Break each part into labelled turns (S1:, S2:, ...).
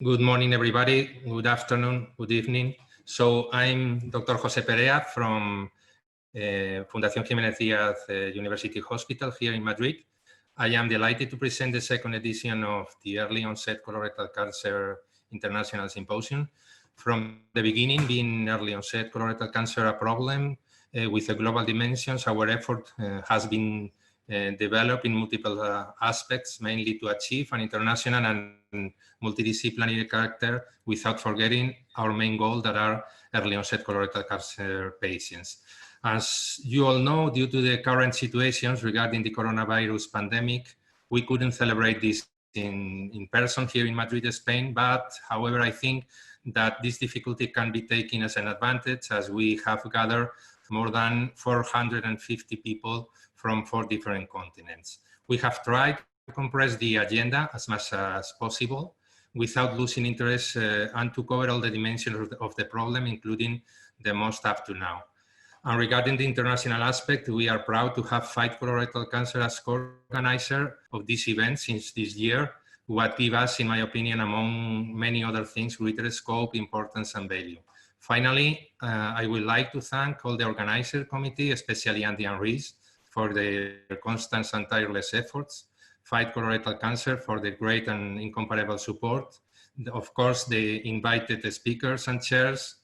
S1: Good morning, everybody. Good afternoon, good evening. So I'm Dr. José Perea from Fundación Jiménez Díaz University Hospital here in Madrid. I am delighted to present the second edition of the Early Onset Colorectal Cancer International Symposium. From the beginning, being early onset colorectal cancer a problem with a global dimensions, our effort has been developed in multiple aspects, mainly to achieve an international and multidisciplinary character without forgetting our main goal, that are early onset colorectal cancer patients. As you all know, due to the current situations regarding the coronavirus pandemic, we couldn't celebrate this in person here in Madrid, Spain, but however, I think that this difficulty can be taken as an advantage, as we have gathered more than 450 people from 4 different continents. We have tried to compress the agenda as much as possible without losing interest and to cover all the dimensions of the problem, including the most up to now. And regarding the international aspect, we are proud to have Fight Colorectal Cancer as co-organizer of this event since this year, what give us, in my opinion, among many other things, greater scope, importance, and value. Finally, I would like to thank all the organizer committee, especially Andy and Reese, for their constant and tireless efforts, Fight Colorectal Cancer for the great and incomparable support, of course, the invited speakers and chairs,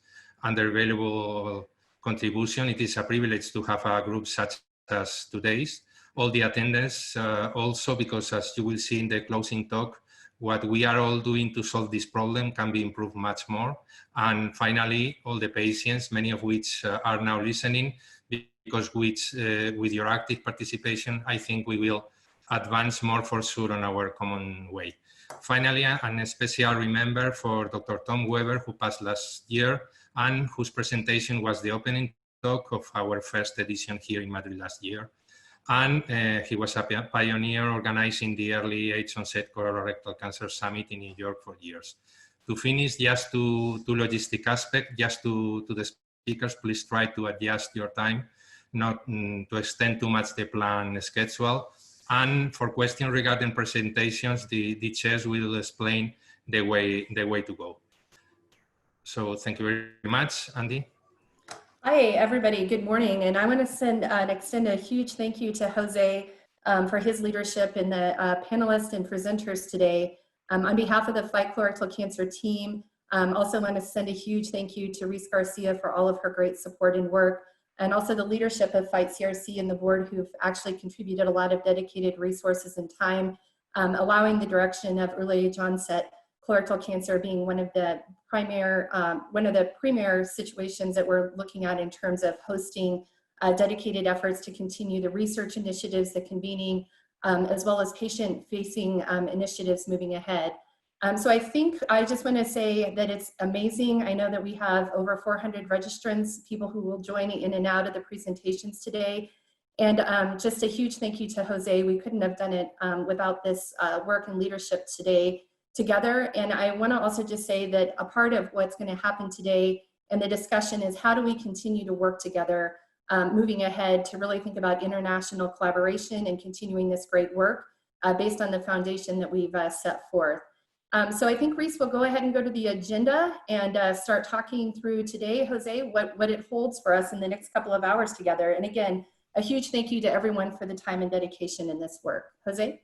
S1: and their valuable contribution. It is a privilege to have a group such as today's. All the attendance also, because as you will see in the closing talk, what we are all doing to solve this problem can be improved much more. And finally, all the patients, many of which are now listening, because with your active participation, I think we will advance more for sure on our common way. Finally, an special remember for Dr. Tom Weber, who passed last year and whose presentation was the opening talk of our first edition here in Madrid last year. And he was a pioneer organizing the Early Age Onset Colorectal Cancer Summit in New York for years. To finish, just to logistic aspect, just to the speakers, please try to adjust your time, not to extend too much the plan schedule. And for questions regarding presentations, the chairs will explain the way to go. So thank you very much, Andy.
S2: Hi, everybody. Good morning. And I want to extend a huge thank you to Jose for his leadership and the panelists and presenters today. On behalf of the Fight Colorectal Cancer team, also want to send a huge thank you to Reese Garcia for all of her great support and work, and also the leadership of Fight CRC and the board, who've actually contributed a lot of dedicated resources and time, allowing the direction of early age onset colorectal cancer being one of the premier situations that we're looking at in terms of hosting dedicated efforts to continue the research initiatives, the convening, as well as patient-facing initiatives moving ahead. So I think I just want to say that it's amazing. I know that we have over 400 registrants, people who will join in and out of the presentations today. And just a huge thank you to Jose. We couldn't have done it without this work and leadership today together. And I want to also just say that a part of what's going to happen today and the discussion is how do we continue to work together moving ahead to really think about international collaboration and continuing this great work based on the foundation that we've set forth. So I think Reese will go ahead and go to the agenda and start talking through today, Jose, what it holds for us in the next couple of hours together. And again, a huge thank you to everyone for the time and dedication in this work. Jose?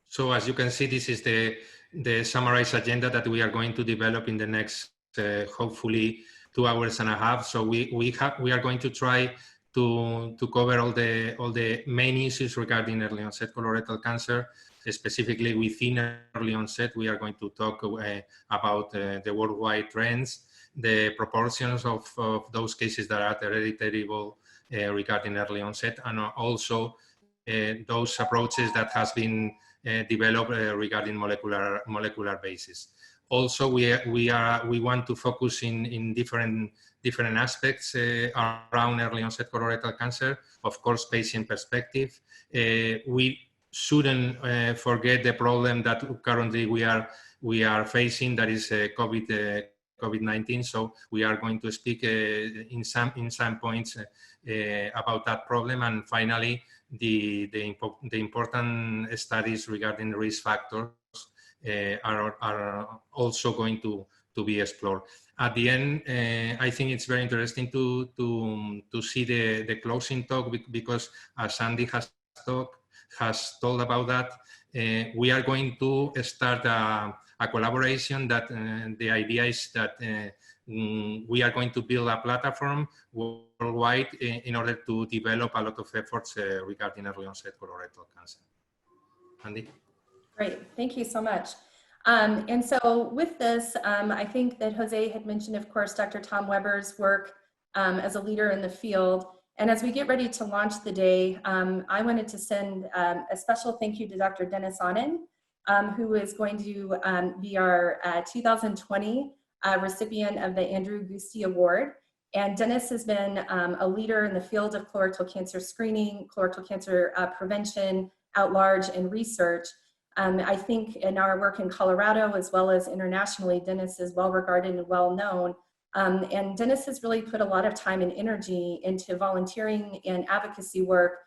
S1: So as you can see, this is the summarized agenda that we are going to develop in the next, hopefully, 2.5 hours. So we are going to try to cover all the main issues regarding early onset colorectal cancer. Specifically within early onset, we are going to talk about the worldwide trends, the proportions of those cases that are hereditary regarding early onset, and also those approaches that has been developed regarding molecular basis. Also, we want to focus in different aspects around early onset colorectal cancer. Of course, patient perspective. We shouldn't forget the problem that currently we are facing, that is COVID-19. So we are going to speak in some points about that problem, and finally the important studies regarding risk factors are also going to be explored. At the end, I think it's very interesting to see the closing talk, because as Andy has told about that, we are going to start a collaboration that the idea is that we are going to build a platform worldwide in order to develop a lot of efforts regarding early onset colorectal cancer. Andy?
S2: Great, thank you so much. And so with this, I think that Jose had mentioned, of course, Dr. Tom Weber's work as a leader in the field. And as we get ready to launch the day, I wanted to send a special thank you to Dr. Dennis Onen, who is going to be our 2020 recipient of the Andrew Gusti Award. And Dennis has been a leader in the field of colorectal cancer screening, colorectal cancer prevention at large, and research. I think in our work in Colorado as well as internationally, Dennis is well regarded and well known. And Dennis has really put a lot of time and energy into volunteering and advocacy work,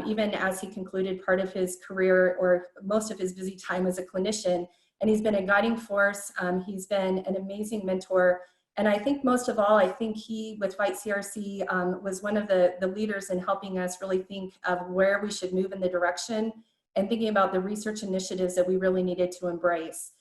S2: even as he concluded part of his career or most of his busy time as a clinician. And he's been a guiding force. He's been an amazing mentor. And I think most of all, I think he, with Fight CRC, was one of the leaders in helping us really think of where we should move in the direction and thinking about the research initiatives that we really needed to embrace.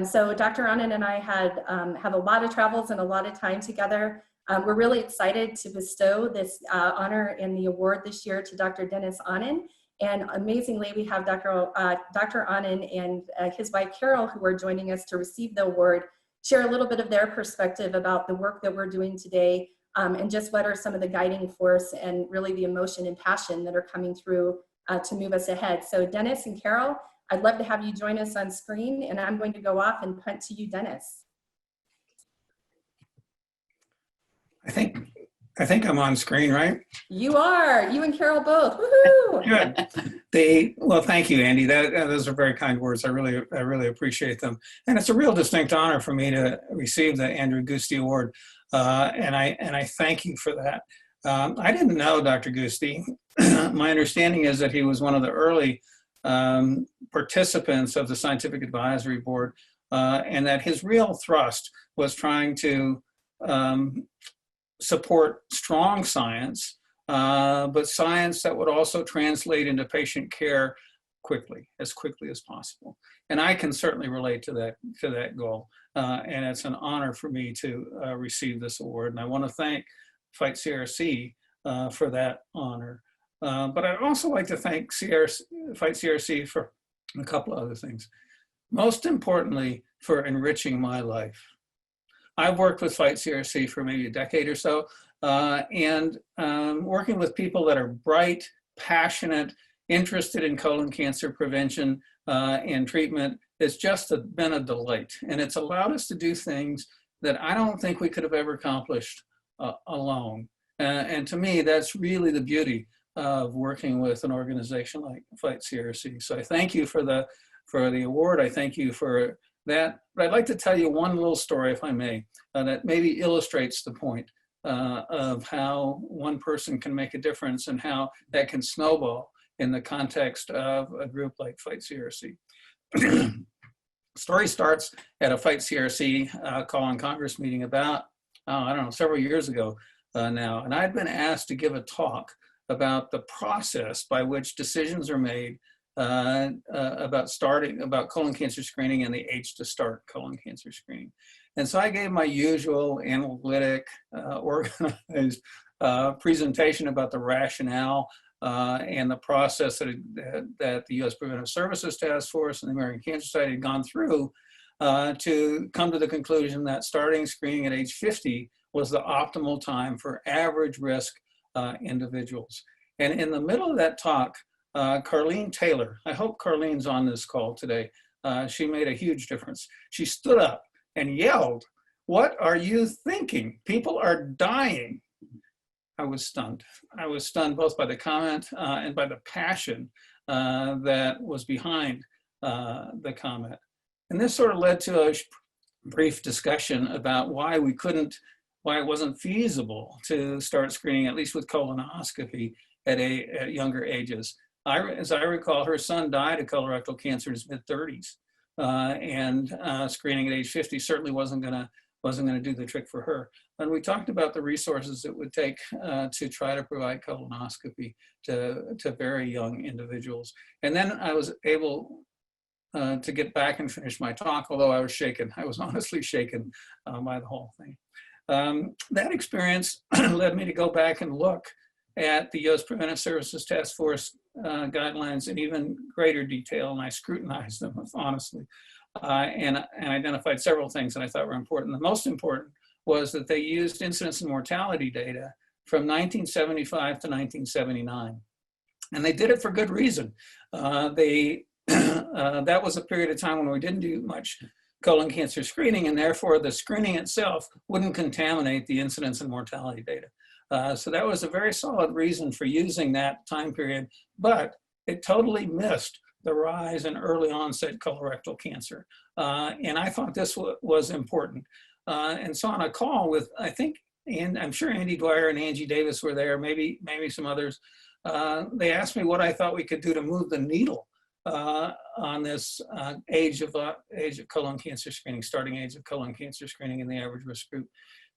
S2: So Dr. Onen and I have a lot of travels and a lot of time together. We're really excited to bestow this honor and the award this year to Dr. Dennis Onen. And amazingly, we have Dr. Onen and his wife Carol, who are joining us to receive the award, share a little bit of their perspective about the work that we're doing today, and just what are some of the guiding force and really the emotion and passion that are coming through to move us ahead. So Dennis and Carol, I'd love to have you join us on screen, and I'm going to go off and punt to you, Dennis.
S3: I think I'm on screen, right?
S2: You are. You and Carol both. Woohoo!
S3: Good. Well, thank you, Andy. Those are very kind words. I really appreciate them, and it's a real distinct honor for me to receive the Andrew Gusti Award, and I thank you for that. I didn't know Dr. Gusti. My understanding is that he was one of the early participants of the Scientific Advisory Board, and that his real thrust was trying to support strong science, but science that would also translate into patient care as quickly as possible. And I can certainly relate to that goal. And it's an honor for me to receive this award. And I want to thank Fight CRC for that honor. But I'd also like to thank Fight CRC for a couple of other things. Most importantly, for enriching my life. I've worked with Fight CRC for maybe a decade or so, and working with people that are bright, passionate, interested in colon cancer prevention and treatment has just been a delight. And it's allowed us to do things that I don't think we could have ever accomplished alone. And to me, that's really the beauty of working with an organization like Fight CRC. So I thank you for the award. I thank you for that. But I'd like to tell you one little story, if I may, that maybe illustrates the point of how one person can make a difference and how that can snowball in the context of a group like Fight CRC. Story starts at a Fight CRC call on Congress meeting about, I don't know, several years ago now. And I'd been asked to give a talk about the process by which decisions are made about colon cancer screening and the age to start colon cancer screening. And so I gave my usual analytic, organized presentation about the rationale and the process that the U.S. Preventive Services Task Force and the American Cancer Society had gone through to come to the conclusion that starting screening at age 50 was the optimal time for average risk individuals. And in the middle of that talk, Carlene Taylor, I hope Carlene's on this call today. She made a huge difference. She stood up and yelled, "What are you thinking? People are dying." I was stunned. I was stunned both by the comment and by the passion that was behind the comment. And this sort of led to a brief discussion about why it wasn't feasible to start screening, at least with colonoscopy, at younger ages. As I recall, her son died of colorectal cancer in his mid-30s. and screening at age 50 certainly wasn't going to do the trick for her. And we talked about the resources it would take to try to provide colonoscopy to very young individuals. And then I was able to get back and finish my talk, although I was shaken. I was honestly shaken by the whole thing. That experience led me to go back and look at the U.S. Preventive Services Task Force guidelines in even greater detail, and I scrutinized them honestly, and identified several things that I thought were important. The most important was that they used incidence and mortality data from 1975 to 1979, and they did it for good reason. That was a period of time when we didn't do much colon cancer screening, and therefore the screening itself wouldn't contaminate the incidence and mortality data. So that was a very solid reason for using that time period, but it totally missed the rise in early onset colorectal cancer. And I thought this was important. And so on a call with, I think, and I'm sure Andy Dwyer and Angie Davis were there, maybe some others, they asked me what I thought we could do to move the needle on this age of colon cancer screening, starting age of colon cancer screening in the average risk group.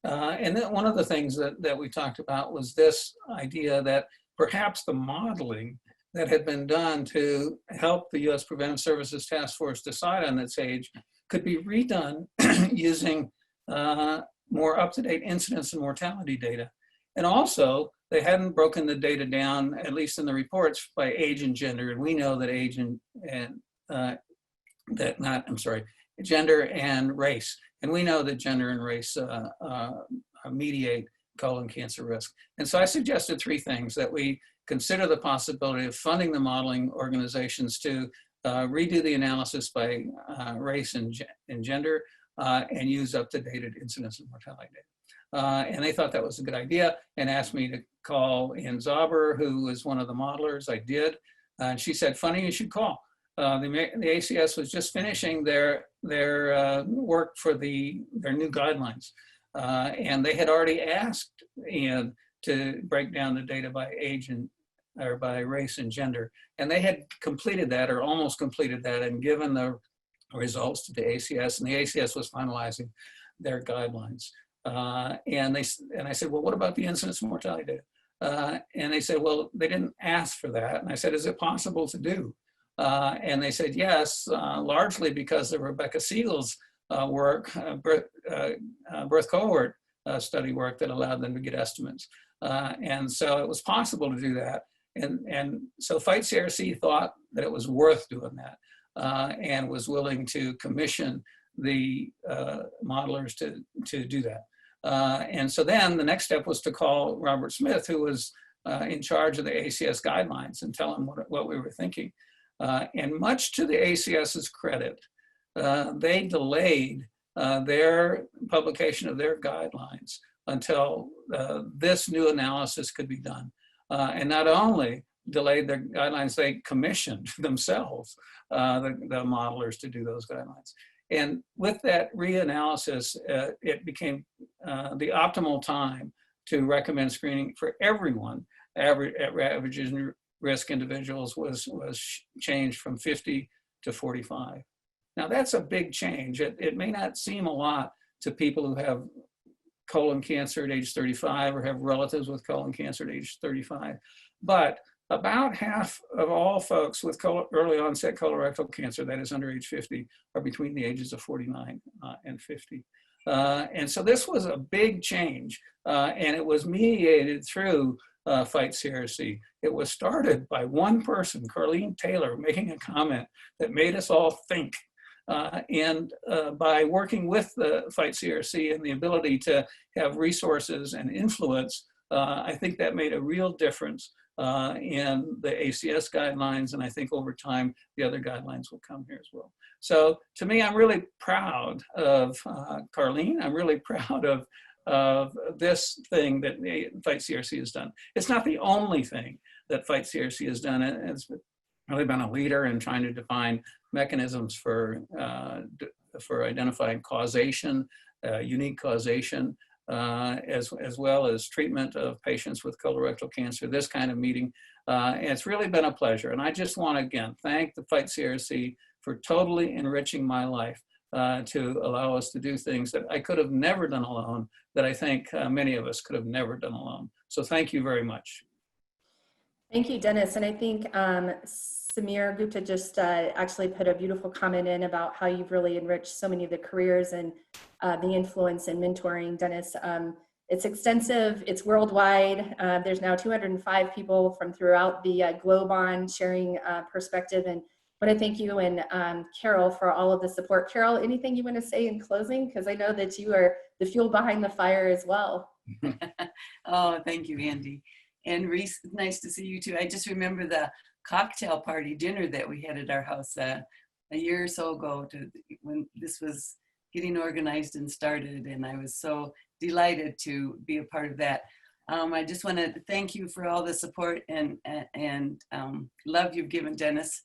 S3: And then one of the things that we talked about was this idea that perhaps the modeling that had been done to help the U.S. Preventive Services Task Force decide on its age could be redone using more up-to-date incidence and mortality data. And also, they hadn't broken the data down, at least in the reports, by age and gender. And we know that age gender and race. And we know that gender and race mediate colon cancer risk. And so I suggested three things: that we consider the possibility of funding the modeling organizations to redo the analysis by race and gender and use up-to-date incidence and mortality data. And they thought that was a good idea and asked me to call Ann Zauber, who was one of the modelers. I did. And she said, funny you should call. The ACS was just finishing their work for their new guidelines. And they had already asked Ann to break down the data by age or by race and gender. And they had completed that, or almost completed that, and given the results to the ACS, and the ACS was finalizing their guidelines. And I said, well, what about the incidence and mortality data? And they said, well, they didn't ask for that. And I said, is it possible to do? And they said, yes, largely because of Rebecca Siegel's work, birth cohort study work that allowed them to get estimates. And so it was possible to do that. And so Fight CRC thought that it was worth doing that and was willing to commission the modelers to do that. And so then the next step was to call Robert Smith, who was in charge of the ACS guidelines, and tell him what we were thinking. And much to the ACS's credit, they delayed their publication of their guidelines until this new analysis could be done. And not only delayed their guidelines, they commissioned themselves, the modelers, to do those guidelines. And with that reanalysis, it became the optimal time to recommend screening for everyone. Average risk individuals was changed from 50 to 45. Now that's a big change. It may not seem a lot to people who have colon cancer at age 35 or have relatives with colon cancer at age 35, but about half of all folks with early onset colorectal cancer, that is under age 50, are between the ages of 49 and 50. And so this was a big change, and it was mediated through Fight CRC. It was started by one person, Carlene Taylor, making a comment that made us all think. And by working with the Fight CRC and the ability to have resources and influence, I think that made a real difference in the ACS guidelines, and I think over time the other guidelines will come here as well. So to me, I'm really proud of Carlene. I'm really proud of this thing that Fight CRC has done. It's not the only thing that Fight CRC has done. It's really been a leader in trying to define mechanisms for identifying causation, unique causation, as well as treatment of patients with colorectal cancer, this kind of meeting. And it's really been a pleasure. And I just want to, again, thank the Fight CRC for totally enriching my life to allow us to do things that I could have never done alone, that I think many of us could have never done alone. So thank you very much.
S2: Thank you, Dennis. And I think Samir Gupta just actually put a beautiful comment in about how you've really enriched so many of the careers and the influence and mentoring. Dennis, it's extensive, it's worldwide. There's now 205 people from throughout the globe on sharing perspective. And I want to thank you and Carol for all of the support. Carol, anything you want to say in closing? Because I know that you are the fuel behind the fire as well.
S4: Oh, thank you, Andy. And Reese, nice to see you too. I just remember the cocktail party dinner that we had at our house a year or so ago when this was getting organized and started, and I was so delighted to be a part of that. I just want to thank you for all the support and love you've given Dennis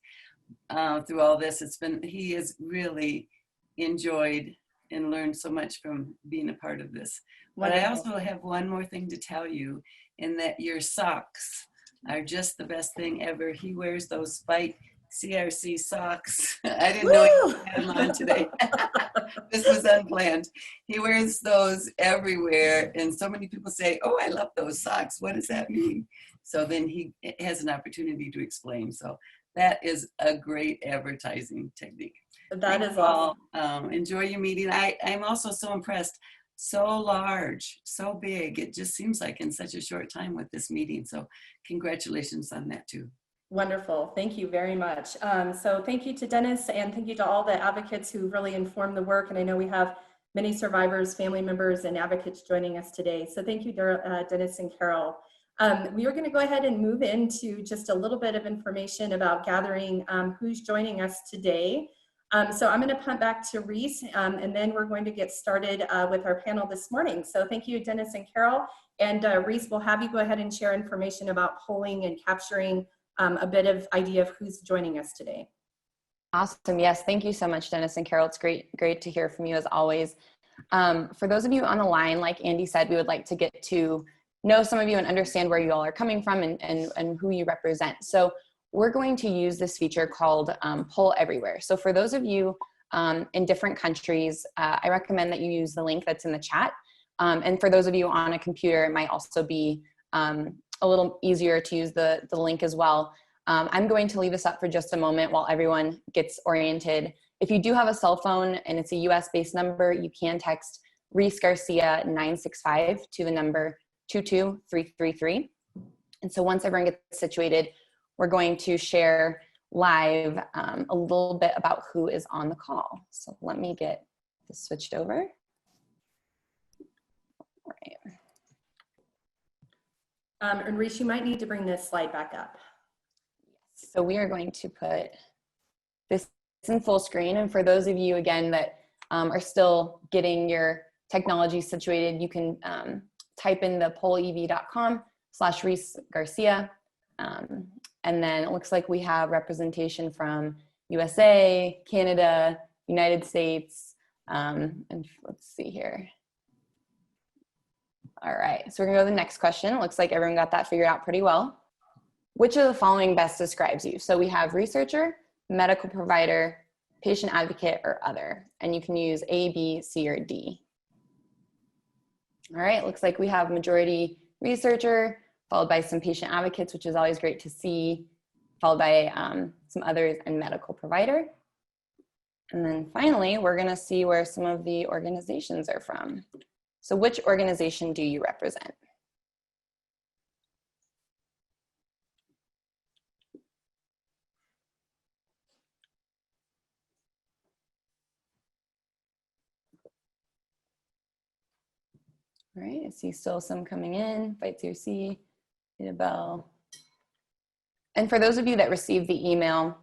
S4: through all this. He has really enjoyed and learned so much from being a part of this. But I also have one more thing to tell you, in that your socks are just the best thing ever. He wears those Spike CRC socks. I didn't know he had them on today. This was unplanned. He wears those everywhere, and so many people say, oh, I love those socks. What does that mean? So then he has an opportunity to explain. So that is a great advertising technique.
S2: That is awesome.
S4: Enjoy your meeting. I'm also so impressed. So large, so big. It just seems like in such a short time with this meeting. So congratulations on that too.
S2: Wonderful. Thank you very much. So thank you to Dennis, and thank you to all the advocates who really informed the work. And I know we have many survivors, family members, and advocates joining us today. So thank you, Dennis and Carol. We are going to go ahead and move into just a little bit of information about gathering who's joining us today. So I'm going to punt back to Reese, and then we're going to get started with our panel this morning. So thank you, Dennis and Carol. And Reese, we'll have you go ahead and share information about polling and capturing a bit of idea of who's joining us today.
S5: Awesome. Yes. Thank you so much, Dennis and Carol. It's great to hear from you as always. For those of you on the line, like Andy said, we would like to get to know some of you and understand where you all are coming from and who you represent. So we're going to use this feature called Poll Everywhere. So for those of you in different countries, I recommend that you use the link that's in the chat. And for those of you on a computer, it might also be a little easier to use the link as well. I'm going to leave this up for just a moment while everyone gets oriented. If you do have a cell phone and it's a US-based number, you can text Reese Garcia 965 to the number 22333. And so once everyone gets situated, we're going to share live a little bit about who is on the call. So let me get this switched over. All right.
S2: And Reese, you might need to bring this slide back up.
S5: So we are going to put this in full screen. And for those of you, again, that are still getting your technology situated, you can type in the pollev.com/Reese Garcia. And then it looks like we have representation from USA, Canada, United States, and let's see here. All right, so we're gonna go to the next question. It looks like everyone got that figured out pretty well. Which of the following best describes you? So we have researcher, medical provider, patient advocate, or other. And you can use A, B, C, or D. All right, looks like we have majority researcher, followed by some patient advocates, which is always great to see, followed by some others, and medical provider. And then finally, we're gonna see where some of the organizations are from. So which organization do you represent? All right, I see still some coming in, Fight CRC, hit a bell. And for those of you that received the email,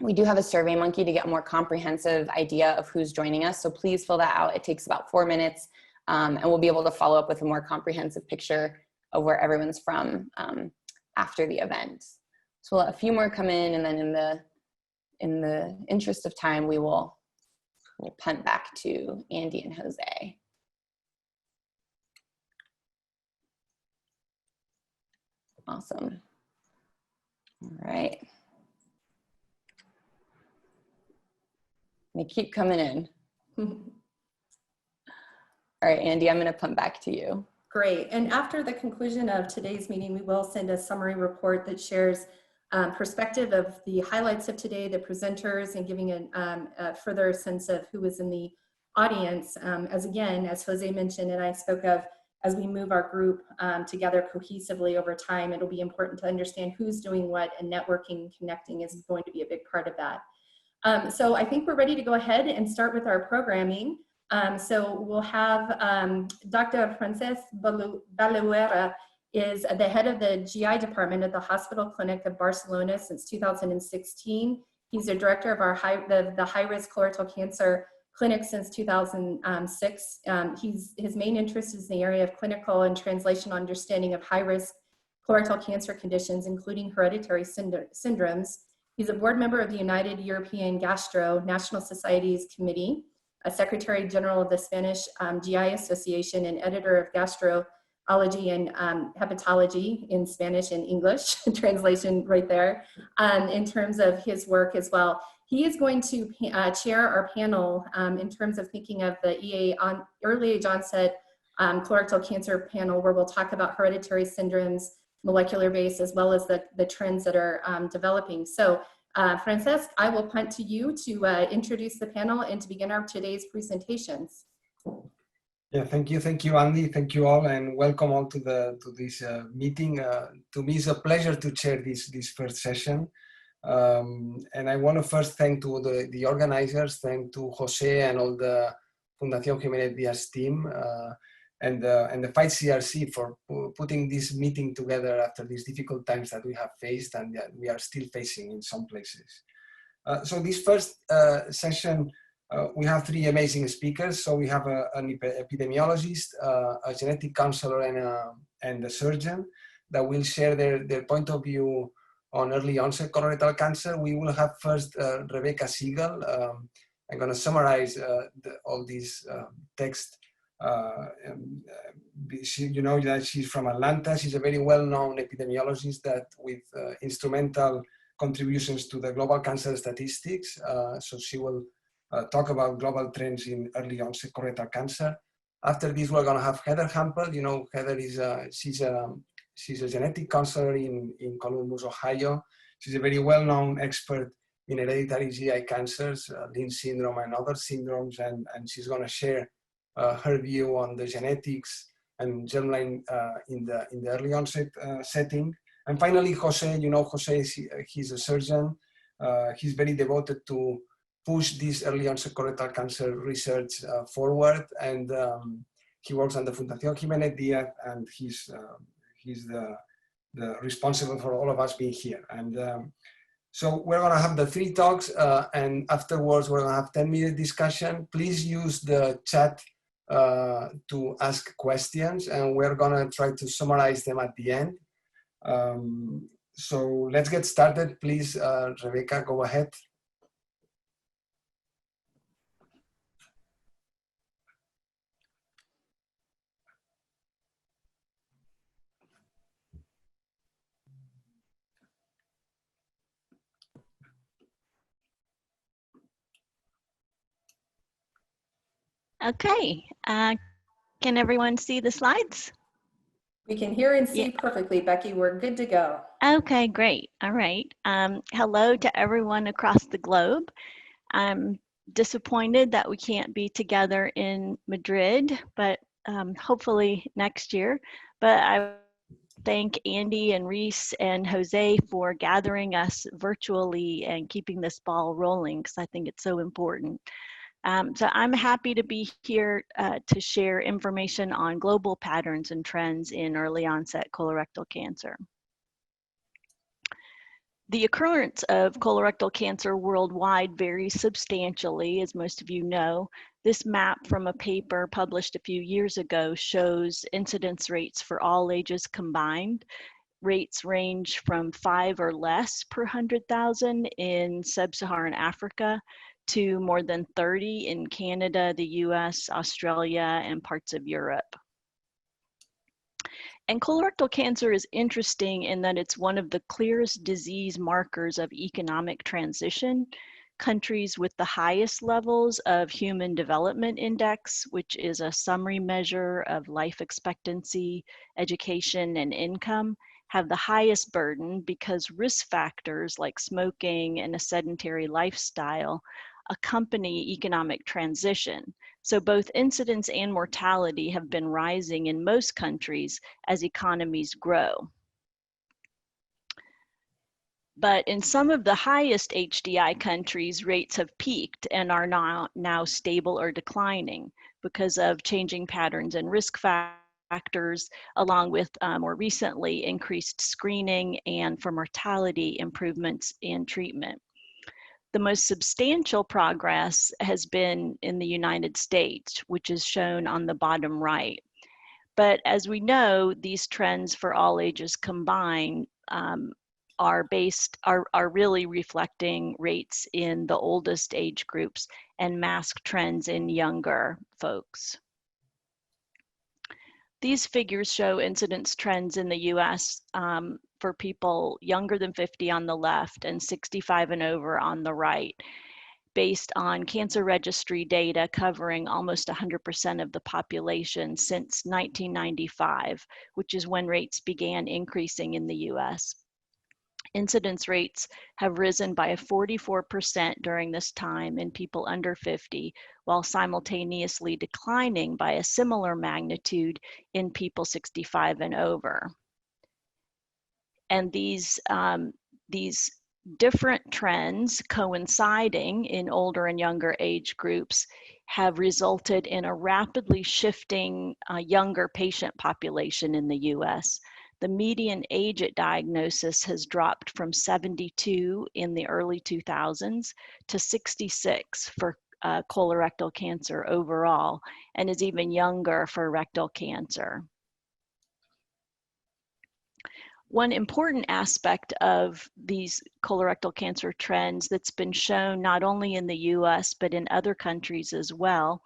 S5: we do have a SurveyMonkey to get a more comprehensive idea of who's joining us. So please fill that out. It takes about 4 minutes, and we'll be able to follow up with a more comprehensive picture of where everyone's from after the event. So we'll let a few more come in, and then in the interest of time, we'll punt back to Andy and Jose. Awesome. All right. They keep coming in. All right, Andy, I'm going to pump back to you.
S2: Great. And after the conclusion of today's meeting, we will send a summary report that shares perspective of the highlights of today, the presenters, and giving a further sense of who is in the audience. As Jose mentioned and I spoke of, as we move our group together cohesively over time, it'll be important to understand who's doing what, and networking and connecting is going to be a big part of that. So I think we're ready to go ahead and start with our programming. So we'll have Dr. Frances Balaguera is the head of the GI department at the Hospital Clinic of Barcelona since 2016. He's the director of our the high-risk colorectal cancer clinic since 2006. His main interest is in the area of clinical and translational understanding of high-risk colorectal cancer conditions, including hereditary syndromes. He's a board member of the United European Gastro National Societies Committee, a Secretary General of the Spanish GI Association, and editor of Gastrology and Hepatology in Spanish and English, translation right there, in terms of his work as well. He is going to chair our panel in terms of thinking of the EA on early age onset colorectal cancer panel, where we'll talk about hereditary syndromes, molecular base, as well as the trends that are developing. So Frances, I will punt to you to introduce the panel and to begin our today's presentations.
S6: Yeah, thank you, Andy. Thank you all, and welcome all to this meeting. To me, it's a pleasure to chair this first session. And I want to first thank to the organizers, thank to Jose and all the Fundación Jiménez Díaz team, and the Fight CRC for putting this meeting together after these difficult times that we have faced and that we are still facing in some places. So this first session, we have three amazing speakers. So we have an epidemiologist, a genetic counselor, and a surgeon that will share their point of view on early onset colorectal cancer. We will have first Rebecca Siegel. I'm going to summarize all these text. You know that she's from Atlanta. She's a very well-known epidemiologist that with instrumental contributions to the global cancer statistics. So she will talk about global trends in early onset colorectal cancer. After this, we're going to have Heather Hampel. You know, Heather is she's a genetic counselor in Columbus, Ohio. She's a very well-known expert in hereditary GI cancers, Lynch syndrome and other syndromes, and she's going to share her view on the genetics and germline in the early onset setting. And finally, Jose, you know, Jose, he's a surgeon. He's very devoted to push this early onset colorectal cancer research forward. And he works on the Fundación Jiménez Díaz, and he's the responsible for all of us being here. And so we're gonna have the three talks, and afterwards we're gonna have 10-minute discussion. Please use the chat to ask questions, and we're gonna try to summarize them at the end. So let's get started. Please, Rebecca, go ahead.
S7: Okay, can everyone see the slides?
S2: We can hear and see perfectly, Becky. We're good to go.
S7: Okay, great. All right. Hello to everyone across the globe. I'm disappointed that we can't be together in Madrid, but hopefully next year. But I thank Andy and Reese and Jose for gathering us virtually and keeping this ball rolling, because I think it's so important. So I'm happy to be here to share information on global patterns and trends in early onset colorectal cancer. The occurrence of colorectal cancer worldwide varies substantially, as most of you know. This map from a paper published a few years ago shows incidence rates for all ages combined. Rates range from 5 or less per 100,000 in sub-Saharan Africa to more than 30 in Canada, the US, Australia, and parts of Europe. And colorectal cancer is interesting in that it's one of the clearest disease markers of economic transition. Countries with the highest levels of Human Development Index, which is a summary measure of life expectancy, education, and income, have the highest burden because risk factors like smoking and a sedentary lifestyle accompany economic transition. So both incidence and mortality have been rising in most countries as economies grow. But in some of the highest HDI countries, rates have peaked and are now stable or declining because of changing patterns and risk factors, along with more recently increased screening and for mortality improvements in treatment. The most substantial progress has been in the United States, which is shown on the bottom right. But as we know, these trends for all ages combined are really reflecting rates in the oldest age groups and mask trends in younger folks. These figures show incidence trends in the US for people younger than 50 on the left and 65 and over on the right, based on cancer registry data covering almost 100% of the population since 1995, which is when rates began increasing in the US. Incidence rates have risen by 44% during this time in people under 50, while simultaneously declining by a similar magnitude in people 65 and over. And these different trends coinciding in older and younger age groups have resulted in a rapidly shifting younger patient population in the US. The median age at diagnosis has dropped from 72 in the early 2000s to 66 for colorectal cancer overall, and is even younger for rectal cancer. One important aspect of these colorectal cancer trends that's been shown not only in the US but in other countries as well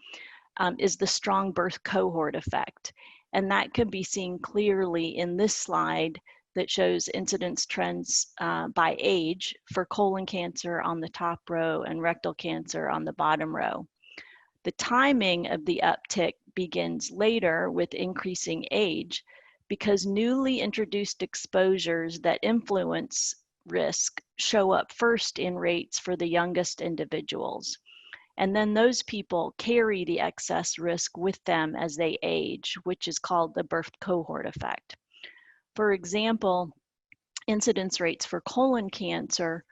S7: is the strong birth cohort effect. And that can be seen clearly in this slide that shows incidence trends by age for colon cancer on the top row and rectal cancer on the bottom row. The timing of the uptick begins later with increasing age because newly introduced exposures that influence risk show up first in rates for the youngest individuals. And then those people carry the excess risk with them as they age, which is called the birth cohort effect. For example, incidence rates for colon cancer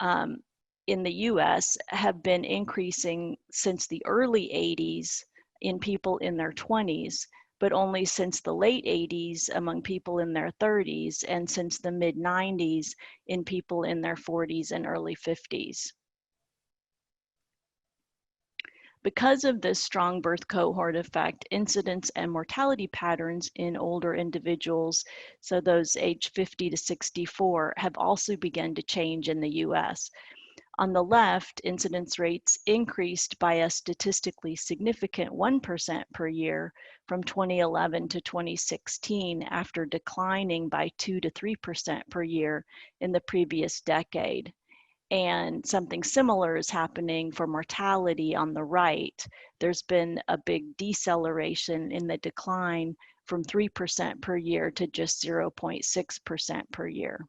S7: in the US have been increasing since the early 80s in people in their 20s, but only since the late 80s among people in their 30s, and since the mid 90s in people in their 40s and early 50s. Because of this strong birth cohort effect, incidence and mortality patterns in older individuals, so those aged 50 to 64, have also begun to change in the US. On the left, incidence rates increased by a statistically significant 1% per year from 2011 to 2016 after declining by 2 to 3% per year in the previous decade. And something similar is happening for mortality on the right. There's been a big deceleration in the decline from 3% per year to just 0.6% per year.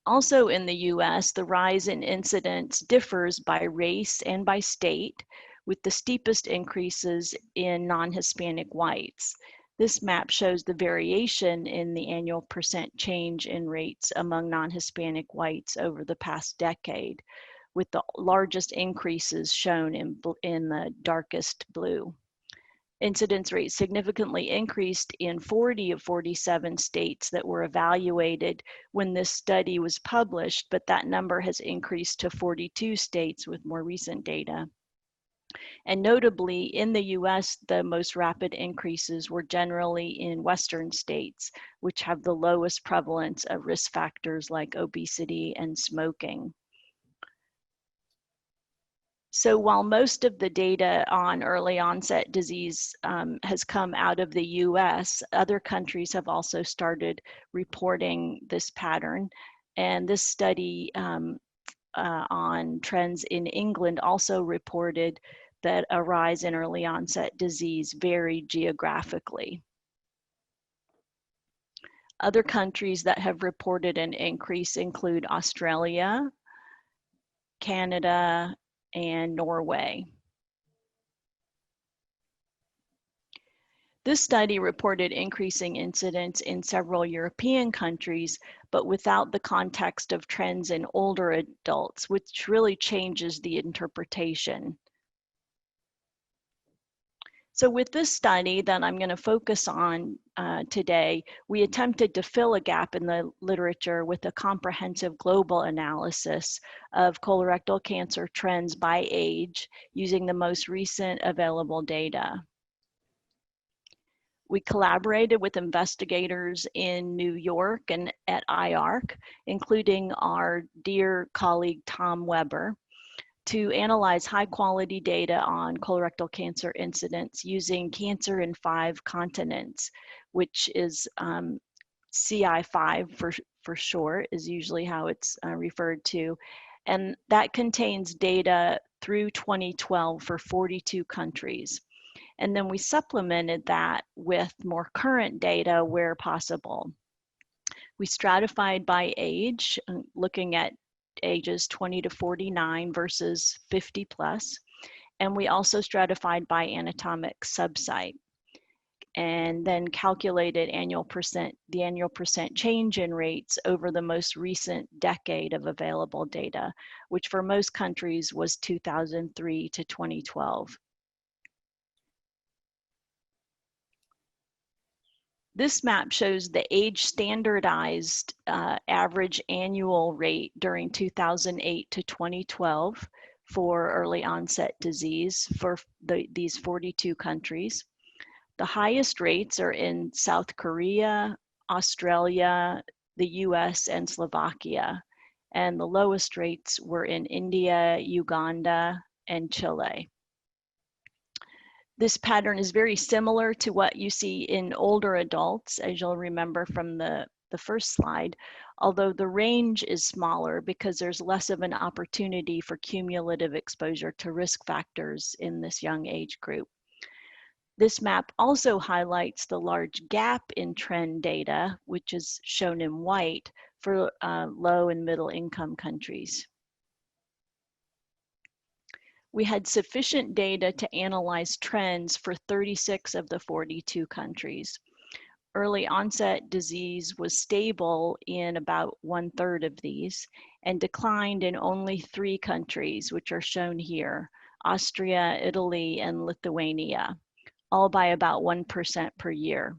S7: Also in the US, the rise in incidence differs by race and by state, with the steepest increases in non-Hispanic whites. This map shows the variation in the annual percent change in rates among non-Hispanic whites over the past decade, with the largest increases shown in the darkest blue. Incidence rates significantly increased in 40 of 47 states that were evaluated when this study was published, but that number has increased to 42 states with more recent data. And notably, in the US, the most rapid increases were generally in Western states, which have the lowest prevalence of risk factors like obesity and smoking. So while most of the data on early onset disease has come out of the US, other countries have also started reporting this pattern. And this study on trends in England also reported that a rise in early onset disease varied geographically. Other countries that have reported an increase include Australia, Canada, and Norway. This study reported increasing incidence in several European countries, but without the context of trends in older adults, which really changes the interpretation. So with this study that I'm going to focus on today, we attempted to fill a gap in the literature with a comprehensive global analysis of colorectal cancer trends by age using the most recent available data. We collaborated with investigators in New York and at IARC, including our dear colleague Tom Weber, to analyze high-quality data on colorectal cancer incidence using Cancer in 5 Continents, which is CI5 for short, is usually how it's referred to. And that contains data through 2012 for 42 countries. And then we supplemented that with more current data where possible. We stratified by age, looking at ages 20 to 49 versus 50 plus. And we also stratified by anatomic subsite, and then calculated the annual percent change in rates over the most recent decade of available data, which for most countries was 2003 to 2012. This map shows the age standardized average annual rate during 2008 to 2012 for early onset disease for these 42 countries. The highest rates are in South Korea, Australia, the US, and Slovakia. And the lowest rates were in India, Uganda, and Chile. This pattern is very similar to what you see in older adults, as you'll remember from the first slide, although the range is smaller because there's less of an opportunity for cumulative exposure to risk factors in this young age group. This map also highlights the large gap in trend data, which is shown in white for low and middle income countries. We had sufficient data to analyze trends for 36 of the 42 countries. Early onset disease was stable in about 1/3 of these and declined in only 3 countries, which are shown here: Austria, Italy, and Lithuania, all by about 1% per year.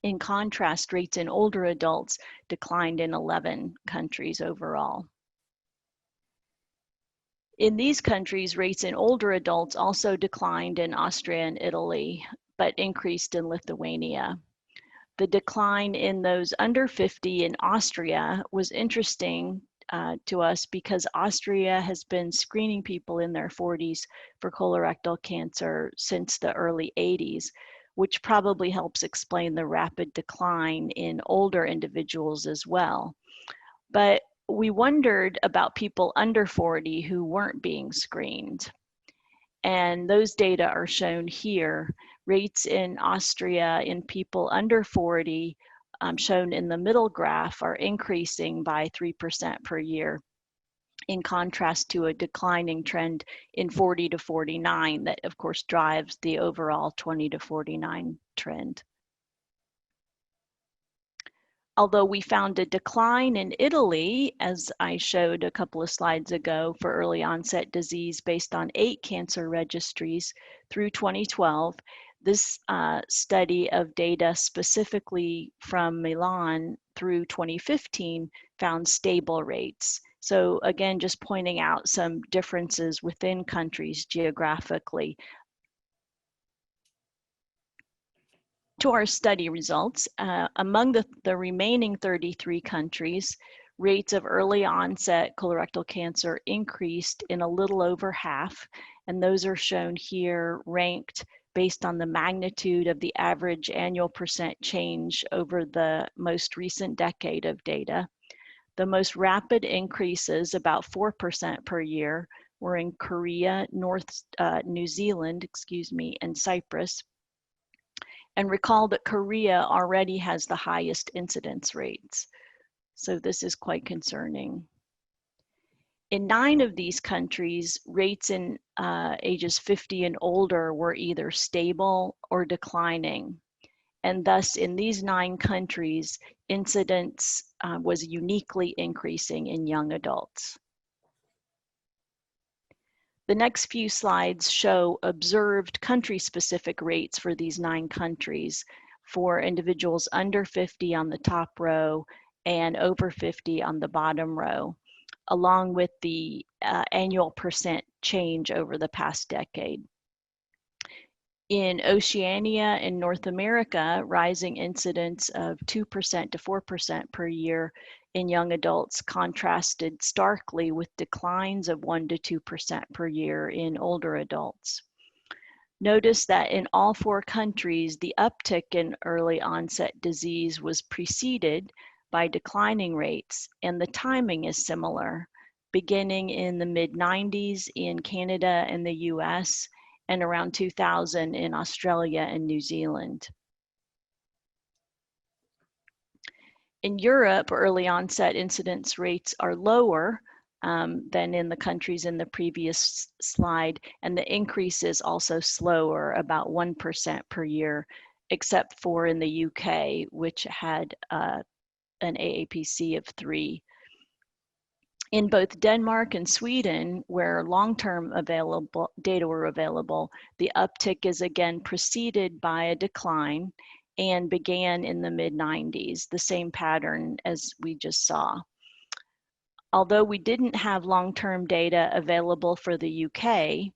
S7: In contrast, rates in older adults declined in 11 countries overall. In these countries, rates in older adults also declined in Austria and Italy, but increased in Lithuania. The decline in those under 50 in Austria was interesting to us because Austria has been screening people in their 40s for colorectal cancer since the early 80s, which probably helps explain the rapid decline in older individuals as well. But we wondered about people under 40 who weren't being screened. And those data are shown here. Rates in Austria in people under 40, shown in the middle graph, are increasing by 3% per year, in contrast to a declining trend in 40 to 49 that of course drives the overall 20 to 49 trend. Although we found a decline in Italy, as I showed a couple of slides ago, for early onset disease based on 8 cancer registries through 2012, this study of data specifically from Milan through 2015 found stable rates. So again, just pointing out some differences within countries geographically. To our study results, among the remaining 33 countries, rates of early onset colorectal cancer increased in a little over half, and those are shown here ranked based on the magnitude of the average annual percent change over the most recent decade of data. The most rapid increases, about 4% per year, were in Korea, New Zealand, and Cyprus. And recall that Korea already has the highest incidence rates. So this is quite concerning. In 9 of these countries, rates in ages 50 and older were either stable or declining. And thus, in these 9 countries, incidence was uniquely increasing in young adults. The next few slides show observed country-specific rates for these 9 countries for individuals under 50 on the top row and over 50 on the bottom row, along with the annual percent change over the past decade. In Oceania and North America, rising incidence of 2% to 4% per year in young adults contrasted starkly with declines of 1% to 2% per year in older adults. Notice that in all 4 countries, the uptick in early onset disease was preceded by declining rates, and the timing is similar, beginning in the mid-90s in Canada and the US, and around 2000 in Australia and New Zealand. In Europe, early onset incidence rates are lower than in the countries in the previous slide, and the increase is also slower, about 1% per year, except for in the UK, which had an AAPC of 3. In both Denmark and Sweden, where long-term data were available, the uptick is again preceded by a decline and began in the mid-90s, the same pattern as we just saw. Although we didn't have long-term data available for the UK,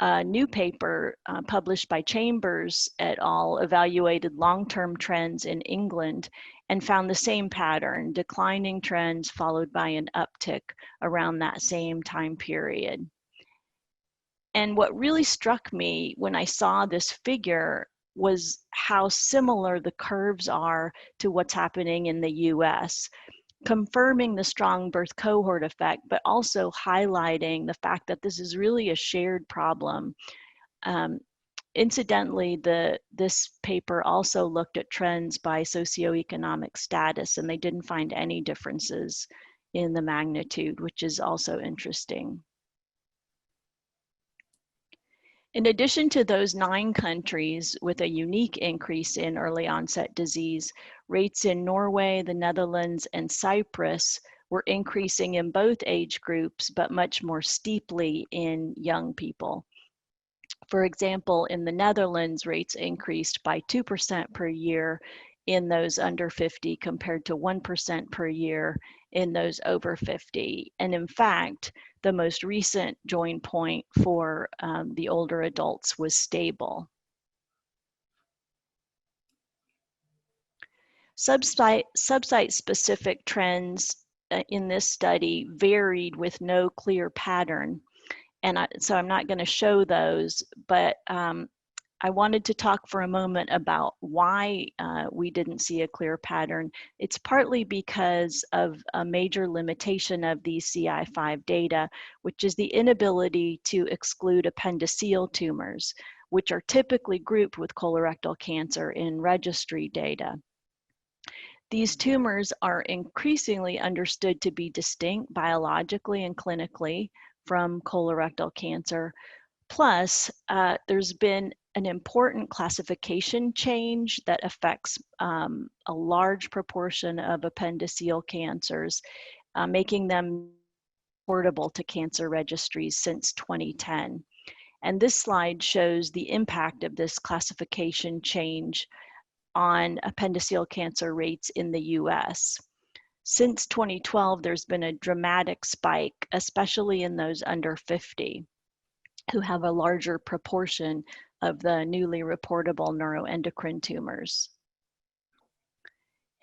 S7: a new paper published by Chambers et al. Evaluated long-term trends in England and found the same pattern, declining trends followed by an uptick around that same time period. And what really struck me when I saw this figure was how similar the curves are to what's happening in the US, confirming the strong birth cohort effect, but also highlighting the fact that this is really a shared problem. Incidentally, this paper also looked at trends by socioeconomic status, and they didn't find any differences in the magnitude, which is also interesting. In addition to those 9 countries with a unique increase in early onset disease, rates in Norway, the Netherlands, and Cyprus were increasing in both age groups, but much more steeply in young people. For example, in the Netherlands, rates increased by 2% per year in those under 50 compared to 1% per year in those over 50. And in fact, the most recent join point for the older adults was stable. Subsite specific trends in this study varied with no clear pattern. And so I'm not going to show those, but I wanted to talk for a moment about why we didn't see a clear pattern. It's partly because of a major limitation of these CI5 data, which is the inability to exclude appendiceal tumors, which are typically grouped with colorectal cancer in registry data. These tumors are increasingly understood to be distinct biologically and clinically from colorectal cancer. Plus, there's been an important classification change that affects a large proportion of appendiceal cancers, making them portable to cancer registries since 2010. And this slide shows the impact of this classification change on appendiceal cancer rates in the US. Since 2012, there's been a dramatic spike, especially in those under 50, who have a larger proportion of the newly reportable neuroendocrine tumors.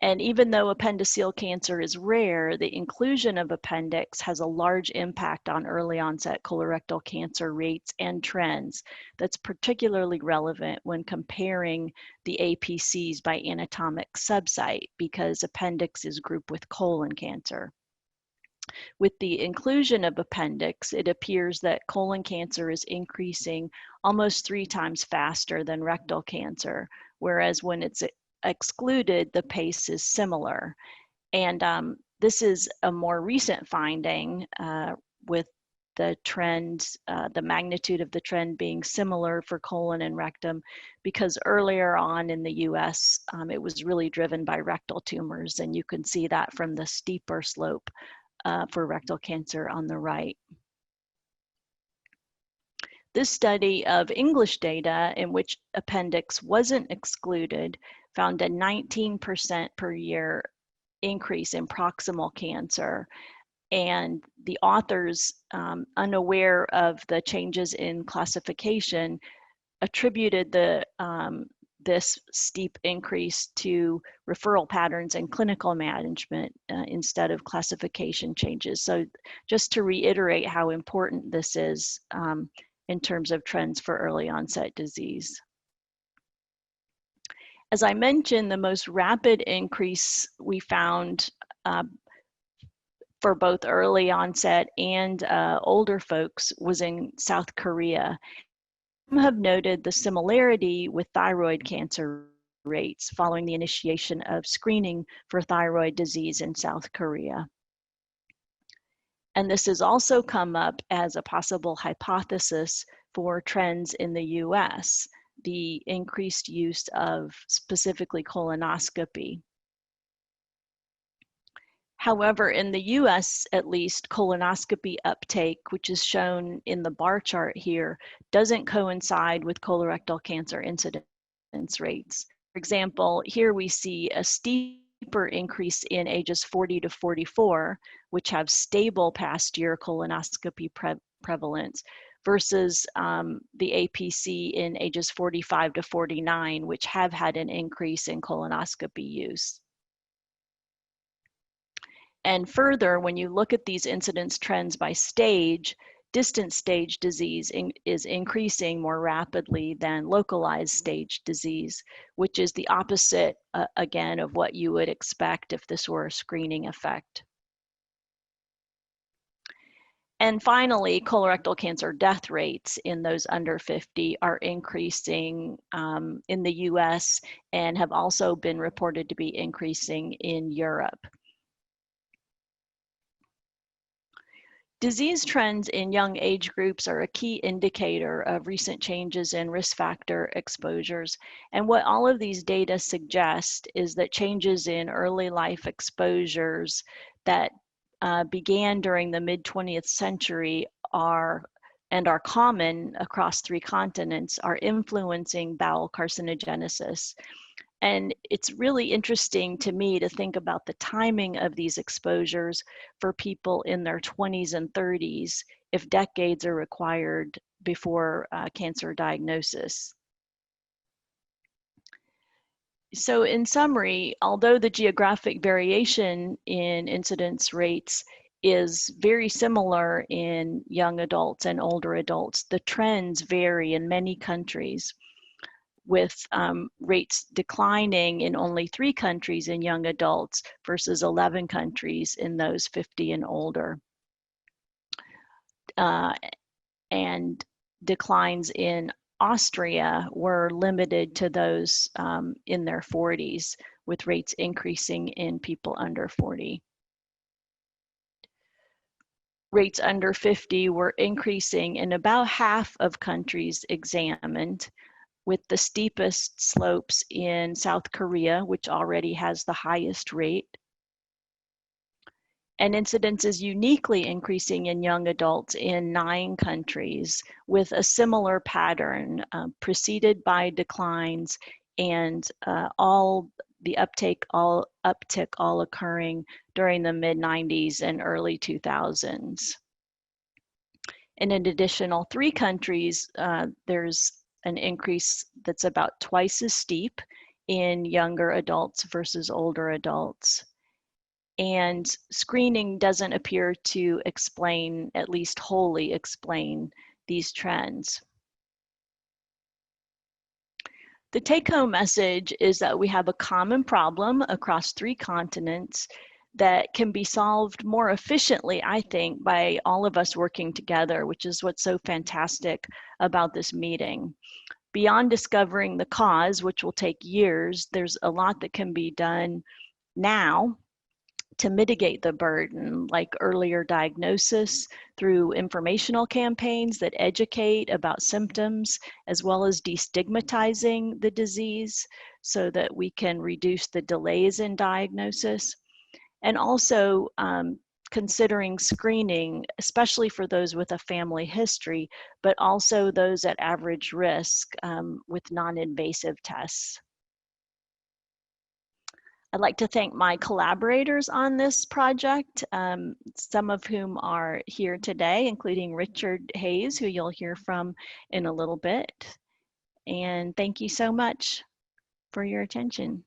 S7: And even though appendiceal cancer is rare, the inclusion of appendix has a large impact on early onset colorectal cancer rates and trends that's particularly relevant when comparing the APCs by anatomic subsite, because appendix is grouped with colon cancer. With the inclusion of appendix, it appears that colon cancer is increasing almost 3 times faster than rectal cancer, whereas when it's excluded, the pace is similar. And this is a more recent finding with the trend, the magnitude of the trend being similar for colon and rectum, because earlier on in the US, it was really driven by rectal tumors, and you can see that from the steeper slope for rectal cancer on the right. This study of English data in which appendix wasn't excluded found a 19% per year increase in proximal cancer. And the authors, unaware of the changes in classification, attributed this steep increase to referral patterns and clinical management instead of classification changes. So just to reiterate how important this is in terms of trends for early onset disease. As I mentioned, the most rapid increase we found for both early onset and older folks was in South Korea. Some have noted the similarity with thyroid cancer rates following the initiation of screening for thyroid disease in South Korea. And this has also come up as a possible hypothesis for trends in the US, the increased use of specifically colonoscopy. However, in the US, at least, colonoscopy uptake, which is shown in the bar chart here, doesn't coincide with colorectal cancer incidence rates. For example, here we see a steeper increase in ages 40 to 44, which have stable past year colonoscopy prevalence, versus the APC in ages 45 to 49, which have had an increase in colonoscopy use. And further, when you look at these incidence trends by stage, distant stage disease is increasing more rapidly than localized stage disease, which is the opposite, again, of what you would expect if this were a screening effect. And finally, colorectal cancer death rates in those under 50 are increasing in the US and have also been reported to be increasing in Europe. Disease trends in young age groups are a key indicator of recent changes in risk factor exposures. And what all of these data suggest is that changes in early life exposures that began during the mid-20th century are common across 3 continents are influencing bowel carcinogenesis. And it's really interesting to me to think about the timing of these exposures for people in their 20s and 30s, if decades are required before cancer diagnosis. So in summary, although the geographic variation in incidence rates is very similar in young adults and older adults, the trends vary in many countries, with rates declining in only 3 countries in young adults versus 11 countries in those 50 and older. And declines in Austria were limited to those in their 40s, with rates increasing in people under 40. Rates under 50 were increasing in about half of countries examined, with the steepest slopes in South Korea, which already has the highest rate. And incidence is uniquely increasing in young adults in 9 countries, with a similar pattern preceded by declines and uptick all occurring during the mid-90s and early 2000s. In an additional 3 countries, there's an increase that's about twice as steep in younger adults versus older adults. And screening doesn't appear to explain, at least wholly explain, these trends. The take-home message is that we have a common problem across 3 continents that can be solved more efficiently, I think, by all of us working together, which is what's so fantastic about this meeting. Beyond discovering the cause, which will take years, there's a lot that can be done now to mitigate the burden, like earlier diagnosis through informational campaigns that educate about symptoms, as well as destigmatizing the disease so that we can reduce the delays in diagnosis. And also considering screening, especially for those with a family history, but also those at average risk with non-invasive tests. I'd like to thank my collaborators on this project, some of whom are here today, including Richard Hayes, who you'll hear from in a little bit. And thank you so much for your attention.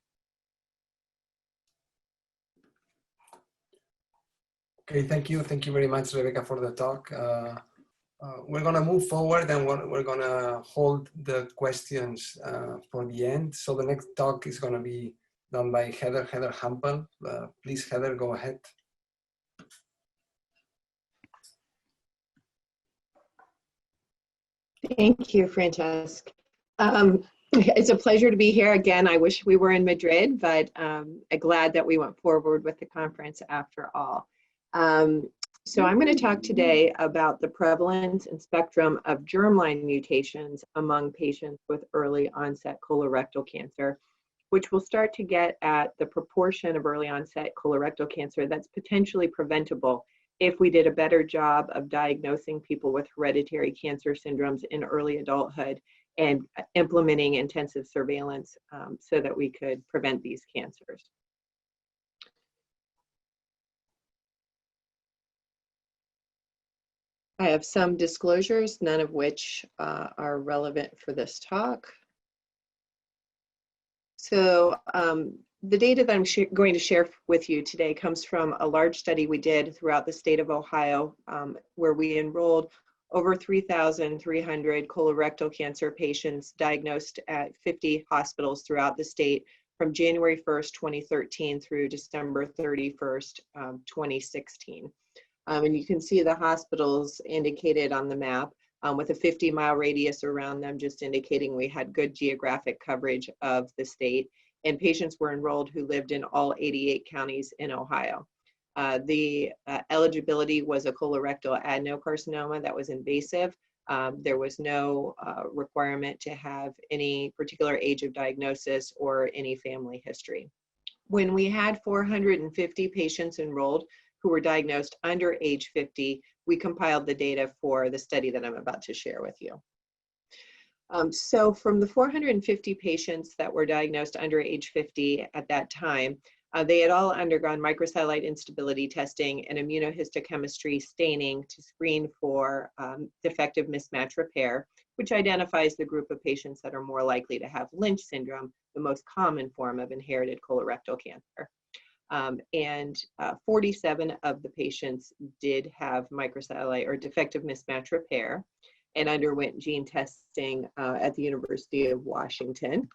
S6: Okay, thank you. Thank you very much, Rebecca, for the talk. We're going to move forward and we're going to hold the questions for the end. So the next talk is going to be done by Heather Hampel. Please, Heather, go ahead.
S8: Thank you, Francesc. It's a pleasure to be here again. I wish we were in Madrid, but I'm glad that we went forward with the conference after all. So I'm going to talk today about the prevalence and spectrum of germline mutations among patients with early onset colorectal cancer, which will start to get at the proportion of early onset colorectal cancer that's potentially preventable if we did a better job of diagnosing people with hereditary cancer syndromes in early adulthood and implementing intensive surveillance so that we could prevent these cancers. I have some disclosures, none of which are relevant for this talk. So the data that I'm going to share with you today comes from a large study we did throughout the state of Ohio, where we enrolled over 3,300 colorectal cancer patients diagnosed at 50 hospitals throughout the state from January 1st, 2013 through December 31st, 2016. And you can see the hospitals indicated on the map with a 50-mile radius around them, just indicating we had good geographic coverage of the state. And patients were enrolled who lived in all 88 counties in Ohio. The eligibility was a colorectal adenocarcinoma that was invasive. There was no requirement to have any particular age of diagnosis or any family history. When we had 450 patients enrolled who were diagnosed under age 50, we compiled the data for the study that I'm about to share with you. So from the 450 patients that were diagnosed under age 50 at that time, they had all undergone microsatellite instability testing and immunohistochemistry staining to screen for defective mismatch repair, which identifies the group of patients that are more likely to have Lynch syndrome, the most common form of inherited colorectal cancer. And 47 of the patients did have microsatellite or defective mismatch repair and underwent gene testing at the University of Washington.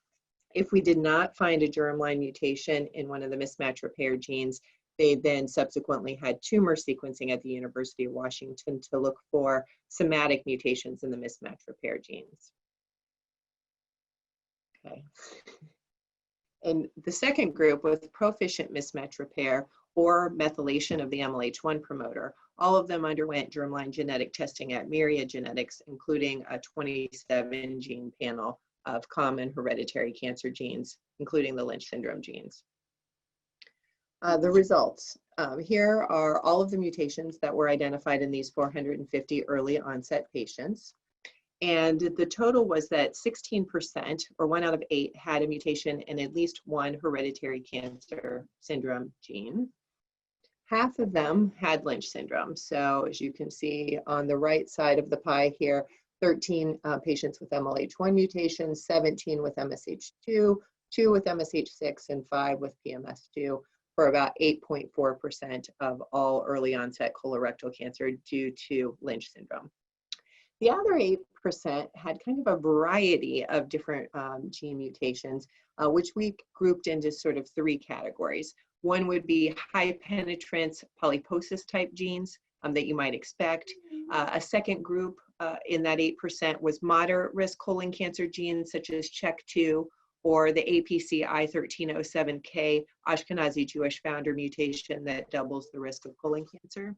S8: If we did not find a germline mutation in one of the mismatch repair genes, they then subsequently had tumor sequencing at the University of Washington to look for somatic mutations in the mismatch repair genes. Okay. And the second group with proficient mismatch repair or methylation of the MLH1 promoter, all of them underwent germline genetic testing at Myriad Genetics, including a 27 gene panel of common hereditary cancer genes, including the Lynch syndrome genes. The results. Here are all of the mutations that were identified in these 450 early onset patients. And the total was that 16%, or 1 out of 8, had a mutation in at least one hereditary cancer syndrome gene. Half of them had Lynch syndrome. So as you can see on the right side of the pie here, 13 patients with MLH1 mutations, 17 with MSH2, 2 with MSH6, and 5 with PMS2, for about 8.4% of all early onset colorectal cancer due to Lynch syndrome. The other 8% had kind of a variety of different gene mutations, which we grouped into sort of 3 categories. One would be high penetrance polyposis type genes that you might expect. A second group in that 8% was moderate risk colon cancer genes such as CHEK2 or the APC I1307K Ashkenazi Jewish founder mutation that doubles the risk of colon cancer.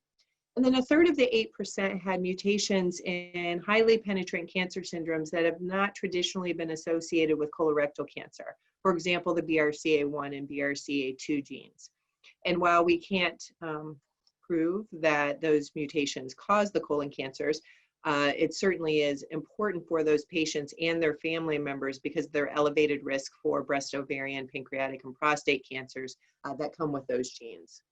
S8: And then a third of the 8% had mutations in highly penetrant cancer syndromes that have not traditionally been associated with colorectal cancer. For example, the BRCA1 and BRCA2 genes. And while we can't prove that those mutations cause the colon cancers, it certainly is important for those patients and their family members because of their elevated risk for breast, ovarian, pancreatic, and prostate cancers that come with those genes.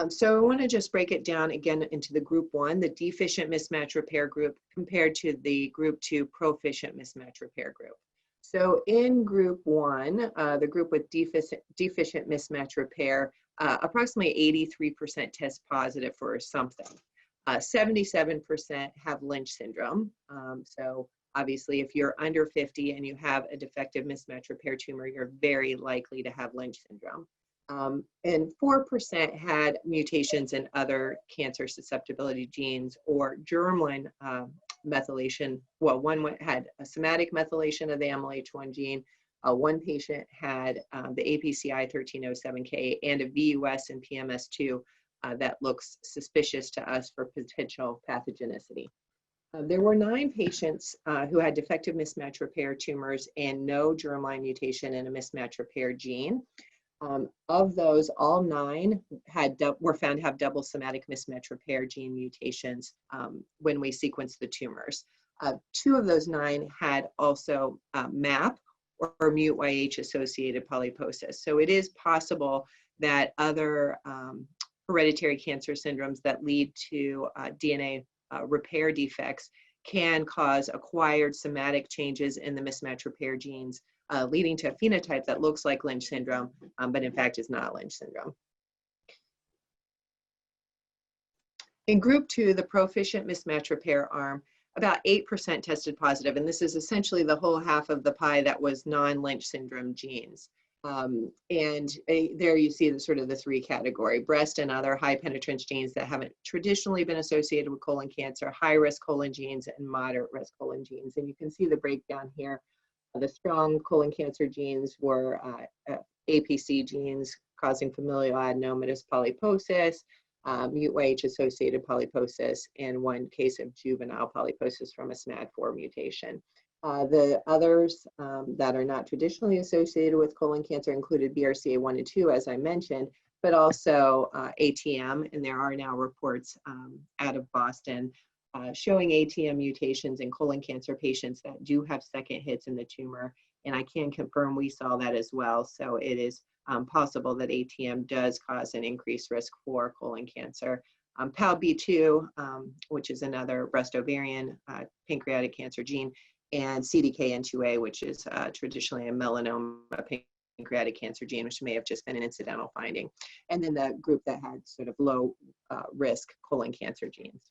S8: So I want to just break it down again into the group 1, the deficient mismatch repair group, compared to the group 2 proficient mismatch repair group. So in group 1, the group with deficient mismatch repair, approximately 83% test positive for something. 77% have Lynch syndrome. So obviously if you're under 50 and you have a defective mismatch repair tumor, you're very likely to have Lynch syndrome. And 4% had mutations in other cancer susceptibility genes or germline methylation. Well, one had a somatic methylation of the MLH1 gene. One patient had the APC I1307K and a VUS and PMS2 that looks suspicious to us for potential pathogenicity. There were 9 patients who had defective mismatch repair tumors and no germline mutation in a mismatch repair gene. Of those, all 9 were found to have double somatic mismatch repair gene mutations when we sequenced the tumors. 2 of those 9 had also MAP or MUT-YH associated polyposis. So it is possible that other hereditary cancer syndromes that lead to DNA repair defects can cause acquired somatic changes in the mismatch repair genes, leading to a phenotype that looks like Lynch syndrome, but in fact is not Lynch syndrome. In group 2, the proficient mismatch repair arm, about 8% tested positive, and this is essentially the whole half of the pie that was non-Lynch syndrome genes. There you see the sort of the 3 category: breast and other high penetrance genes that haven't traditionally been associated with colon cancer, high risk colon genes, and moderate risk colon genes. And you can see the breakdown here. The strong colon cancer genes were APC genes causing familial adenomatous polyposis, MUT-YH associated polyposis, and 1 case of juvenile polyposis from a SMAD4 mutation. The others that are not traditionally associated with colon cancer included BRCA1 and 2, as I mentioned, but also ATM, and there are now reports out of Boston showing ATM mutations in colon cancer patients that do have second hits in the tumor, and I can confirm we saw that as well. So it is possible that ATM does cause an increased risk for colon cancer. PALB2, which is another breast, ovarian, pancreatic cancer gene, and CDKN2A, which is traditionally a melanoma pancreatic cancer gene, which may have just been an incidental finding. And then the group that had sort of low risk colon cancer genes.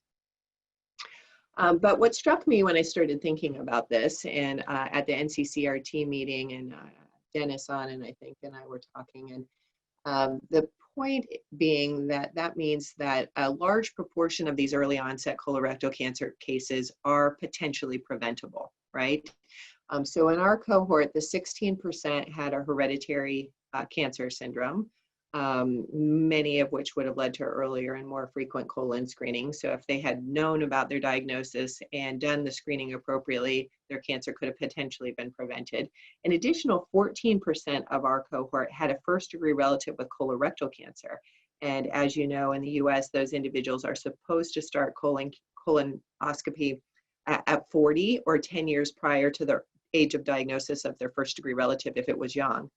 S8: But what struck me when I started thinking about this, and at the NCCRT meeting, and Dennis and I were talking, and the point being that that means that a large proportion of these early onset colorectal cancer cases are potentially preventable, right? So in our cohort, the 16% had a hereditary cancer syndrome, many of which would have led to earlier and more frequent colon screening. So if they had known about their diagnosis and done the screening appropriately, their cancer could have potentially been prevented. An additional 14% of our cohort had a first-degree relative with colorectal cancer. And as you know, in the US, those individuals are supposed to start colonoscopy at 40 or 10 years prior to the age of diagnosis of their first-degree relative if it was young.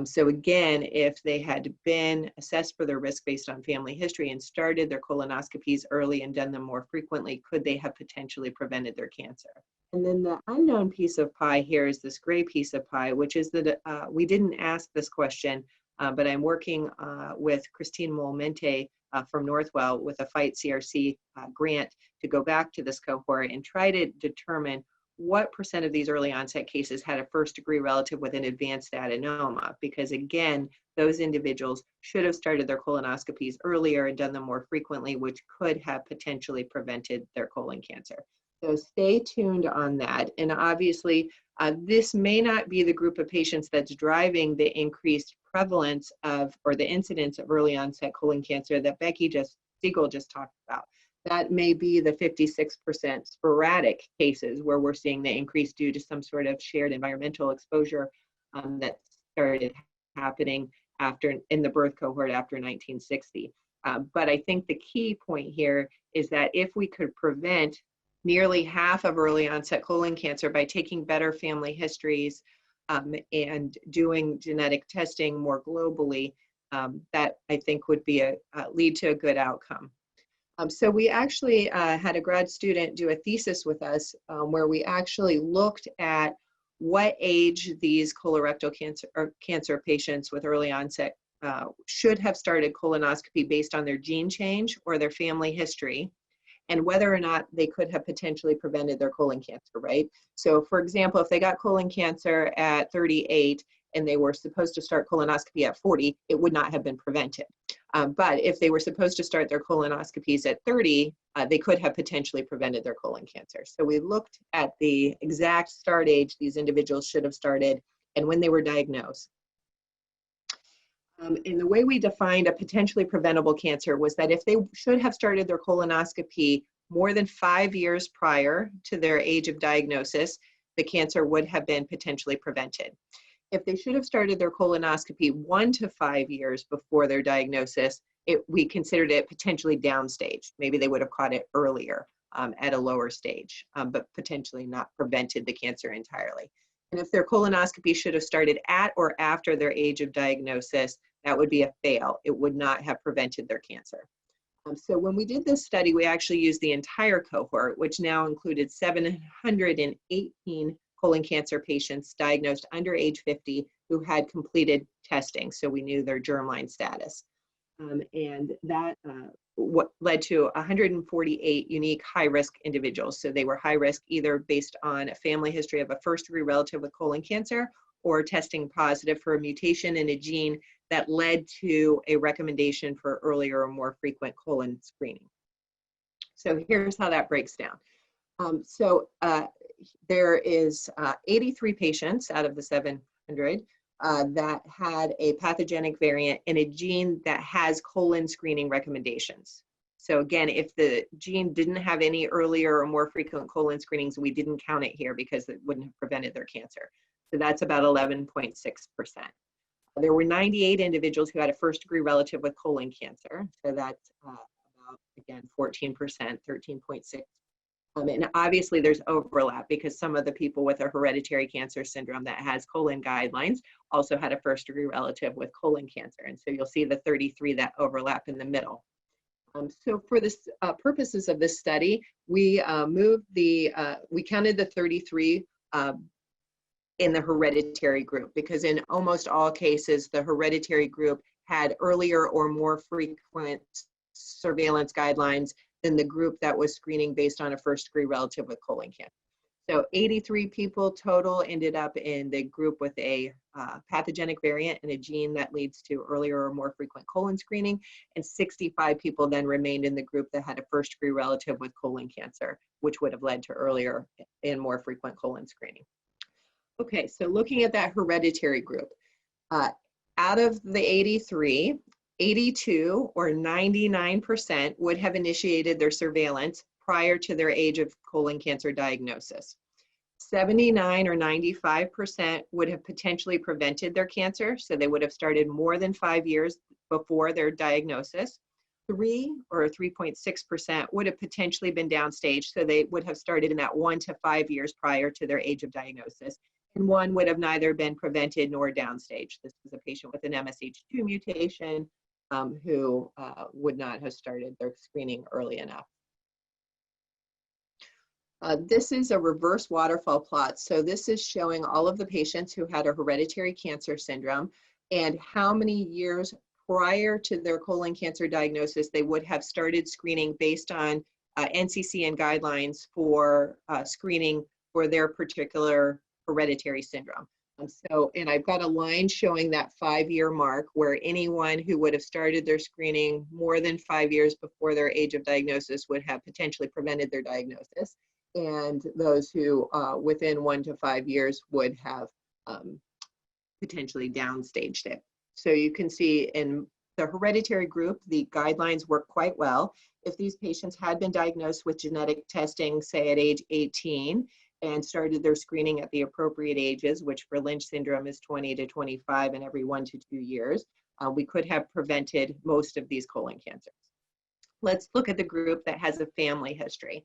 S8: So again, if they had been assessed for their risk based on family history and started their colonoscopies early and done them more frequently, could they have potentially prevented their cancer? And then the unknown piece of pie here is this gray piece of pie, which is that we didn't ask this question, but I'm working with Christine Molmente from Northwell with a FIGHT CRC grant to go back to this cohort and try to determine what percent of these early onset cases had a first degree relative with an advanced adenoma? Because again, those individuals should have started their colonoscopies earlier and done them more frequently, which could have potentially prevented their colon cancer. So stay tuned on that. And obviously, this may not be the group of patients that's driving the increased prevalence of, or the incidence of early onset colon cancer that Siegel just talked about. That may be the 56% sporadic cases where we're seeing the increase due to some sort of shared environmental exposure that started happening in the birth cohort after 1960. But I think the key point here is that if we could prevent nearly half of early onset colon cancer by taking better family histories and doing genetic testing more globally, that I think would be lead to a good outcome. So we actually had a grad student do a thesis with us where we actually looked at what age these colorectal cancer patients with early onset should have started colonoscopy based on their gene change or their family history, and whether or not they could have potentially prevented their colon cancer, right? So for example, if they got colon cancer at 38 and they were supposed to start colonoscopy at 40, it would not have been prevented. But if they were supposed to start their colonoscopies at 30, they could have potentially prevented their colon cancer. So we looked at the exact start age these individuals should have started and when they were diagnosed. And the way we defined a potentially preventable cancer was that if they should have started their colonoscopy more than 5 years prior to their age of diagnosis, the cancer would have been potentially prevented. If they should have started their colonoscopy 1 to 5 years before their diagnosis, we considered it potentially downstage. Maybe they would have caught it earlier at a lower stage, but potentially not prevented the cancer entirely. And if their colonoscopy should have started at or after their age of diagnosis, that would be a fail. It would not have prevented their cancer. So when we did this study, we actually used the entire cohort, which now included 718 colon cancer patients diagnosed under age 50 who had completed testing. So we knew their germline status. And that what led to 148 unique high-risk individuals. So they were high risk either based on a family history of a first-degree relative with colon cancer or testing positive for a mutation in a gene that led to a recommendation for earlier or more frequent colon screening. So here's how that breaks down. There is 83 patients out of the 700 that had a pathogenic variant in a gene that has colon screening recommendations. So again, if the gene didn't have any earlier or more frequent colon screenings, we didn't count it here because it wouldn't have prevented their cancer. So that's about 11.6%. There were 98 individuals who had a first degree relative with colon cancer. So that's about, again, 14%, 13.6. And obviously there's overlap because some of the people with a hereditary cancer syndrome that has colon guidelines also had a first degree relative with colon cancer. And so you'll see the 33 that overlap in the middle. So for this purposes of this study, we we counted the 33 in the hereditary group because in almost all cases, the hereditary group had earlier or more frequent surveillance guidelines than the group that was screening based on a first degree relative with colon cancer. So 83 people total ended up in the group with a pathogenic variant and a gene that leads to earlier or more frequent colon screening, and 65 people then remained in the group that had a first degree relative with colon cancer, which would have led to earlier and more frequent colon screening. Okay, so looking at that hereditary group, out of the 83, 82 or 99% would have initiated their surveillance prior to their age of colon cancer diagnosis. 79 or 95% would have potentially prevented their cancer, so they would have started more than 5 years before their diagnosis. 3 or 3.6% would have potentially been downstage, so they would have started in that 1 to 5 years prior to their age of diagnosis. And 1 would have neither been prevented nor downstage. This was a patient with an MSH2 mutation who would not have started their screening early enough. This is a reverse waterfall plot. So this is showing all of the patients who had a hereditary cancer syndrome and how many years prior to their colon cancer diagnosis they would have started screening based on NCCN guidelines for screening for their particular hereditary syndrome. And I've got a line showing that 5-year mark where anyone who would have started their screening more than 5 years before their age of diagnosis would have potentially prevented their diagnosis. And those who within 1 to 5 years would have potentially downstaged it. So you can see in the hereditary group, the guidelines work quite well. If these patients had been diagnosed with genetic testing, say at age 18, and started their screening at the appropriate ages, which for Lynch syndrome is 20 to 25 and every 1 to 2 years, we could have prevented most of these colon cancers. Let's look at the group that has a family history.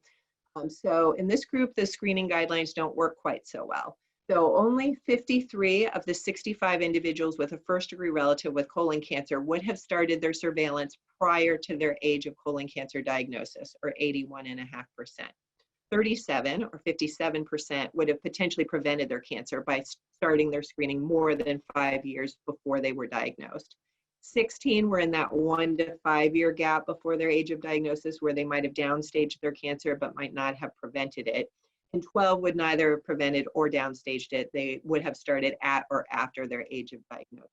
S8: So in this group, the screening guidelines don't work quite so well. So only 53 of the 65 individuals with a first-degree relative with colon cancer would have started their surveillance prior to their age of colon cancer diagnosis, or 81.5%. 37 or 57% would have potentially prevented their cancer by starting their screening more than 5 years before they were diagnosed. 16 were in that 1 to 5 year gap before their age of diagnosis where they might have downstaged their cancer but might not have prevented it. And 12 would neither have prevented or downstaged it. They would have started at or after their age of diagnosis.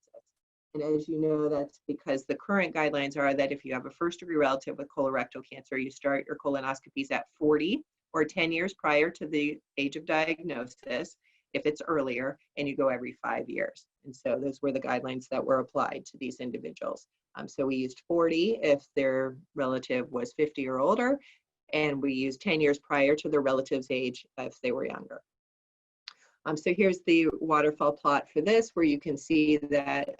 S8: And as you know, that's because the current guidelines are that if you have a first-degree relative with colorectal cancer, you start your colonoscopies at 40 or 10 years prior to the age of diagnosis, if it's earlier, and you go every 5 years. And so those were the guidelines that were applied to these individuals. So we used 40 if their relative was 50 or older, and we used 10 years prior to their relative's age if they were younger. So here's the waterfall plot for this, where you can see that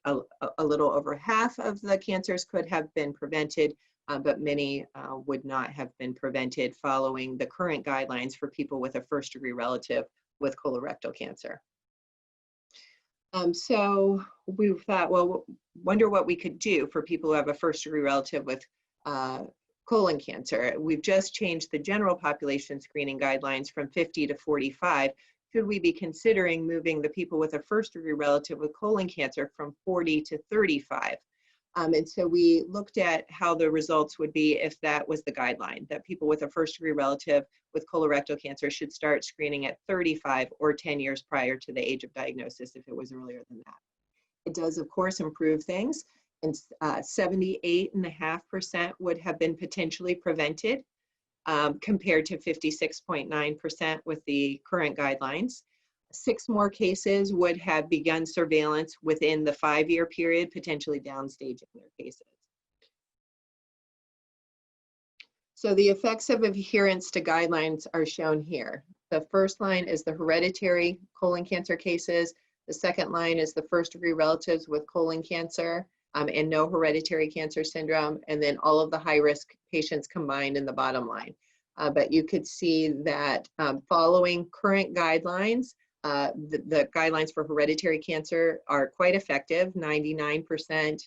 S8: a little over half of the cancers could have been prevented, but many would not have been prevented following the current guidelines for people with a first-degree relative with colorectal cancer. So we thought, well, wonder what we could do for people who have a first-degree relative with colon cancer. We've just changed the general population screening guidelines from 50 to 45. Should we be considering moving the people with a first-degree relative with colon cancer from 40 to 35? And so we looked at how the results would be if that was the guideline, that people with a first-degree relative with colorectal cancer should start screening at 35 or 10 years prior to the age of diagnosis if it was earlier than that. It does, of course, improve things, and 78.5% would have been potentially prevented compared to 56.9% with the current guidelines. 6 more cases would have begun surveillance within the 5-year period, potentially downstaging their cases. So the effects of adherence to guidelines are shown here. The first line is the hereditary colon cancer cases. The second line is the first-degree relatives with colon cancer and no hereditary cancer syndrome, and then all of the high-risk patients combined in the bottom line. But you could see that following current guidelines, the guidelines for hereditary cancer are quite effective. 99%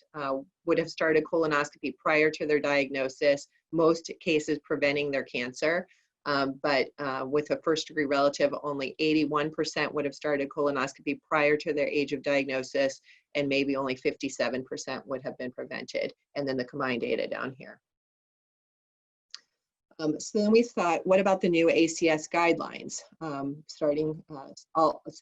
S8: would have started colonoscopy prior to their diagnosis, most cases preventing their cancer. But with a first-degree relative, only 81% would have started colonoscopy prior to their age of diagnosis, and maybe only 57% would have been prevented. And then the combined data down here. So then we thought, what about the new ACS guidelines? So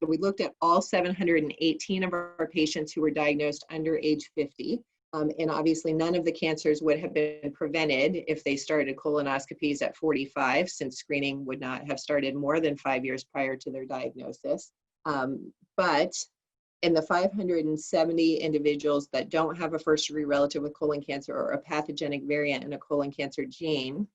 S8: we looked at all 718 of our patients who were diagnosed under age 50. And obviously none of the cancers would have been prevented if they started colonoscopies at 45, since screening would not have started more than 5 years prior to their diagnosis. But in the 570 individuals that don't have a first-degree relative with colon cancer or a pathogenic variant in a colon cancer gene,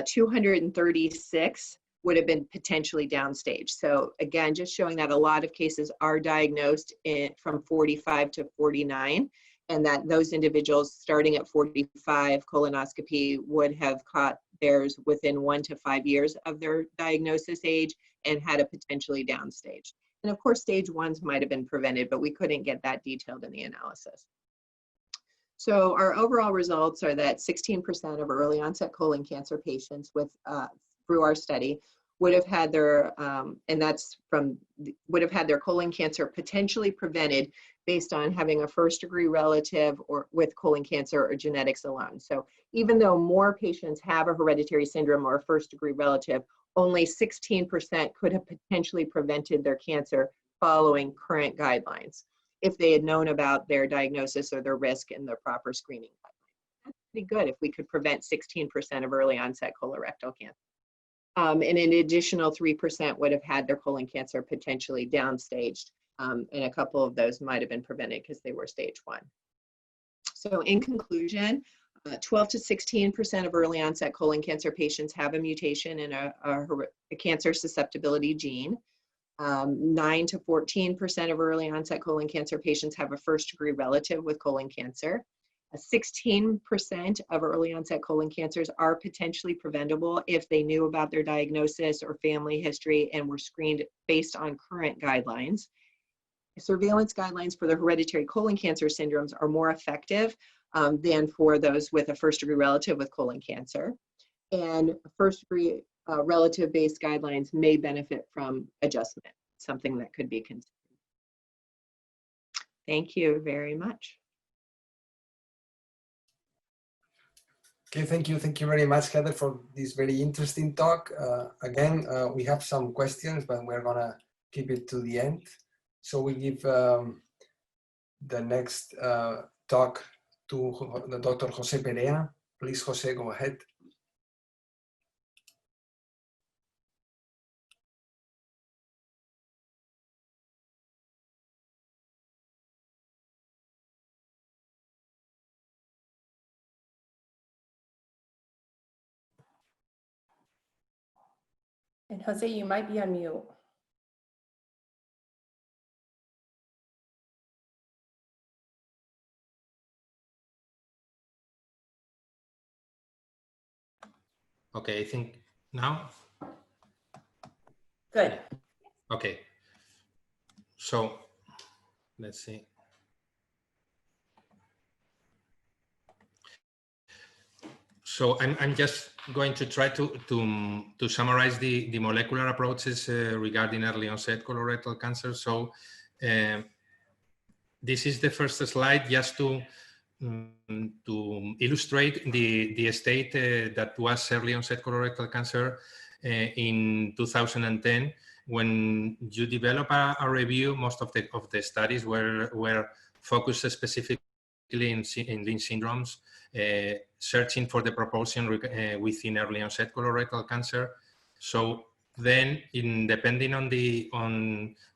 S8: 236 would have been potentially downstage. So again, just showing that a lot of cases are diagnosed from 45 to 49, and that those individuals starting at 45 colonoscopy would have caught theirs within 1 to 5 years of their diagnosis age and had a potentially downstage. And of course, stage 1s might have been prevented, but we couldn't get that detailed in the analysis. So our overall results are that 16% of early onset colon cancer patients with through our study would have had their, would have had their colon cancer potentially prevented based on having a first-degree relative or with colon cancer or genetics alone. So even though more patients have a hereditary syndrome or a first-degree relative, only 16% could have potentially prevented their cancer following current guidelines if they had known about their diagnosis or their risk and their proper screening guidelines. That's pretty good if we could prevent 16% of early onset colorectal cancer. And an additional 3% would have had their colon cancer potentially downstaged. And a couple of those might have been prevented because they were stage 1. So in conclusion, 12 to 16% of early onset colon cancer patients have a mutation in a cancer susceptibility gene. 9 to 14% of early onset colon cancer patients have a first degree relative with colon cancer. 16% of early onset colon cancers are potentially preventable if they knew about their diagnosis or family history and were screened based on current guidelines. Surveillance guidelines for the hereditary colon cancer syndromes are more effective than for those with a first degree relative with colon cancer. And first degree relative-based guidelines may benefit from adjustment, something that could be considered. Thank you very much.
S6: Okay, thank you very much, Heather, for this very interesting talk. Again, we have some questions, but we're gonna keep it to the end. So we give the next talk to the Dr. Jose Perea. Please, Jose, go ahead.
S2: And Jose, you might be on mute.
S1: Okay, I think now.
S2: Good.
S1: Okay. So let's see. So I'm just going to try to summarize the molecular approaches regarding early onset colorectal cancer. So this is the first slide just to illustrate the state that was early onset colorectal cancer in 2010. When you develop a review, most of the studies were focused specifically in Lynch syndromes, searching for the proportion within early onset colorectal cancer. So then, depending on the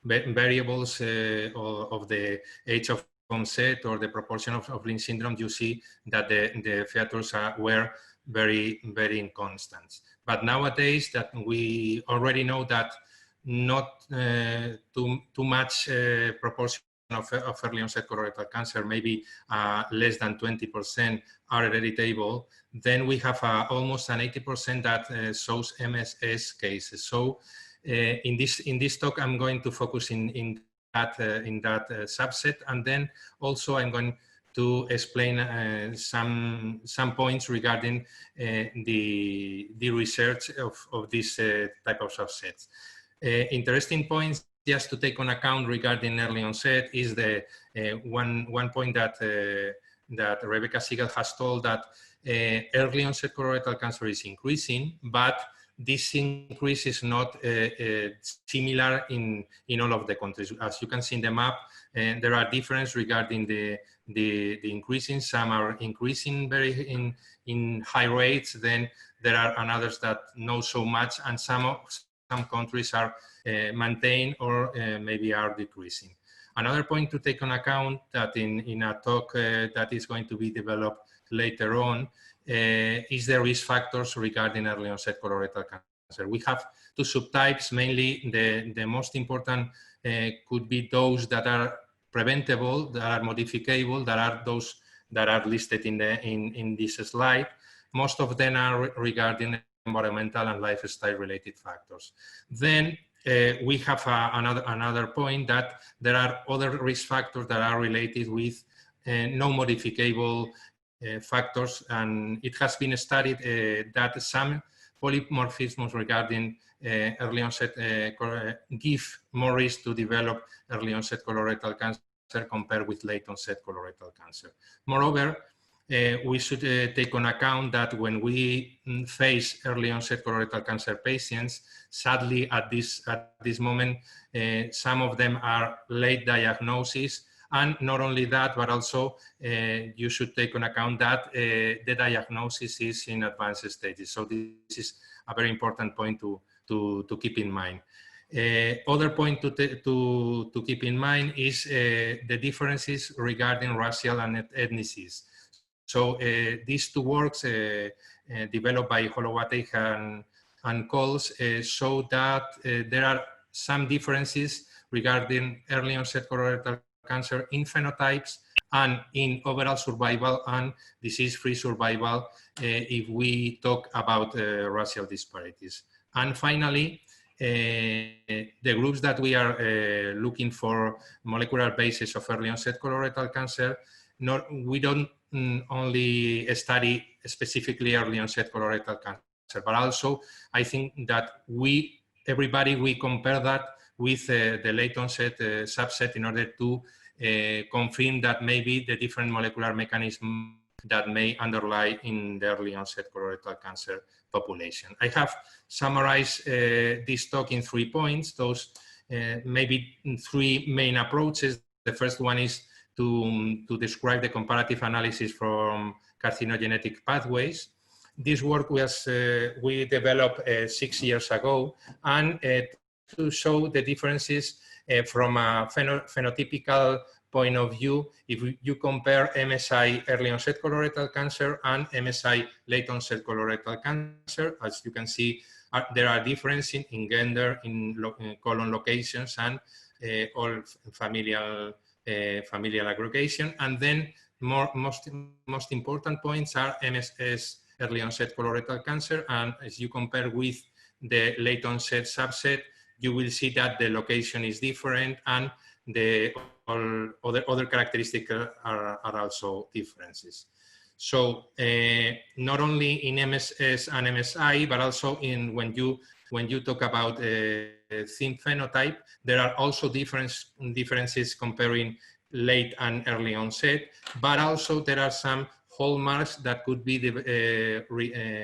S1: variables of the age of onset or the proportion of Lynch syndrome, you see that the features were very inconstant. But nowadays, that we already know that not too much proportion of early onset colorectal cancer, maybe less than 20% are hereditable, then we have almost an 80% that shows MSS cases. So in this talk, I'm going to focus in that subset, and then also I'm going to explain some points regarding the research of this type of subsets. Interesting points just to take on account regarding early onset is the one point that Rebecca Siegel has told, that early onset colorectal cancer is increasing, but this increase is not similar in all of the countries. As you can see in the map, there are differences regarding the increasing. Some are increasing in high rates, then there are others that not so much, and some countries are maintained or maybe are decreasing. Another point to take on account that in a talk that is going to be developed later on is the risk factors regarding early onset colorectal cancer. We have two subtypes. Mainly the most important could be those that are preventable, that are modificable, that are those that are listed in this slide. Most of them are regarding environmental and lifestyle related factors. Then we have another point that there are other risk factors that are related with non-modificable factors, and it has been studied that some polymorphisms regarding early onset give more risk to develop early onset colorectal cancer compared with late onset colorectal cancer. Moreover, we should take on account that when we face early onset colorectal cancer patients, sadly at this moment, some of them are late diagnosis, and not only that, but also you should take on account that the diagnosis is in advanced stages. So this is a very important point to keep in mind. Other point to keep in mind is the differences regarding racial and ethnicities. So these two works developed by Holowatej and Coles show that there are some differences regarding early onset colorectal cancer in phenotypes and in overall survival and disease-free survival if we talk about racial disparities. And finally, the groups that we are looking for molecular basis of early onset colorectal cancer, we don't only study specifically early onset colorectal cancer, but also I think that we compare that with the late onset subset in order to confirm that maybe the different molecular mechanisms that may underlie in the early onset colorectal cancer population. I have summarized this talk in 3 points. Those maybe 3 main approaches. The first one is to describe the comparative analysis from carcinogenetic pathways. This work was we developed 6 years ago, and to show the differences from a phenotypical point of view, if you compare MSI early onset colorectal cancer and MSI late onset colorectal cancer, as you can see, there are differences in gender, in colon locations, and all familial aggregation. And then most important points are MSS early onset colorectal cancer, and as you compare with the late onset subset, you will see that the location is different and the other characteristics are also differences. So not only in MSS and MSI, but also in when you talk about thin phenotype, there are also differences comparing late and early onset, but also there are some hallmarks that could be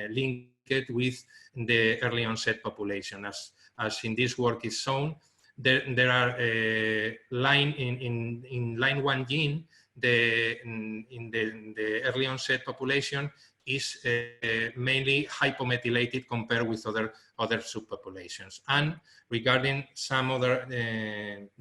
S1: linked with the early onset population. As in this work is shown, there are in line 1 gene, in the early onset population is mainly hypomethylated compared with other subpopulations. And regarding some other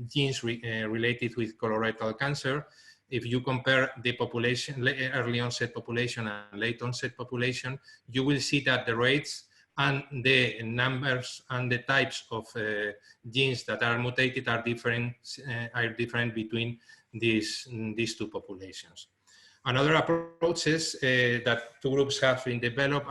S1: genes related with colorectal cancer, if you compare the population, early onset population and late onset population, you will see that the rates and the numbers and the types of genes that are mutated are different between these two populations. Another approaches that 2 groups have been developed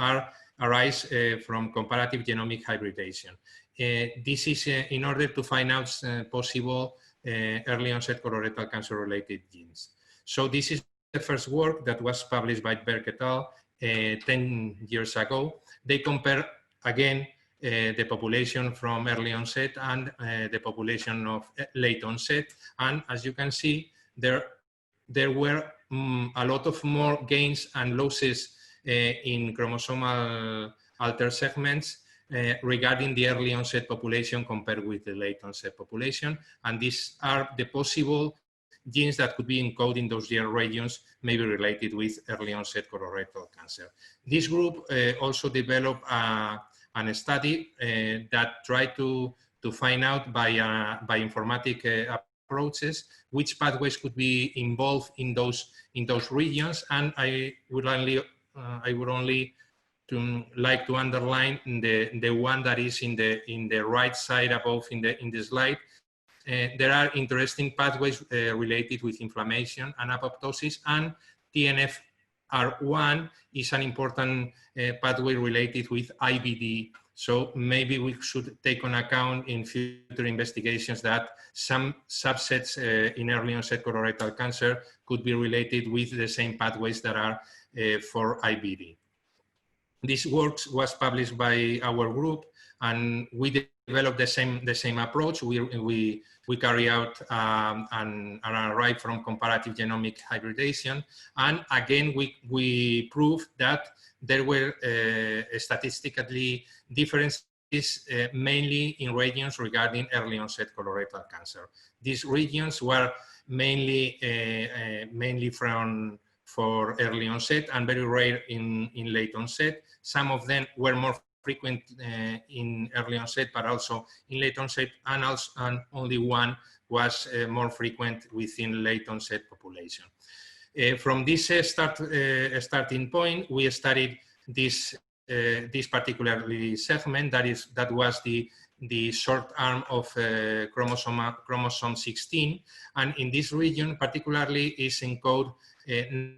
S1: arise from comparative genomic hybridization. This is in order to find out possible early onset colorectal cancer related genes. So this is the first work that was published by Berk et al. 10 years ago. They compare again the population from early onset and the population of late onset. And as you can see, there were a lot of more gains and losses in chromosomal altered segments regarding the early onset population compared with the late onset population. And these are the possible genes that could be encoded in those regions may be related with early onset colorectal cancer. This group also developed a study that tried to find out by informatic approaches which pathways could be involved in those regions. And I would only like to underline the one that is in the right side above in the slide. There are interesting pathways related with inflammation and apoptosis, and TNFR1 is an important pathway related with IBD. So maybe we should take on account in future investigations that some subsets in early onset colorectal cancer could be related with the same pathways that are for IBD. This work was published by our group, and we developed the same approach. We carry out an array from comparative genomic hybridization, and again we proved that there were statistically differences mainly in regions regarding early onset colorectal cancer. These regions were mainly for early onset and very rare in late onset. Some of them were more frequent in early onset, but also in late onset, and only one was more frequent within late onset population. From this starting point, we studied this particular segment that was the short arm of chromosome 16, and in this region particularly is encoded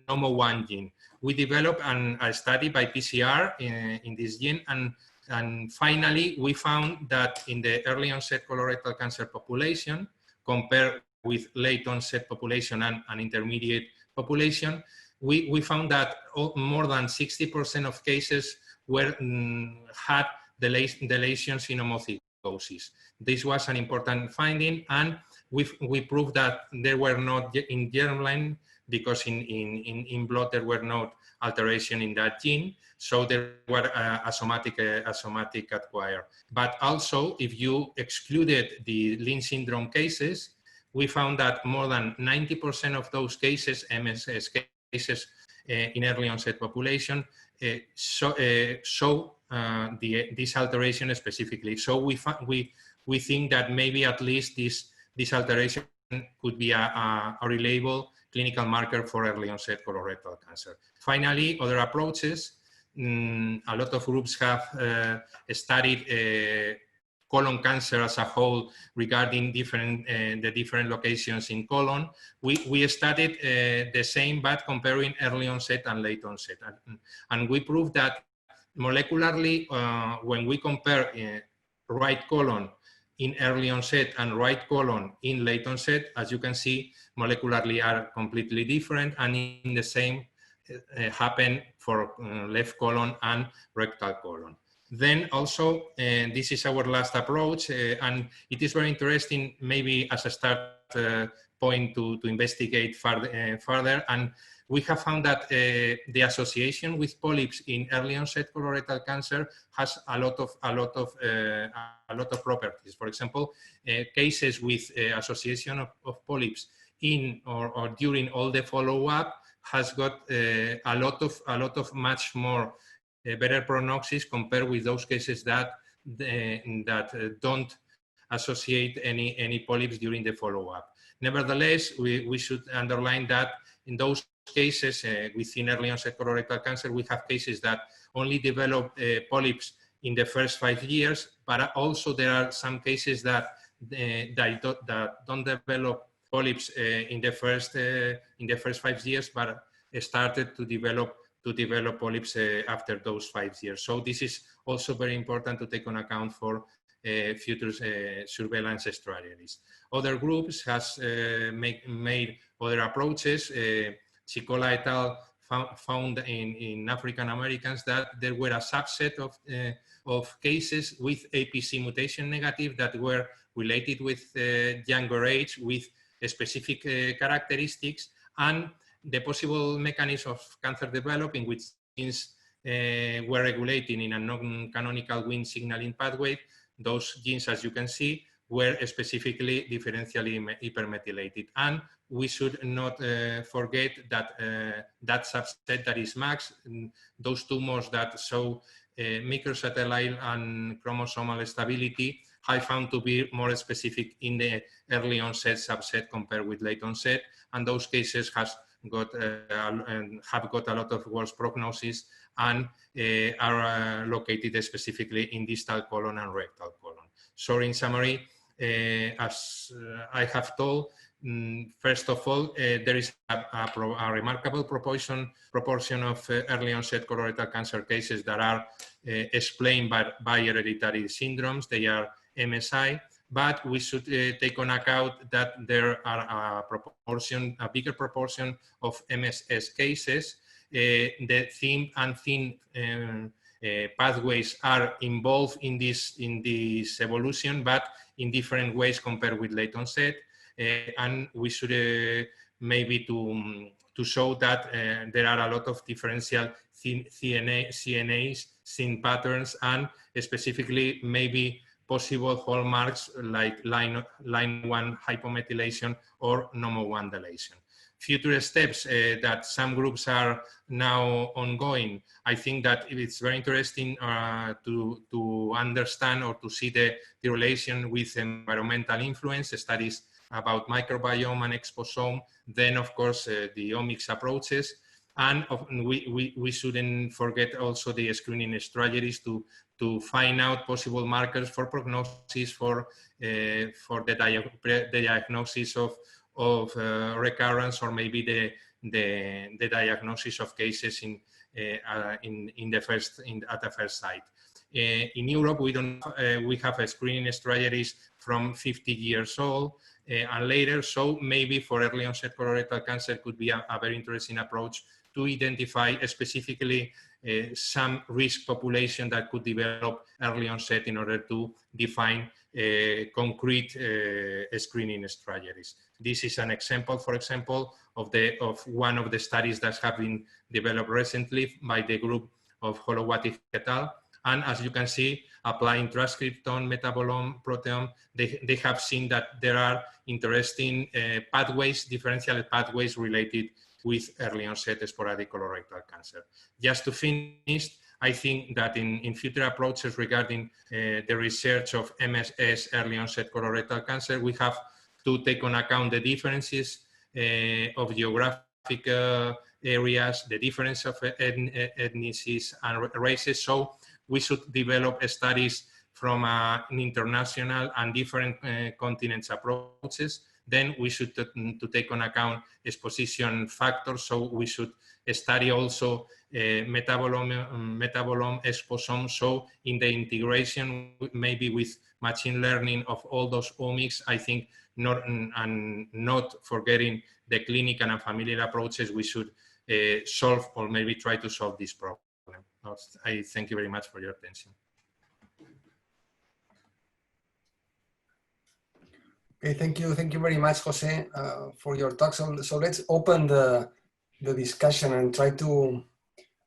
S1: NOMO1 gene. We developed a study by PCR in this gene, and finally we found that in the early onset colorectal cancer population, compared with late onset population and intermediate population, we found that more than 60% of cases had deletions in homozygosis. This was an important finding, and we proved that there were not in germline, because in blood there were no alteration in that gene, so there were a somatic acquired. But also, if you excluded the Lynch syndrome cases, we found that more than 90% of those cases, MSS cases in early onset population, show this alteration specifically. So we think that maybe at least this alteration could be a reliable clinical marker for early onset colorectal cancer. Finally, other approaches. A lot of groups have studied colon cancer as a whole regarding the different locations in colon. We studied the same, but comparing early onset and late onset. And we proved that molecularly, when we compare right colon in early onset and right colon in late onset, as you can see, molecularly are completely different, and in the same happen for left colon and rectal colon. Then also, this is our last approach, and it is very interesting, maybe as a start point to investigate further. And we have found that the association with polyps in early onset colorectal cancer has a lot of properties. For example, cases with association of polyps in or during all the follow-up has got a lot of much more better prognosis compared with those cases that don't associate any polyps during the follow-up. Nevertheless, we should underline that in those cases within early onset colorectal cancer, we have cases that only develop polyps in the first 5 years, but also there are some cases that don't develop polyps in the first 5 years, but started to develop polyps after those 5 years. So this is also very important to take on account for future surveillance strategies. Other groups has made other approaches. Chicola et al. Found in African Americans that there were a subset of cases with APC mutation negative that were related with younger age with specific characteristics, and the possible mechanism of cancer developing, which genes were regulating in a non-canonical Wnt signaling pathway. Those genes, as you can see, were specifically differentially hypermethylated. And we should not forget that that subset that is MAX, those tumors that show microsatellite and chromosomal stability, I found to be more specific in the early onset subset compared with late onset, and those cases have got a lot of worse prognosis and are located specifically in distal colon and rectal colon. So in summary, as I have told, first of all, there is a remarkable proportion of early onset colorectal cancer cases that are explained by hereditary syndromes. They are MSI, but we should take on account that there are a bigger proportion of MSS cases. The thin pathways are involved in this evolution, but in different ways compared with late onset. And we should maybe to show that there are a lot of differential CNAs, SYN patterns, and specifically maybe possible hallmarks like line 1 hypomethylation or NOMO1 deletion. Future steps that some groups are now ongoing, I think that it's very interesting to understand or to see the relation with environmental influence, studies about microbiome and exposome, then of course the omics approaches, and we shouldn't forget also the screening strategies to find out possible markers for prognosis, for the diagnosis of recurrence, or maybe the diagnosis of cases at the first site. In Europe, we have a screening strategies from 50 years old and later, so maybe for early onset colorectal cancer could be a very interesting approach to identify specifically some risk population that could develop early onset in order to define concrete screening strategies. This is an example, for example, of one of the studies that have been developed recently by the group of Holowati et al. And as you can see, applying transcriptome, metabolome, proteome, they have seen that there are interesting pathways, differential pathways related with early onset sporadic colorectal cancer. Just to finish, I think that in future approaches regarding the research of MSS early onset colorectal cancer, we have to take on account the differences of geographic areas, the difference of ethnicities and races. So we should develop studies from an international and different continents approaches. Then we should to take on account exposition factors. So we should study also metabolome exposome. So in the integration, maybe with machine learning of all those omics, I think not forgetting the clinical and familial approaches, we should solve or maybe try to solve this problem. I thank you very much for your attention.
S6: Okay, thank you very much, Jose, for your talk. So let's open the discussion and try to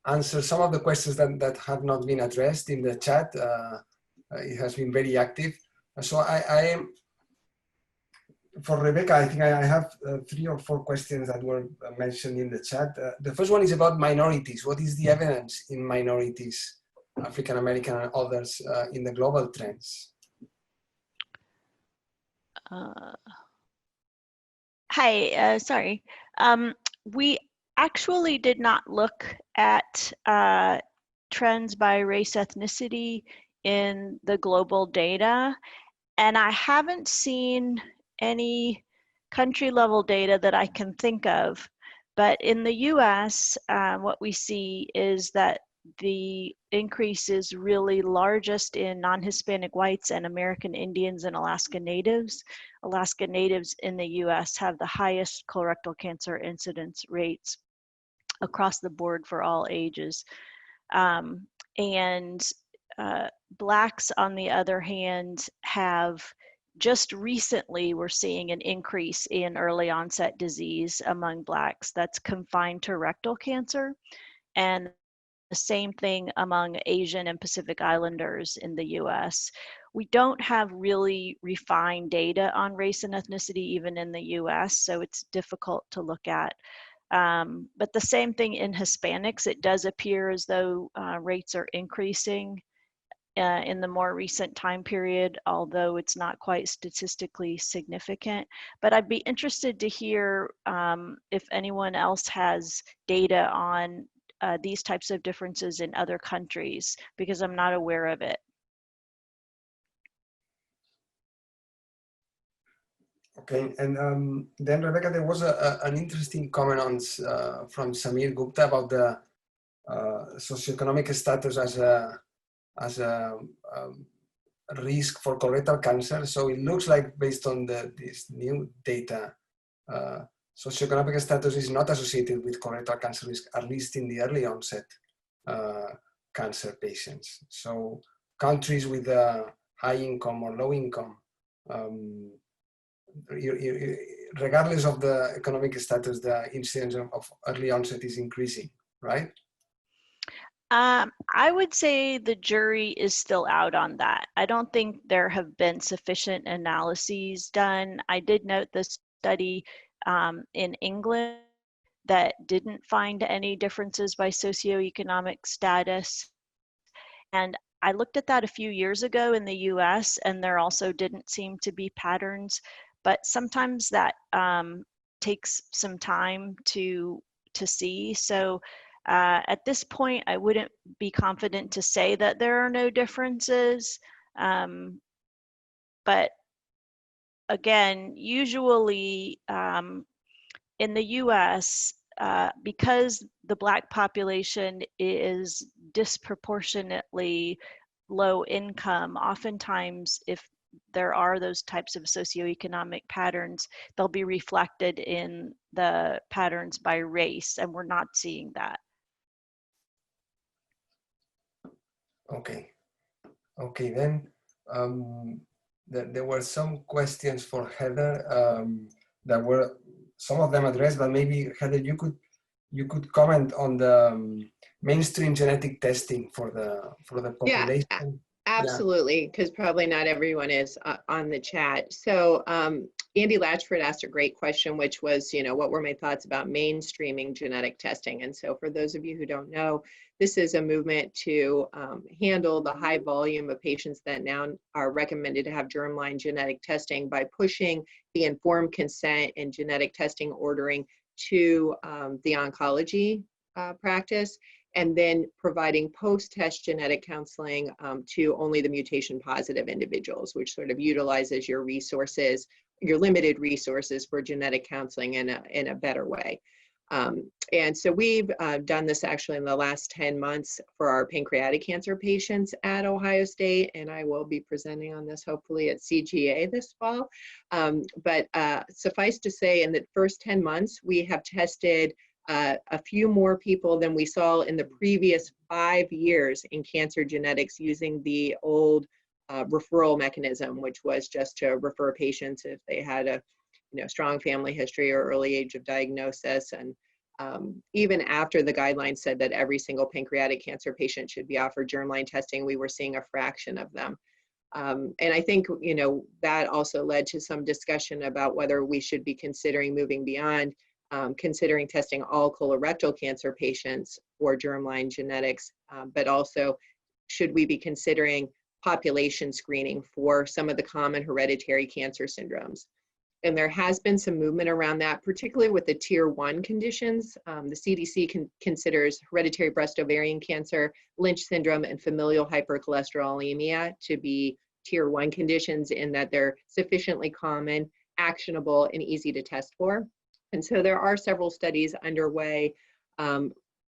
S6: answer some of the questions that have not been addressed in the chat. It has been very active. So for Rebecca, I think I have 3 or 4 questions that were mentioned in the chat. The first one is about minorities. What is the evidence in minorities, African American and others, in the global trends?
S7: Hi, sorry. We actually did not look at trends by race ethnicity in the global data, and I haven't seen any country level data that I can think of. But in the US, what we see is that the increase is really largest in non-Hispanic whites and American Indians and Alaska Natives. Alaska Natives in the US have the highest colorectal cancer incidence rates across the board for all ages. Blacks, on the other hand, have just recently, we're seeing an increase in early onset disease among Blacks that's confined to rectal cancer, and the same thing among Asian and Pacific Islanders in the US. We don't have really refined data on race and ethnicity even in the US, so it's difficult to look at. But the same thing in Hispanics, it does appear as though rates are increasing in the more recent time period, although it's not quite statistically significant. But I'd be interested to hear if anyone else has data on these types of differences in other countries, because I'm not aware of it.
S6: Okay, and then Rebecca, there was an interesting comment on from Samir Gupta about the socioeconomic status as a risk for colorectal cancer. So it looks like, based on this new data, socioeconomic status is not associated with colorectal cancer risk, at least in the early onset cancer patients. So countries with high income or low income, regardless of the economic status, the incidence of early onset is increasing, right?
S7: I would say the jury is still out on that. I don't think there have been sufficient analyses done. I did note the study in England that didn't find any differences by socioeconomic status. And I looked at that a few years ago in the US, and there also didn't seem to be patterns, but sometimes that takes some time to see. So at this point, I wouldn't be confident to say that there are no differences. But again, usually in the US, because the Black population is disproportionately low income, oftentimes if there are those types of socioeconomic patterns, they'll be reflected in the patterns by race, and we're not seeing that.
S6: Okay. Okay, then there were some questions for Heather that were, some of them addressed, but maybe Heather, you could comment on the mainstream genetic testing for the population.
S8: Yeah, absolutely, because probably not everyone is on the chat. So Andy Latchford asked a great question, which was, what were my thoughts about mainstreaming genetic testing? And so for those of you who don't know, this is a movement to handle the high volume of patients that now are recommended to have germline genetic testing by pushing the informed consent and genetic testing ordering to the oncology practice, and then providing post-test genetic counseling to only the mutation positive individuals, which sort of utilizes your resources, your limited resources for genetic counseling in a better way. And so we've done this actually in the last 10 months for our pancreatic cancer patients at Ohio State, and I will be presenting on this hopefully at CGA this fall. But suffice to say, in the first 10 months, we have tested a few more people than we saw in the previous 5 years in cancer genetics using the old referral mechanism, which was just to refer patients if they had a strong family history or early age of diagnosis. And even after the guidelines said that every single pancreatic cancer patient should be offered germline testing, we were seeing a fraction of them. And I think, that also led to some discussion about whether we should be considering moving beyond considering testing all colorectal cancer patients for germline genetics, but also should we be considering population screening for some of the common hereditary cancer syndromes. And there has been some movement around that, particularly with the tier 1 conditions. The CDC considers hereditary breast ovarian cancer, Lynch syndrome, and familial hypercholesterolemia to be tier 1 conditions in that they're sufficiently common, actionable, and easy to test for. And so there are several studies underway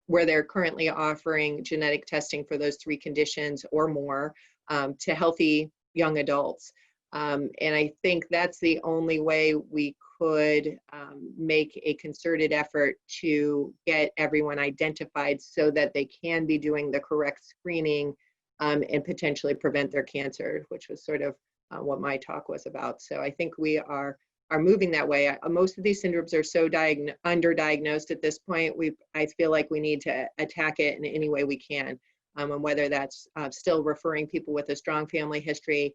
S8: where they're currently offering genetic testing for those 3 conditions or more to healthy young adults. And I think that's the only way we could make a concerted effort to get everyone identified so that they can be doing the correct screening and potentially prevent their cancer, which was sort of what my talk was about. So I think we are moving that way. Most of these syndromes are so underdiagnosed at this point. I feel like we need to attack it in any way we can, and whether that's still referring people with a strong family history,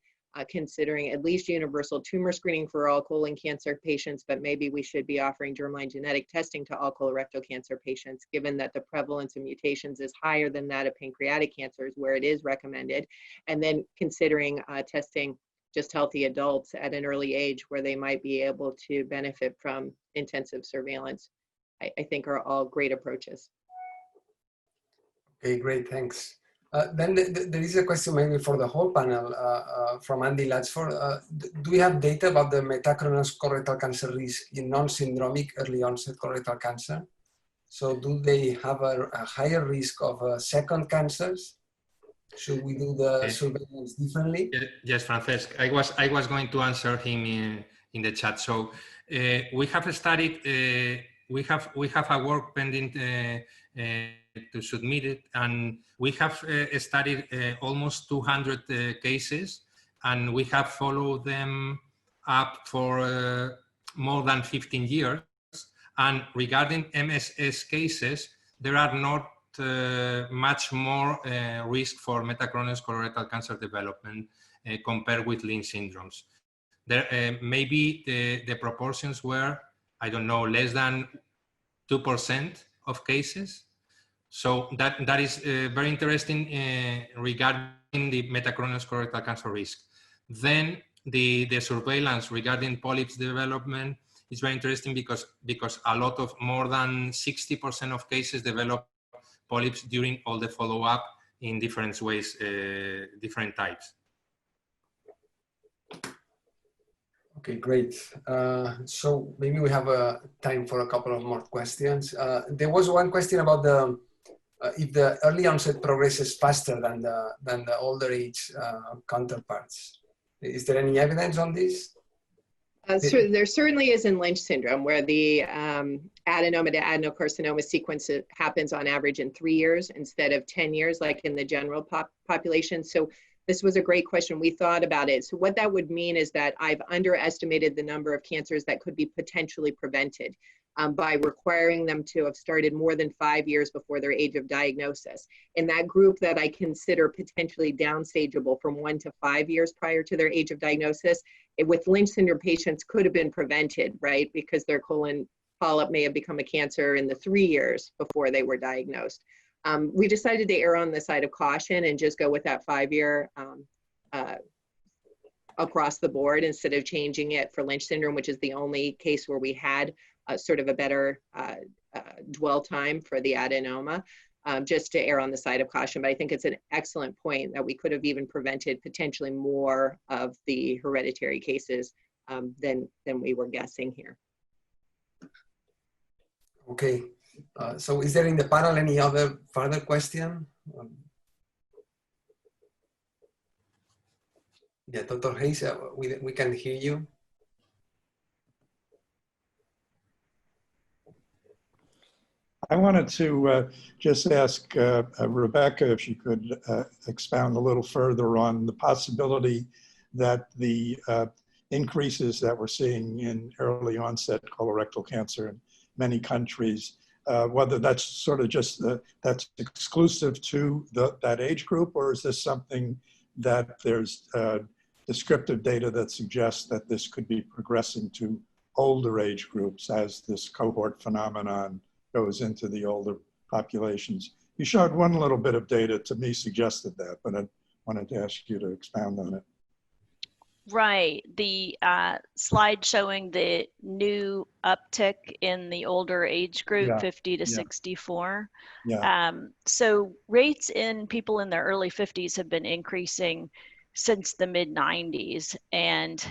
S8: considering at least universal tumor screening for all colon cancer patients, but maybe we should be offering germline genetic testing to all colorectal cancer patients, given that the prevalence of mutations is higher than that of pancreatic cancers, where it is recommended, and then considering testing just healthy adults at an early age where they might be able to benefit from intensive surveillance, I think are all great approaches.
S6: Okay, great, thanks. Then there is a question maybe for the whole panel from Andy Latchford. Do we have data about the metachronous colorectal cancer risk in non-syndromic early onset colorectal cancer? So do they have a higher risk of second cancers? Should we do the surveillance differently?
S1: Yes, Francesc. I was going to answer him in the chat. So we have studied. We have a work pending to submit it, and we have studied almost 200 cases, and we have followed them up for more than 15 years. And regarding MSS cases, there are not much more risk for metachronous colorectal cancer development compared with Lynch syndromes. There maybe the proportions were, I don't know, less than 2% of cases. So that is very interesting regarding the metachronous colorectal cancer risk. Then the surveillance regarding polyps development is very interesting because a lot of more than 60% of cases develop polyps during all the follow-up in different ways, different types.
S6: Okay, great. So maybe we have time for a couple of more questions. There was one question about the if the early onset progresses faster than the older age counterparts. Is there any evidence on this?
S8: So there certainly is in Lynch syndrome, where the adenoma to adenocarcinoma sequence happens on average in 3 years instead of 10 years, like in the general population. So this was a great question. We thought about it. So what that would mean is that I've underestimated the number of cancers that could be potentially prevented by requiring them to have started more than 5 years before their age of diagnosis. In that group that I consider potentially downstageable from 1 to 5 years prior to their age of diagnosis, with Lynch syndrome patients could have been prevented, right? Because their colon polyp may have become a cancer in the 3 years before they were diagnosed. We decided to err on the side of caution and just go with that 5-year across the board instead of changing it for Lynch syndrome, which is the only case where we had sort of a better dwell time for the adenoma, just to err on the side of caution. But I think it's an excellent point that we could have even prevented potentially more of the hereditary cases than we were guessing here.
S6: Okay. So is there in the panel any other further question? Yeah, Dr. Hayes, we can hear you.
S9: I wanted to just ask Rebecca if she could expound a little further on the possibility that the increases that we're seeing in early onset colorectal cancer in many countries, whether that's sort of just that's exclusive to that age group, or is this something that there's descriptive data that suggests that this could be progressing to older age groups as this cohort phenomenon goes into the older populations? You showed one little bit of data, to me suggested that, but I wanted to ask you to expound on it.
S7: Right. The slide showing the new uptick in the older age group,
S9: Yeah.
S7: 50 to 64.
S9: Yeah.
S7: So rates in people in their early 50s have been increasing since the mid 90s. And,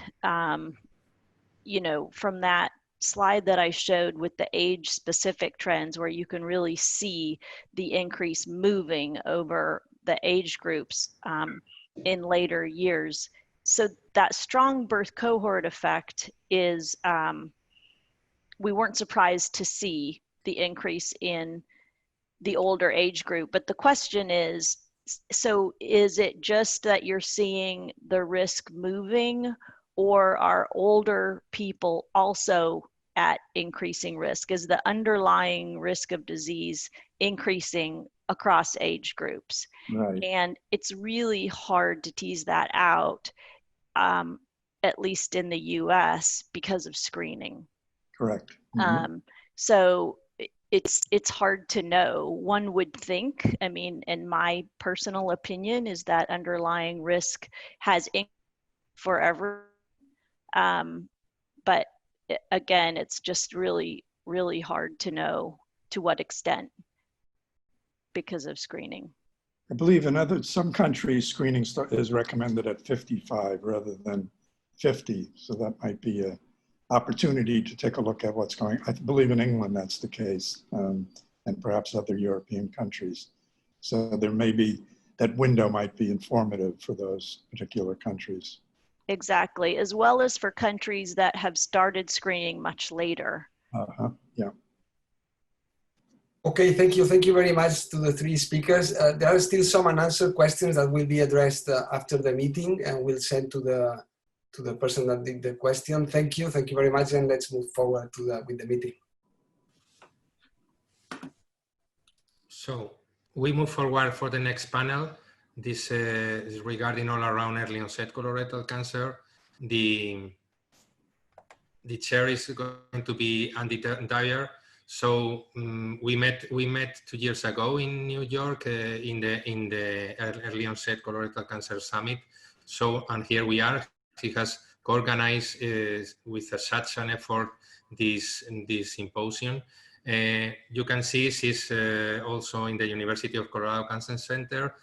S7: you know, from that slide that I showed with the age specific trends, where you can really see the increase moving over the age groups in later years. So that strong birth cohort effect is, we weren't surprised to see the increase in the older age group. But the question is, so is it just that you're seeing the risk moving, or are older people also at increasing risk? Is the underlying risk of disease increasing across age groups?
S9: Right.
S7: And it's really hard to tease that out, at least in the US, because of screening.
S9: Correct. Mm-hmm.
S7: So it's hard to know. One would think, I mean, in my personal opinion, is that underlying risk has increased forever. But again, it's just really, really hard to know to what extent because of screening.
S9: I believe in some countries, screening is recommended at 55 rather than 50. So that might be an opportunity to take a look at what's going on. I believe in England that's the case, and perhaps other European countries. So there may be, that window might be informative for those particular countries.
S7: Exactly, as well as for countries that have started screening much later.
S9: Yeah.
S6: Okay, thank you. Thank you very much to the three speakers. There are still some unanswered questions that will be addressed after the meeting, and we'll send to the person that did the question. Thank you very much, and let's move forward with the meeting.
S1: So we move forward for the next panel. This is regarding all around early onset colorectal cancer. The chair is going to be Andy Dyer. So we met 2 years ago in New York in the early onset colorectal cancer summit. So, and here we are. He has organized with such an effort this symposium. You can see she's also in the University of Colorado Cancer Center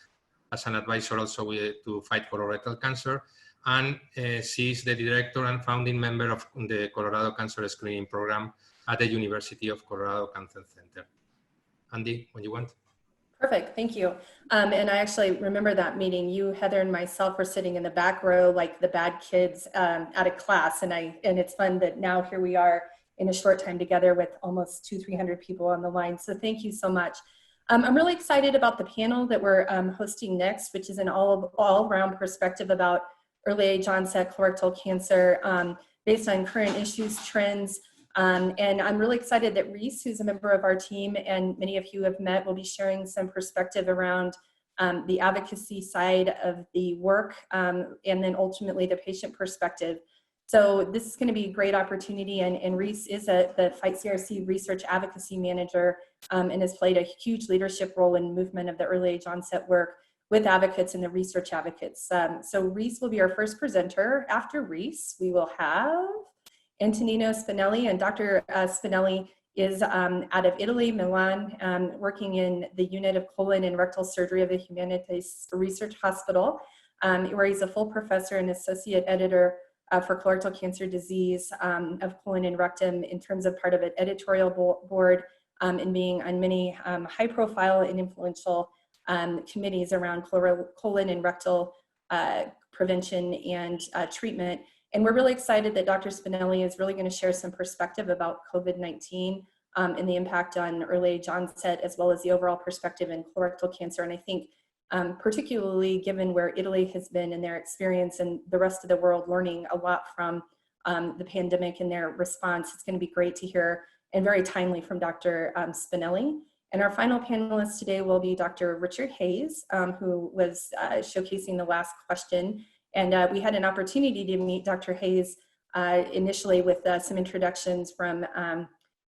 S1: as an advisor also to fight colorectal cancer. And she's the director and founding member of the Colorado Cancer Screening Program at the University of Colorado Cancer Center. Andy, when you want.
S2: Perfect, thank you. And I actually remember that meeting. You, Heather, and myself were sitting in the back row like the bad kids at a class. And it's fun that now here we are in a short time together with almost 200-300 people on the line. So thank you so much. I'm really excited about the panel that we're hosting next, which is an all-round perspective about early age onset colorectal cancer based on current issues, trends, and I'm really excited that Reese, who's a member of our team and many of you have met, will be sharing some perspective around the advocacy side of the work and then ultimately the patient perspective. So this is going to be a great opportunity, and Reese is the Fight CRC Research Advocacy Manager and has played a huge leadership role in movement of the early age onset work with advocates and the research advocates. So Reese will be our first presenter. After Reese, we will have Antonino Spinelli, and Dr. Spinelli is out of Italy, Milan, working in the unit of colon and rectal surgery of the Jiménez Research Hospital, where he's a full professor and associate editor for colorectal cancer disease of colon and rectum in terms of part of an editorial board and being on many high profile and influential committees around colon and rectal prevention and treatment. And we're really excited that Dr. Spinelli is really going to share some perspective about COVID-19 and the impact on early age onset, as well as the overall perspective in colorectal cancer. And I think particularly given where Italy has been in their experience and the rest of the world learning a lot from the pandemic and their response, it's going to be great to hear and very timely from Dr. Spinelli. And our final panelist today will be Dr. Richard Hayes, who was showcasing the last question. And we had an opportunity to meet Dr. Hayes initially with some introductions from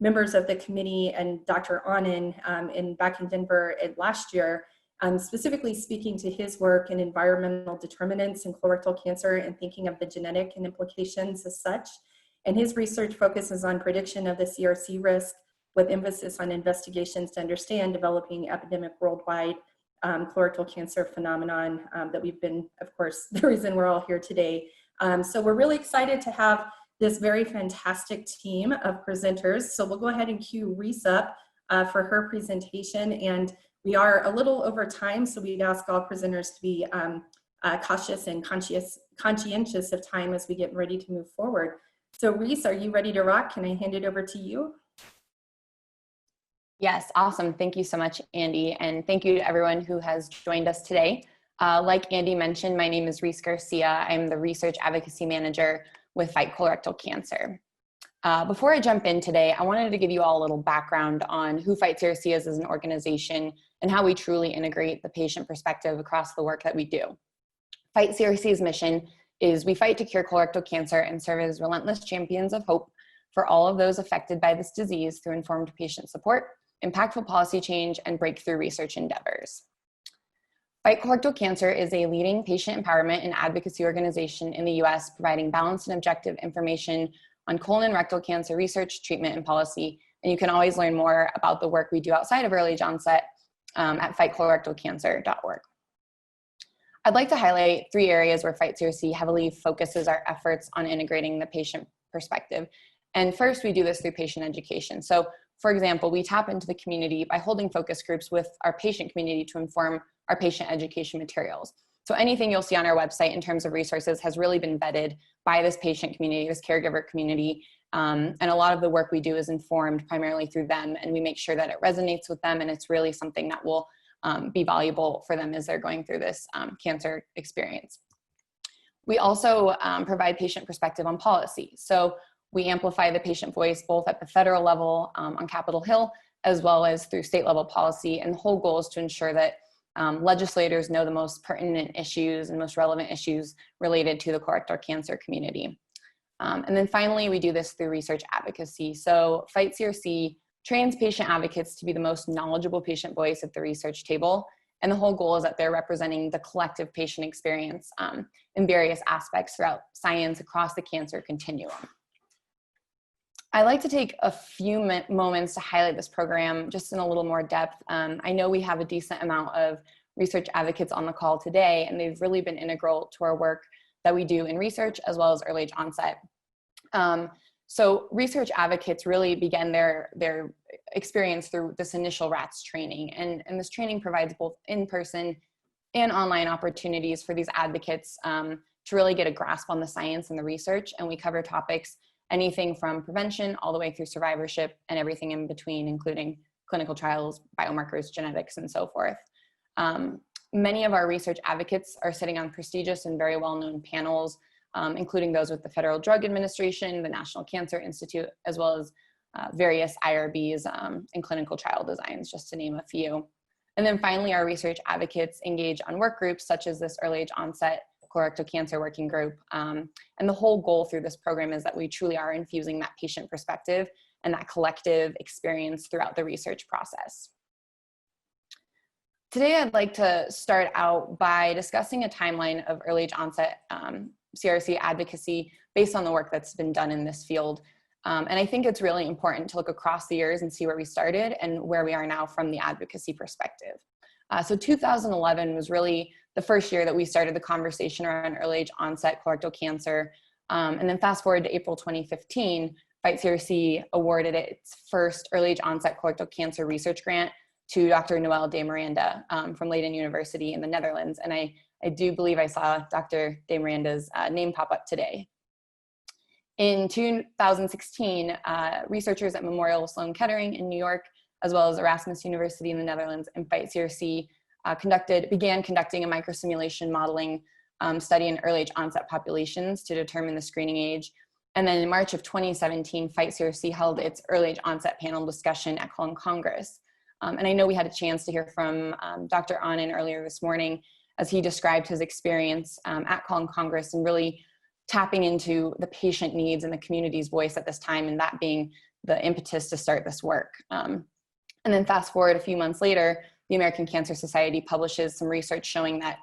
S2: members of the committee and Dr. Onen back in Denver last year, specifically speaking to his work in environmental determinants in colorectal cancer and thinking of the genetic and implications as such. And his research focuses on prediction of the CRC risk with emphasis on investigations to understand developing epidemic worldwide colorectal cancer phenomenon that we've been, of course, the reason we're all here today. So we're really excited to have this very fantastic team of presenters. So we'll go ahead and cue Reese up for her presentation. And we are a little over time, so we'd ask all presenters to be cautious and conscientious of time as we get ready to move forward. So Reese, are you ready to rock? Can I hand it over to you?
S5: Yes, awesome. Thank you so much, Andy. And thank you to everyone who has joined us today. Like Andy mentioned, my name is Reese Garcia. I'm the Research Advocacy Manager with Fight Colorectal Cancer. Before I jump in today, I wanted to give you all a little background on who Fight CRC is as an organization and how we truly integrate the patient perspective across the work that we do. Fight CRC's mission is we fight to cure colorectal cancer and serve as relentless champions of hope for all of those affected by this disease through informed patient support, impactful policy change, and breakthrough research endeavors. Fight Colorectal Cancer is a leading patient empowerment and advocacy organization in the US, providing balanced and objective information on colon and rectal cancer research, treatment, and policy. And you can always learn more about the work we do outside of early age onset at fightcolorectalcancer.org. I'd like to highlight 3 areas where Fight CRC heavily focuses our efforts on integrating the patient perspective. And first, we do this through patient education. So, for example, we tap into the community by holding focus groups with our patient community to inform our patient education materials. So anything you'll see on our website in terms of resources has really been vetted by this patient community, this caregiver community, And a lot of the work we do is informed primarily through them, and we make sure that it resonates with them and it's really something that will be valuable for them as they're going through this cancer experience. We also provide patient perspective on policy. So we amplify the patient voice both at the federal level on Capitol Hill, as well as through state level policy. And the whole goal is to ensure that legislators know the most pertinent issues and most relevant issues related to the colorectal cancer community. And then finally, we do this through research advocacy. So Fight CRC trains patient advocates to be the most knowledgeable patient voice at the research table. And the whole goal is that they're representing the collective patient experience in various aspects throughout science across the cancer continuum. I'd like to take a few moments to highlight this program just in a little more depth. I know we have a decent amount of research advocates on the call today, and they've really been integral to our work that we do in research as well as early age onset. So research advocates really began their experience through this initial RATS training, and this training provides both in-person and online opportunities for these advocates to really get a grasp on the science and the research, and we cover topics anything from prevention all the way through survivorship and everything in between, including clinical trials, biomarkers, genetics, and so forth. Many of our research advocates are sitting on prestigious and very well-known panels, including those with the Federal Drug Administration, the National Cancer Institute, as well as various IRBs and clinical trial designs, just to name a few. And then finally, our research advocates engage on work groups such as this early age onset colorectal cancer working group. And the whole goal through this program is that we truly are infusing that patient perspective and that collective experience throughout the research process. Today, I'd like to start out by discussing a timeline of early age onset CRC advocacy based on the work that's been done in this field. And I think it's really important to look across the years and see where we started and where we are now from the advocacy perspective. So 2011 was really the first year that we started the conversation around early age onset colorectal cancer. And then fast forward to April 2015, Fight CRC awarded its first early age onset colorectal cancer research grant to Dr. Noel de Miranda from Leiden University in the Netherlands. And I do believe I saw Dr. de Miranda's name pop up today. In 2016, researchers at Memorial Sloan Kettering in New York, as well as Erasmus University in the Netherlands and Fight CRC began conducting a microsimulation modeling study in early age onset populations to determine the screening age. And then in March of 2017, Fight CRC held its early age onset panel discussion at Colon Congress. And I know we had a chance to hear from Dr. Anand earlier this morning as he described his experience at Colon Congress and really tapping into the patient needs and the community's voice at this time, and that being the impetus to start this work. And then fast forward a few months later, the American Cancer Society publishes some research showing that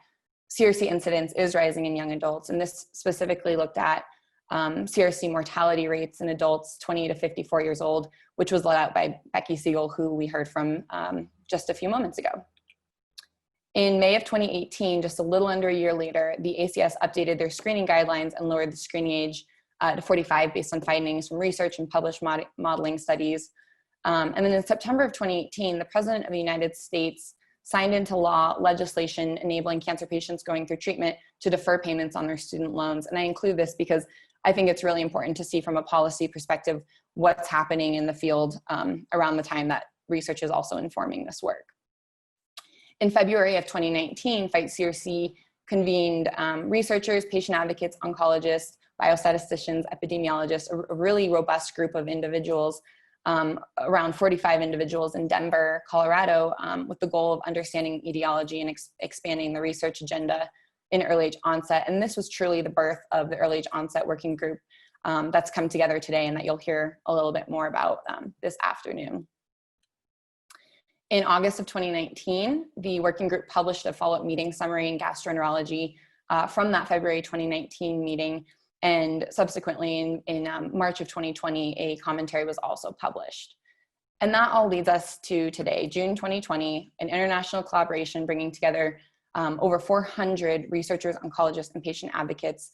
S5: CRC incidence is rising in young adults. And this specifically looked at CRC mortality rates in adults 20 to 54 years old, which was led out by Becky Siegel, who we heard from just a few moments ago. In May of 2018, just a little under a year later, the ACS updated their screening guidelines and lowered the screening age to 45 based on findings from research and published modeling studies. And then in September of 2018, the President of the United States signed into law legislation enabling cancer patients going through treatment to defer payments on their student loans. And I include this because I think it's really important to see from a policy perspective what's happening in the field around the time that research is also informing this work. In February of 2019, Fight CRC convened researchers, patient advocates, oncologists, biostatisticians, epidemiologists, a really robust group of individuals, around 45 individuals in Denver, Colorado, with the goal of understanding etiology and expanding the research agenda in early age onset. And this was truly the birth of the early age onset working group that's come together today and that you'll hear a little bit more about this afternoon. In August of 2019, the working group published a follow-up meeting summary in gastroenterology from that February 2019 meeting. And subsequently in March of 2020, a commentary was also published. And that all leads us to today, June 2020, an international collaboration bringing together over 400 researchers, oncologists, and patient advocates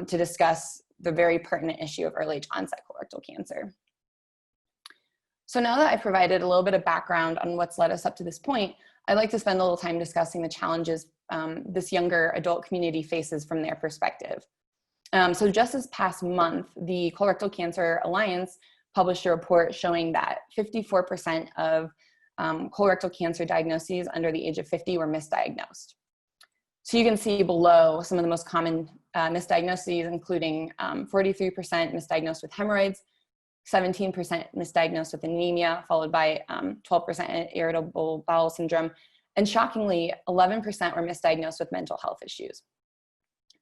S5: to discuss the very pertinent issue of early age onset colorectal cancer. So now that I've provided a little bit of background on what's led us up to this point, I'd like to spend a little time discussing the challenges this younger adult community faces from their perspective. So just this past month, the Colorectal Cancer Alliance published a report showing that 54% of colorectal cancer diagnoses under the age of 50 were misdiagnosed. So you can see below some of the most common misdiagnoses, including 43% misdiagnosed with hemorrhoids, 17% misdiagnosed with anemia, followed by 12% irritable bowel syndrome, and shockingly, 11% were misdiagnosed with mental health issues.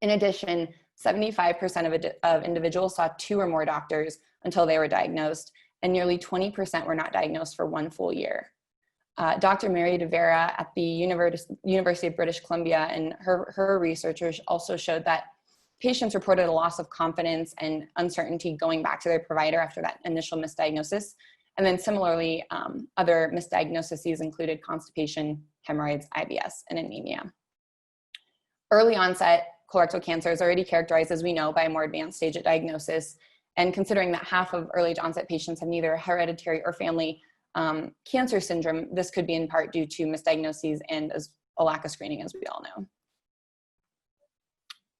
S5: In addition, 75% of individuals saw 2 or more doctors until they were diagnosed, and nearly 20% were not diagnosed for 1 full year. Dr. Mary de Vera at the University of British Columbia and her researchers also showed that patients reported a loss of confidence and uncertainty going back to their provider after that initial misdiagnosis. And then similarly, other misdiagnoses included constipation, hemorrhoids, IBS, and anemia. Early onset colorectal cancer is already characterized, as we know, by a more advanced stage at diagnosis. And considering that half of early onset patients have neither hereditary or family cancer syndrome, this could be in part due to misdiagnoses and a lack of screening, as we all know.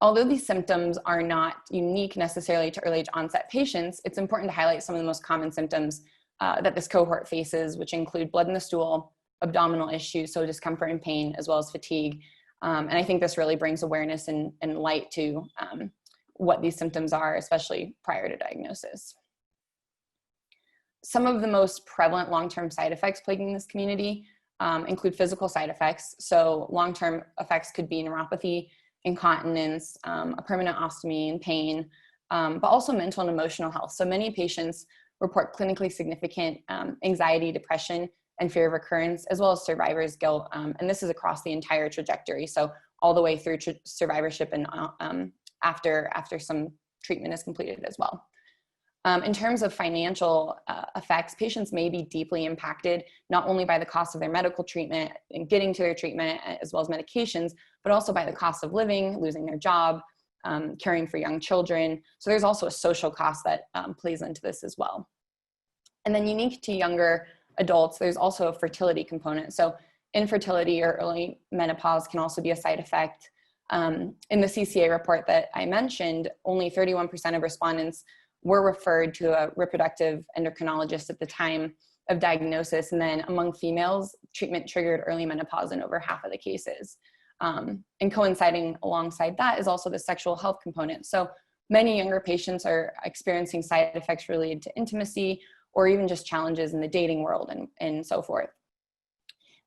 S5: Although these symptoms are not unique necessarily to early onset patients, it's important to highlight some of the most common symptoms that this cohort faces, which include blood in the stool, abdominal issues, so discomfort and pain, as well as fatigue. And I think this really brings awareness and light to what these symptoms are, especially prior to diagnosis. Some of the most prevalent long-term side effects plaguing this community include physical side effects. So long-term effects could be neuropathy, incontinence, a permanent ostomy and pain, but also mental and emotional health. So many patients report clinically significant anxiety, depression, and fear of recurrence, as well as survivor's guilt. And this is across the entire trajectory. So all the way through survivorship and after some treatment is completed as well. In terms of financial effects, patients may be deeply impacted, not only by the cost of their medical treatment and getting to their treatment, as well as medications, but also by the cost of living, losing their job, caring for young children. So there's also a social cost that plays into this as well. And then unique to younger adults, there's also a fertility component. So infertility or early menopause can also be a side effect. In the CCA report that I mentioned, only 31% of respondents were referred to a reproductive endocrinologist at the time of diagnosis. And then among females, treatment triggered early menopause in over half of the cases. And coinciding alongside that is also the sexual health component. So many younger patients are experiencing side effects related to intimacy or even just challenges in the dating world and so forth.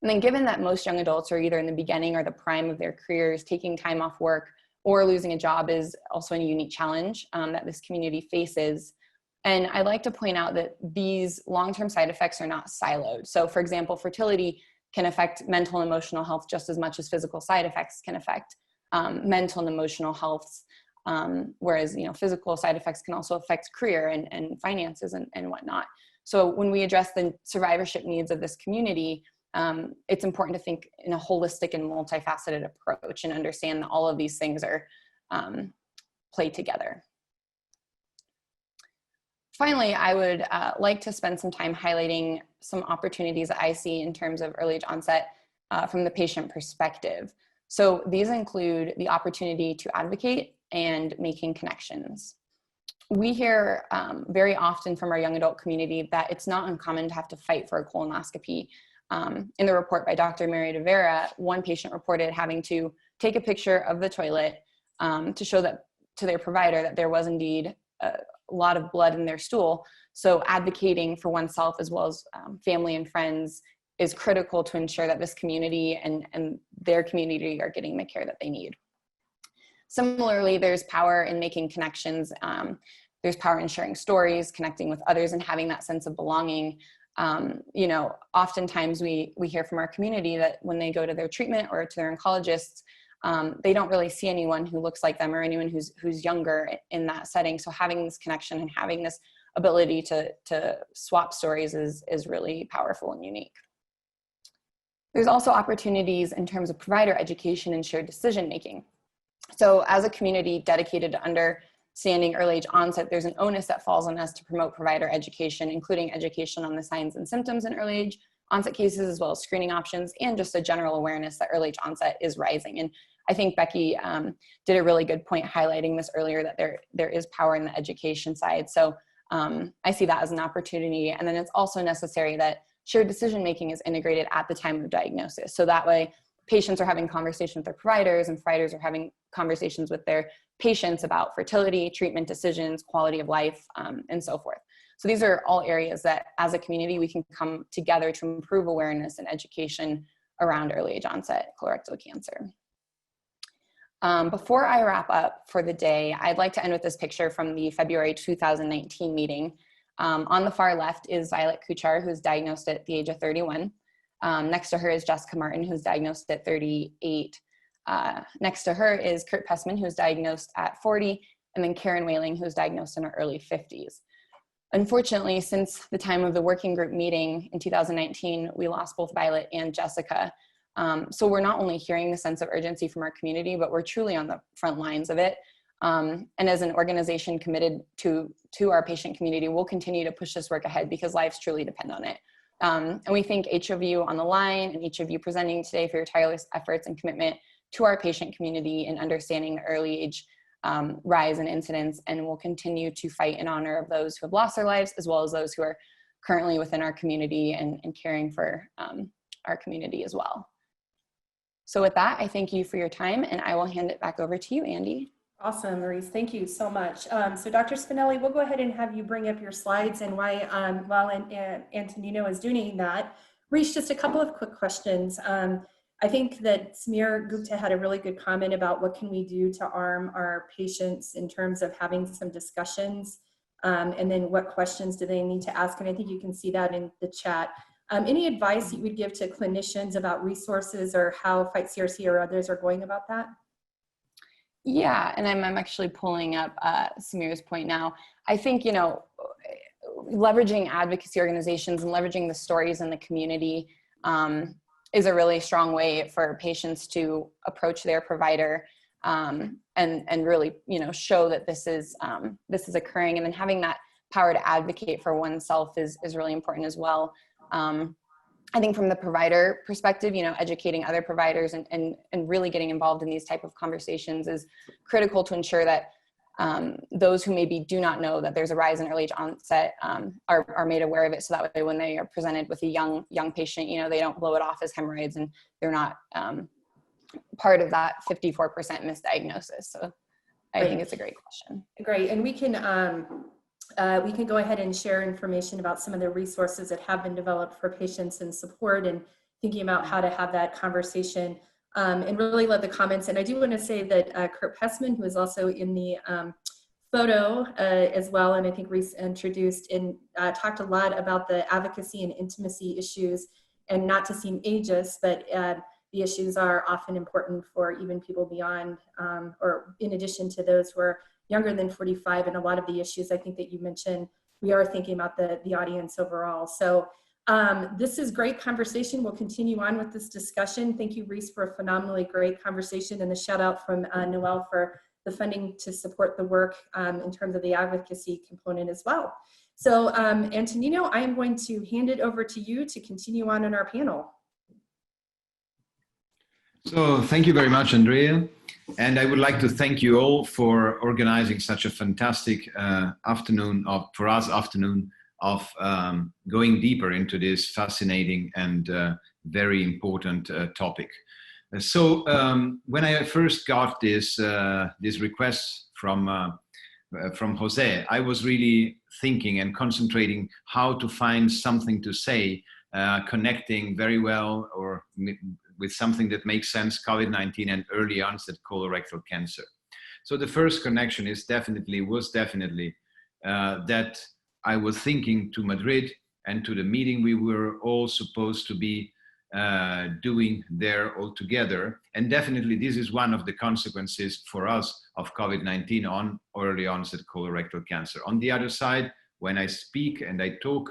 S5: And then given that most young adults are either in the beginning or the prime of their careers, taking time off work or losing a job is also a unique challenge that this community faces. And I'd like to point out that these long-term side effects are not siloed. So for example, fertility can affect mental and emotional health just as much as physical side effects can affect mental and emotional health, whereas physical side effects can also affect career and finances and whatnot. So when we address the survivorship needs of this community, it's important to think in a holistic and multifaceted approach and understand that all of these things are play together. Finally, I would like to spend some time highlighting some opportunities that I see in terms of early onset from the patient perspective. So these include the opportunity to advocate and making connections. We hear very often from our young adult community that it's not uncommon to have to fight for a colonoscopy. In the report by Dr. Mary de Vera, one patient reported having to take a picture of the toilet to show that to their provider that there was indeed a lot of blood in their stool. So advocating for oneself as well as family and friends is critical to ensure that this community and their community are getting the care that they need. Similarly, there's power in making connections. There's power in sharing stories, connecting with others, and having that sense of belonging. Oftentimes we hear from our community that when they go to their treatment or to their oncologists, they don't really see anyone who looks like them or anyone who's younger in that setting. So having this connection and having this ability to swap stories is really powerful and unique. There's also opportunities in terms of provider education and shared decision-making. So as a community dedicated to understanding early age onset, there's an onus that falls on us to promote provider education, including education on the signs and symptoms in early age onset cases, as well as screening options, and just a general awareness that early age onset is rising. And I think Becky did a really good point highlighting this earlier, that there is power in the education side. So I see that as an opportunity. And then it's also necessary that shared decision-making is integrated at the time of diagnosis. So that way patients are having conversations with their providers, and providers are having conversations with their patients about fertility, treatment decisions, quality of life, and so forth. So these are all areas that as a community, we can come together to improve awareness and education around early age onset colorectal cancer. Before I wrap up for the day, I'd like to end with this picture from the February 2019 meeting. On the far left is Violet Kuchar, who's diagnosed at the age of 31. Next to her is Jessica Martin, who's diagnosed at 38. Next to her is Kurt Pessman, who's diagnosed at 40, and then Karen Whaling, who's diagnosed in her early 50s. Unfortunately, since the time of the working group meeting in 2019, we lost both Violet and Jessica. So we're not only hearing the sense of urgency from our community, but we're truly on the front lines of it. And as an organization committed to our patient community, we'll continue to push this work ahead because lives truly depend on it. And we thank each of you on the line and each of you presenting today for your tireless efforts and commitment to our patient community in understanding the early age rise in incidence, and we'll continue to fight in honor of those who have lost their lives, as well as those who are currently within our community and caring for our community as well. So with that, I thank you for your time, and I will hand it back over to you, Andy.
S2: Awesome, Maurice. Thank you so much. So Dr. Spinelli, we'll go ahead and have you bring up your slides, and while Antonino is doing that, Maurice, just a couple of quick questions. I think that Samir Gupta had a really good comment about what can we do to arm our patients in terms of having some discussions, and then what questions do they need to ask, and I think you can see that in the chat. Any advice you would give to clinicians about resources or how Fight CRC or others are going about that?
S5: Yeah, and I'm actually pulling up Samir's point now. I think, you know, leveraging advocacy organizations and leveraging the stories in the community is a really strong way for patients to approach their provider and really, you know, show that this is occurring, and then having that power to advocate for oneself is really important as well. I think from the provider perspective, you know, educating other providers and really getting involved in these type of conversations is critical to ensure that those who maybe do not know that there's a rise in early age onset are made aware of it, so that way when they are presented with a young patient, you know, they don't blow it off as hemorrhoids and they're not part of that 54% misdiagnosis. So I think it's a great question.
S2: Great, and we can go ahead and share information about some of the resources that have been developed for patients and support, and thinking about how to have that conversation, and really love the comments. And I do want to say that Kurt Pessman, who is also in the photo as well, and I think Reese introduced and talked a lot about the advocacy and intimacy issues, and not to seem ageist, but the issues are often important for even people beyond, or in addition to those who are younger than 45, and a lot of the issues I think that you mentioned, we are thinking about the audience overall. So this is great conversation. We'll continue on with this discussion. Thank you, Reese, for a phenomenally great conversation, and the shout out from Noel for the funding to support the work in terms of the advocacy component as well. So Antonino, I am going to hand it over to you to continue on in our panel.
S10: So thank you very much, Andrea. And I would like to thank you all for organizing such a fantastic afternoon of going deeper into this fascinating and very important topic. So when I first got this request from Jose, I was really thinking and concentrating how to find something to say, connecting very well or with something that makes sense, COVID-19 and early onset colorectal cancer. So the first connection was definitely that I was thinking to Madrid and to the meeting we were all supposed to be doing there all together. And definitely this is one of the consequences for us of COVID-19 on early onset colorectal cancer. On the other side, when I speak and I talk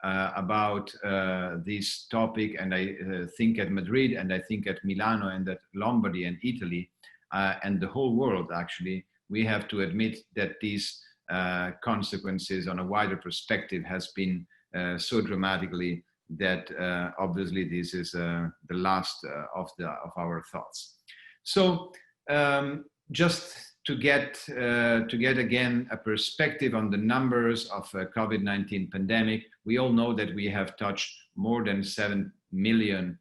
S10: about this topic, and I think at Madrid, and I think at Milano, and at Lombardy and Italy, and the whole world actually, we have to admit that these consequences on a wider perspective has been so dramatically that obviously this is the last of our thoughts. So just to get again a perspective on the numbers of COVID-19 pandemic, we all know that we have touched more than 7 million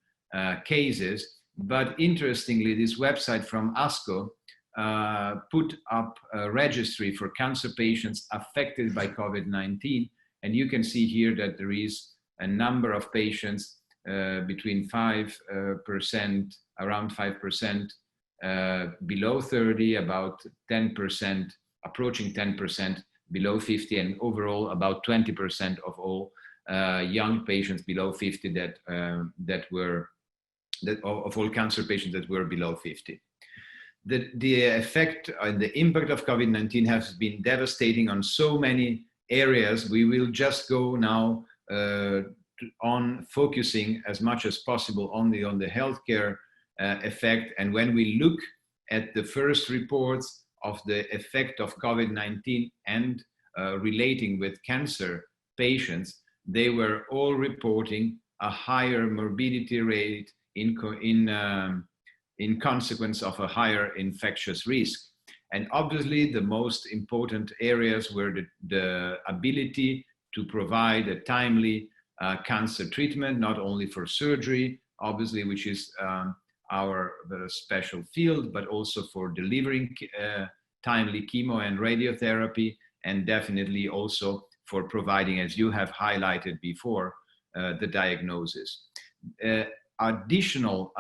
S10: cases. But interestingly, this website from ASCO put up a registry for cancer patients affected by COVID-19. And you can see here that there is a number of patients between 5%, around 5%, below 30, about 10%, approaching 10% below 50, and overall about 20% of all young patients below 50 of all cancer patients that were below 50. The effect and the impact of COVID-19 has been devastating on so many areas. We will just go now on focusing as much as possible only on the healthcare effect. And when we look at the first reports of the effect of COVID-19 and relating with cancer patients, they were all reporting a higher morbidity rate in consequence of a higher infectious risk. And obviously the most important areas were the ability to provide a timely cancer treatment, not only for surgery, obviously, which is our special field, but also for delivering timely chemo and radiotherapy, and definitely also for providing, as you have highlighted before, the diagnosis. Additional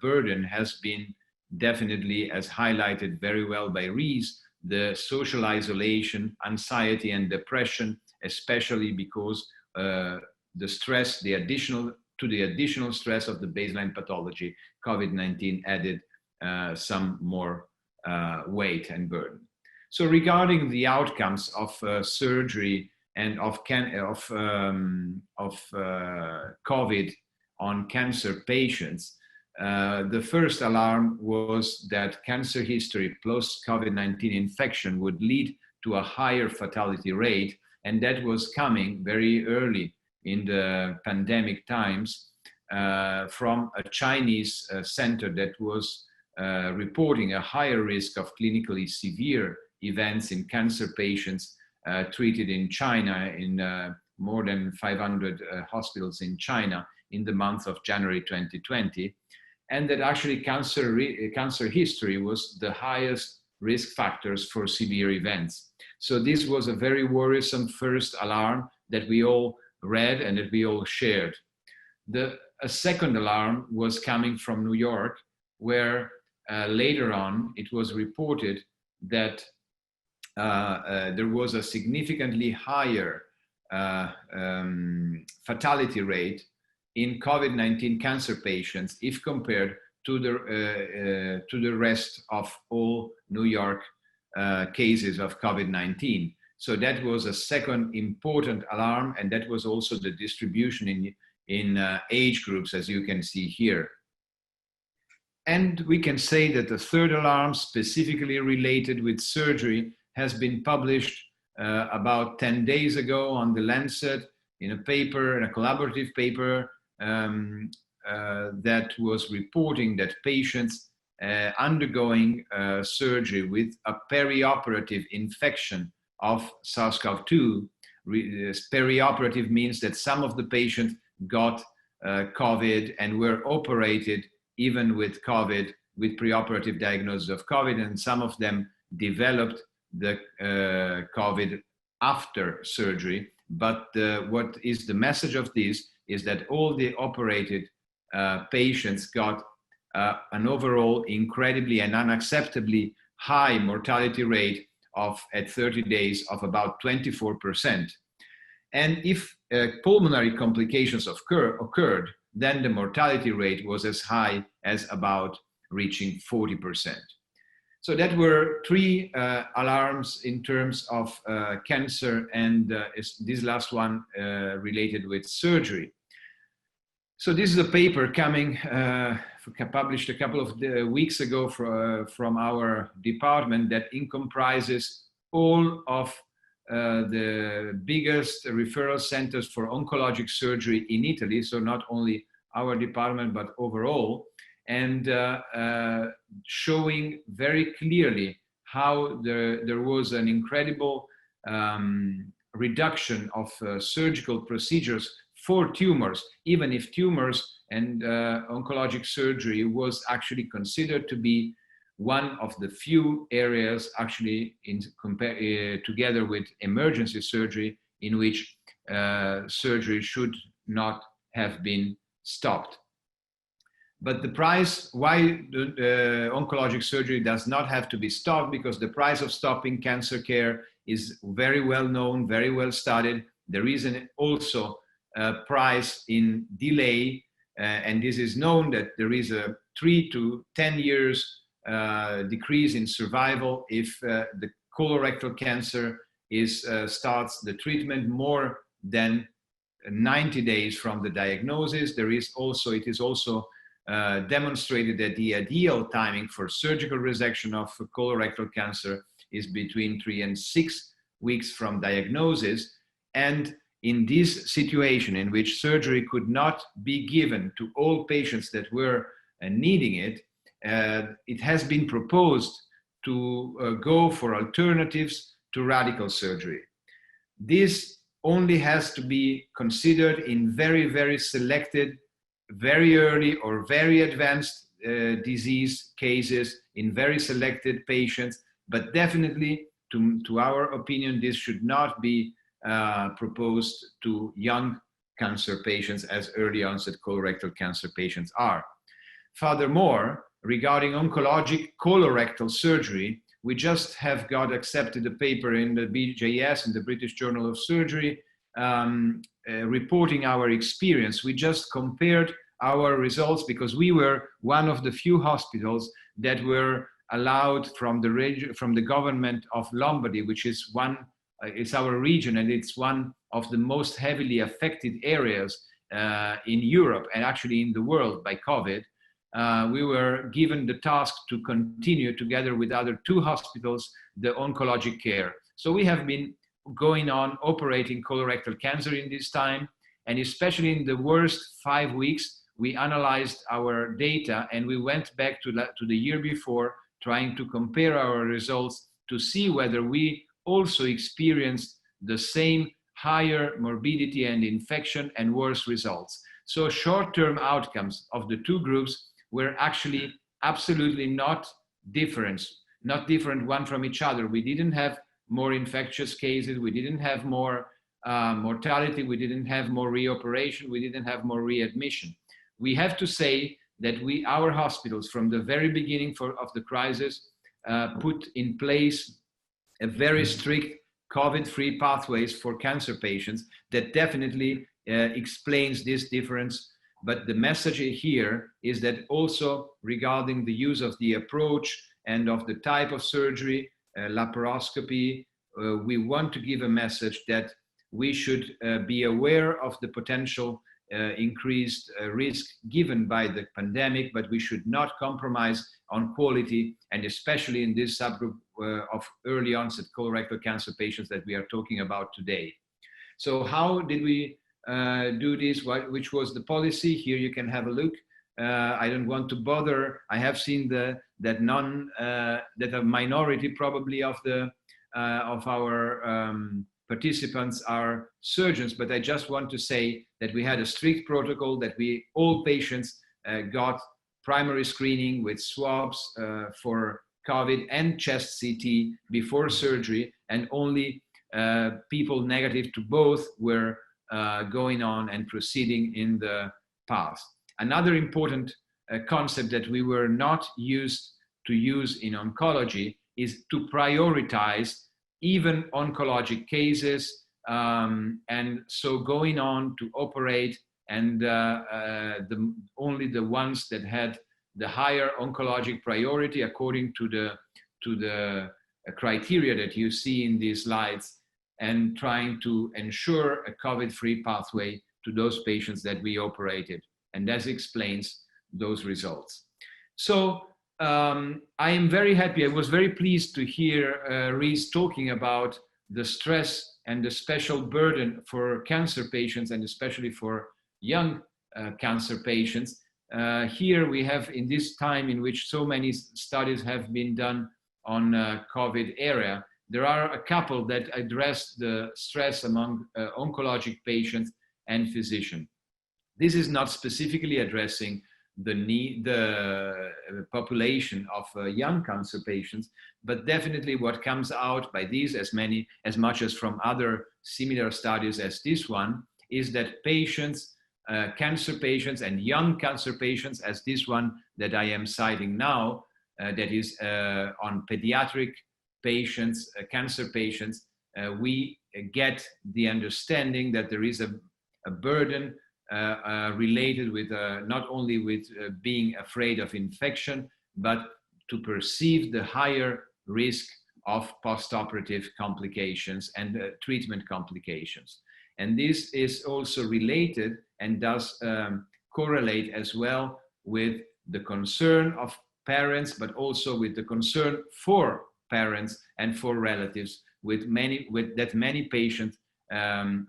S10: burden has been definitely, as highlighted very well by Reese, the social isolation, anxiety and depression, especially because the stress, the additional stress of the baseline pathology, COVID-19 added some more weight and burden. So regarding the outcomes of surgery and of COVID on cancer patients, the first alarm was that cancer history plus COVID-19 infection would lead to a higher fatality rate, and that was coming very early in the pandemic times from a Chinese center that was reporting a higher risk of clinically severe events in cancer patients treated in China, in more than 500 hospitals in China in the month of January 2020, and that actually cancer history was the highest risk factors for severe events. So this was a very worrisome first alarm that we all read and that we all shared. A second alarm was coming from New York, where later on it was reported that there was a significantly higher fatality rate in COVID-19 cancer patients if compared to the rest of all New York cases of COVID-19. So that was a second important alarm, and that was also the distribution in age groups, as you can see here. And we can say that the third alarm, specifically related with surgery, has been published about 10 days ago on The Lancet in a paper, in a collaborative paper that was reporting that patients undergoing surgery with a perioperative infection of SARS-CoV-2, perioperative means that some of the patients got COVID and were operated even with COVID, with preoperative diagnosis of COVID, and some of them developed the COVID after surgery. But what is the message of this is that all the operated patients got an overall incredibly and unacceptably high mortality rate of, at 30 days, of about 24%. And if pulmonary complications occurred, then the mortality rate was as high as about reaching 40%. So that were three alarms in terms of cancer, and this last one related with surgery. So this is a paper coming, published a couple of weeks ago from our department that comprises all of the biggest referral centers for oncologic surgery in Italy, so not only our department, but overall. and showing very clearly how there was an incredible reduction of surgical procedures for tumors, even if tumors and oncologic surgery was actually considered to be one of the few areas actually together with emergency surgery in which surgery should not have been stopped. But the price, why oncologic surgery does not have to be stopped, because the price of stopping cancer care is very well known, very well studied. There is also a price in delay, and this is known that there is a 3 to 10 years decrease in survival if the colorectal cancer starts the treatment more than 90 days from the diagnosis. It is also demonstrated that the ideal timing for surgical resection of colorectal cancer is between 3 and 6 weeks from diagnosis. And in this situation in which surgery could not be given to all patients that were needing it, it has been proposed to go for alternatives to radical surgery. This only has to be considered in very, very selected, very early or very advanced disease cases in very selected patients, but definitely, to our opinion, this should not be proposed to young cancer patients as early onset colorectal cancer patients are. Furthermore, regarding oncologic colorectal surgery, we just have got accepted a paper in the BJS, in the British Journal of Surgery, reporting our experience. We just compared our results because we were one of the few hospitals that were allowed from the government of Lombardy, which is it's our region, and it's one of the most heavily affected areas in Europe and actually in the world by COVID. We were given the task to continue together with other 2 hospitals the oncologic care. So we have been going on operating colorectal cancer in this time, and especially in the worst 5 weeks, we analyzed our data and we went back to the year before, trying to compare our results to see whether we also experienced the same higher morbidity and infection and worse results. So short-term outcomes of the 2 groups were actually absolutely not different one from each other. We didn't have more infectious cases, we didn't have more mortality, we didn't have more reoperation, we didn't have more readmission. We have to say that our hospitals from the very beginning of the crisis put in place a very strict COVID-free pathways for cancer patients that definitely explains this difference. But the message here is that also regarding the use of the approach and of the type of surgery, laparoscopy, we want to give a message that we should be aware of the potential increased risk given by the pandemic, but we should not compromise on quality, and especially in this subgroup of early onset colorectal cancer patients that we are talking about today. So how did we do this? Which was the policy? Here you can have a look. I don't want to bother. I have seen that a minority probably of our participants are surgeons, but I just want to say that we had a strict protocol that all patients got primary screening with swabs for COVID and chest CT before surgery, and only people negative to both were going on and proceeding in the path. Another important concept that we were not used to use in oncology is to prioritize even oncologic cases, and so going on to operate and only the ones that had the higher oncologic priority according to the criteria that you see in these slides, and trying to ensure a COVID-free pathway to those patients that we operated. And that explains those results. So I am very happy. I was very pleased to hear Reese talking about the stress and the special burden for cancer patients, and especially for young cancer patients. Here we have, in this time in which so many studies have been done on COVID area, there are a couple that address the stress among oncologic patients and physicians. This is not specifically addressing the population of young cancer patients, but definitely what comes out by these, as much as from other similar studies as this one, is that patients, cancer patients and young cancer patients, as this one that I am citing now, that is on pediatric patients, cancer patients, we get the understanding that there is a burden related with not only with being afraid of infection, but to perceive the higher risk of postoperative complications and treatment complications. And this is also related and does correlate as well with the concern of parents, but also with the concern for parents and for relatives with many patients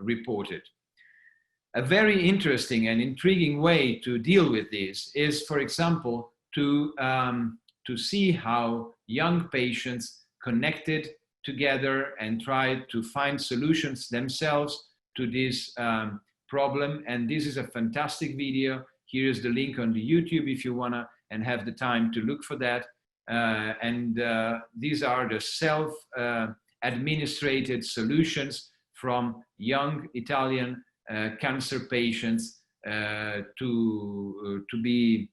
S10: reported. A very interesting and intriguing way to deal with this is, for example, to see how young patients connected together and tried to find solutions themselves to this problem. And this is a fantastic video. Here is the link on the YouTube if you wanna and have the time to look for that. These are the self-administrated solutions from young Italian cancer patients to be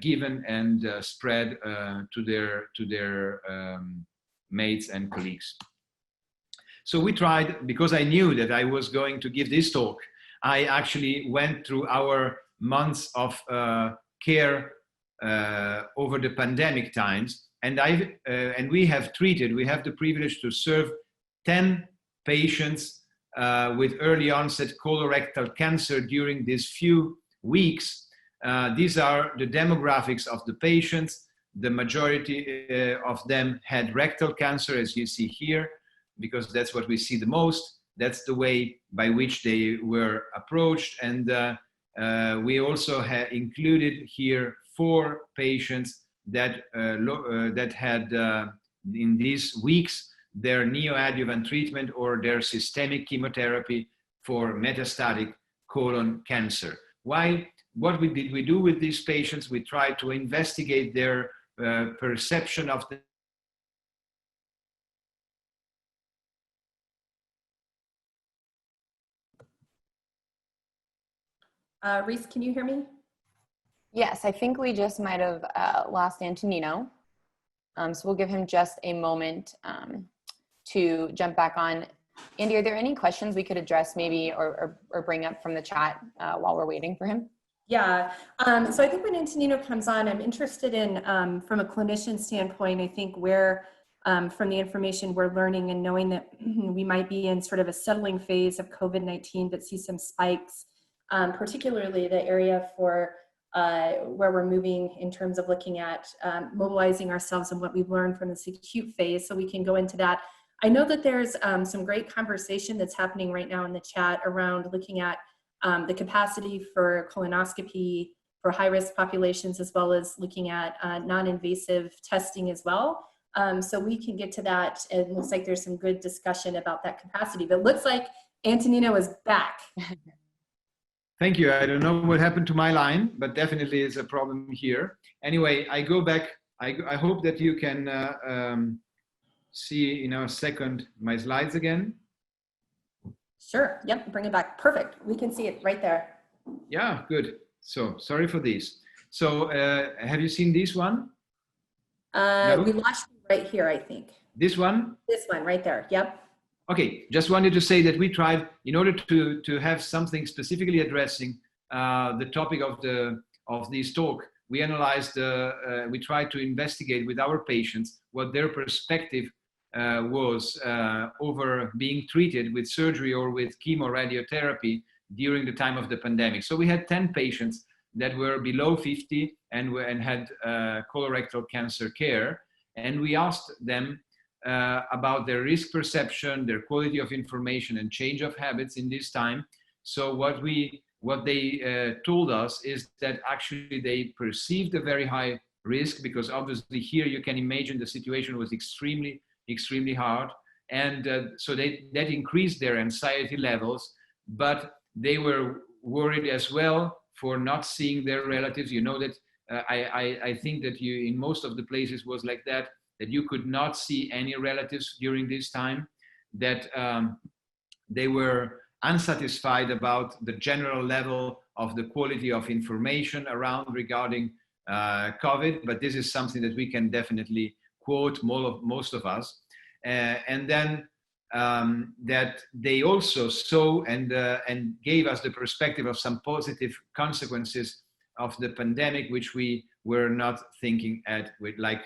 S10: given and spread to their mates and colleagues. So we tried, because I knew that I was going to give this talk, I actually went through our months of care over the pandemic times, and we have the privilege to serve 10 patients with early onset colorectal cancer during these few weeks. These are the demographics of the patients. The majority of them had rectal cancer, as you see here, because that's what we see the most. That's the way by which they were approached. And we also have included here 4 patients that had in these weeks their neoadjuvant treatment or their systemic chemotherapy for metastatic colon cancer. Why? What did we do with these patients? We tried to investigate their perception of the
S2: Reese, can you hear me?
S5: Yes, I think we just might have lost Antonino. So we'll give him just a moment to jump back on. Andy, are there any questions we could address maybe or bring up from the chat while we're waiting for him?
S2: Yeah, so I think when Antonino comes on, I'm interested in, from a clinician standpoint, I think where from the information we're learning and knowing that we might be in sort of a settling phase of COVID-19, but see some spikes, particularly the area for where we're moving in terms of looking at mobilizing ourselves and what we've learned from this acute phase, so we can go into that. I know that there's some great conversation that's happening right now in the chat around looking at the capacity for colonoscopy for high-risk populations, as well as looking at non-invasive testing as well. So we can get to that. It looks like there's some good discussion about that capacity, but it looks like Antonino is back.
S10: Thank you. I don't know what happened to my line, but definitely it's a problem here. Anyway, I go back. I hope that you can see in a second my slides again.
S2: Sure. Yep. Bring it back. Perfect. We can see it right there.
S10: Yeah, good. So sorry for this. So have you seen this one? No?
S2: We lost you right here, I think.
S10: This one?
S2: This one right there. Yep.
S10: Okay, just wanted to say that we tried, in order to have something specifically addressing the topic of this talk, we analyzed, we tried to investigate with our patients what their perspective was over being treated with surgery or with chemoradiotherapy during the time of the pandemic. So we had 10 patients that were below 50 and had colorectal cancer care, and we asked them about their risk perception, their quality of information, and change of habits in this time. So what we what they told us is that actually they perceived a very high risk, because obviously here you can imagine the situation was extremely, extremely hard. And so that increased their anxiety levels, but they were worried as well for not seeing their relatives. You know that I think that you, in most of the places was like that you could not see any relatives during this time, that they were unsatisfied about the general level of the quality of information around regarding COVID, but this is something that we can definitely quote most of us. And then that they also saw and gave us the perspective of some positive consequences of the pandemic, which we were not thinking at, with like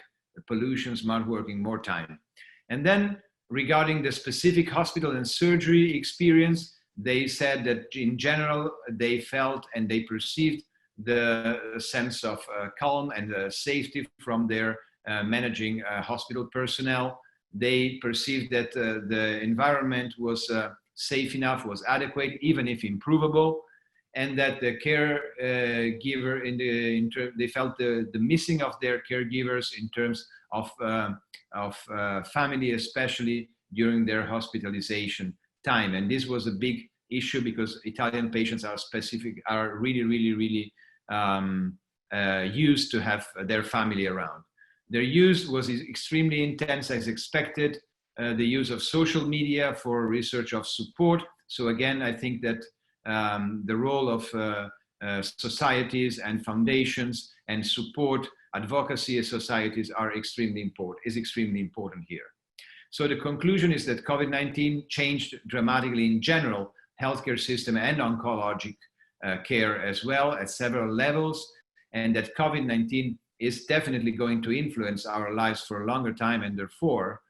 S10: pollution, smart working, more time. And then regarding the specific hospital and surgery experience, they said that in general, they felt and they perceived the sense of calm and safety from their managing hospital personnel. They perceived that the environment was safe enough, was adequate, even if improvable, and that the caregiver, they felt the missing of their caregivers in terms of family, especially during their hospitalization time. And this was a big issue because Italian patients are really used to have their family around. Their use was extremely intense as expected. The use of social media for research of support. So again, I think that the role of societies and foundations and support advocacy societies is extremely important here. So the conclusion is that COVID-19 changed dramatically in general healthcare system and oncologic care as well at several levels, and that COVID-19 is definitely going to influence our lives for a longer time, and therefore,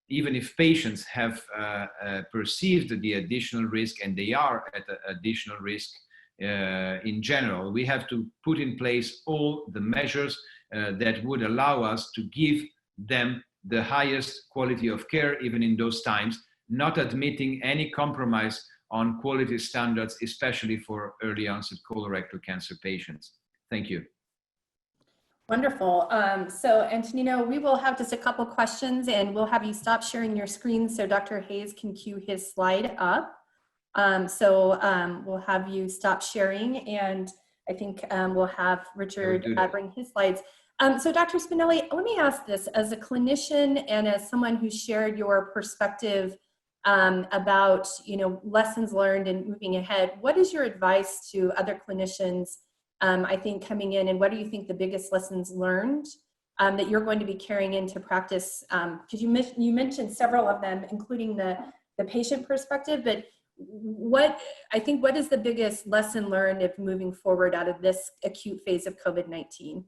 S10: even if patients have perceived the additional risk, and they are at additional risk in general, we have to put in place all the measures that would allow us to give them the highest quality of care, even in those times, not admitting any compromise on quality standards, especially for early onset colorectal cancer patients. Thank you.
S2: Wonderful. So Antonino, we will have just a couple questions and we'll have you stop sharing your screen so Dr. Hayes can cue his slide up. We'll have you stop sharing, and I think we'll have Richard bring his slides. So Dr. Spinelli, let me ask this, as a clinician and as someone who shared your perspective about lessons learned and moving ahead, what is your advice to other clinicians I think coming in, and what do you think the biggest lessons learned that you're going to be carrying into practice? Because you mentioned several of them, including the patient perspective, but what is the biggest lesson learned of moving forward out of this acute phase of COVID-19?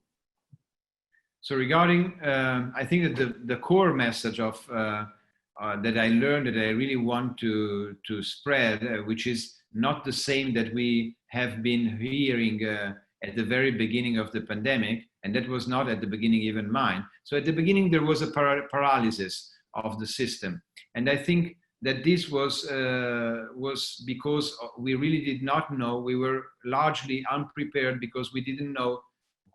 S10: So regarding, I think that the core message of that I learned, that I really want to spread, which is not the same that we have been hearing at the very beginning of the pandemic, and that was not at the beginning even mine. So at the beginning there was a paralysis of the system, and I think that this was because we really did not know. We were largely unprepared because we didn't know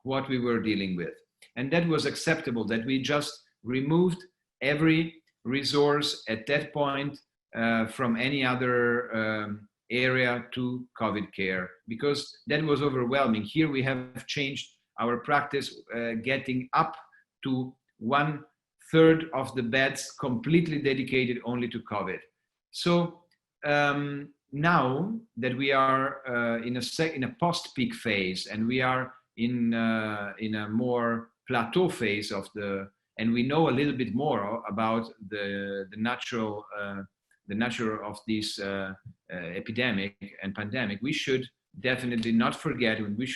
S10: what we were dealing with, and that was acceptable. That we just removed every resource at that point from any other area to COVID care, because that was overwhelming. Here we have changed our practice, getting up to 1/3 of the beds completely dedicated only to COVID. So now that we are in a post-peak phase, and we are in a more plateau phase of and we know a little bit more about the nature of this epidemic and pandemic, we should definitely not forget, and we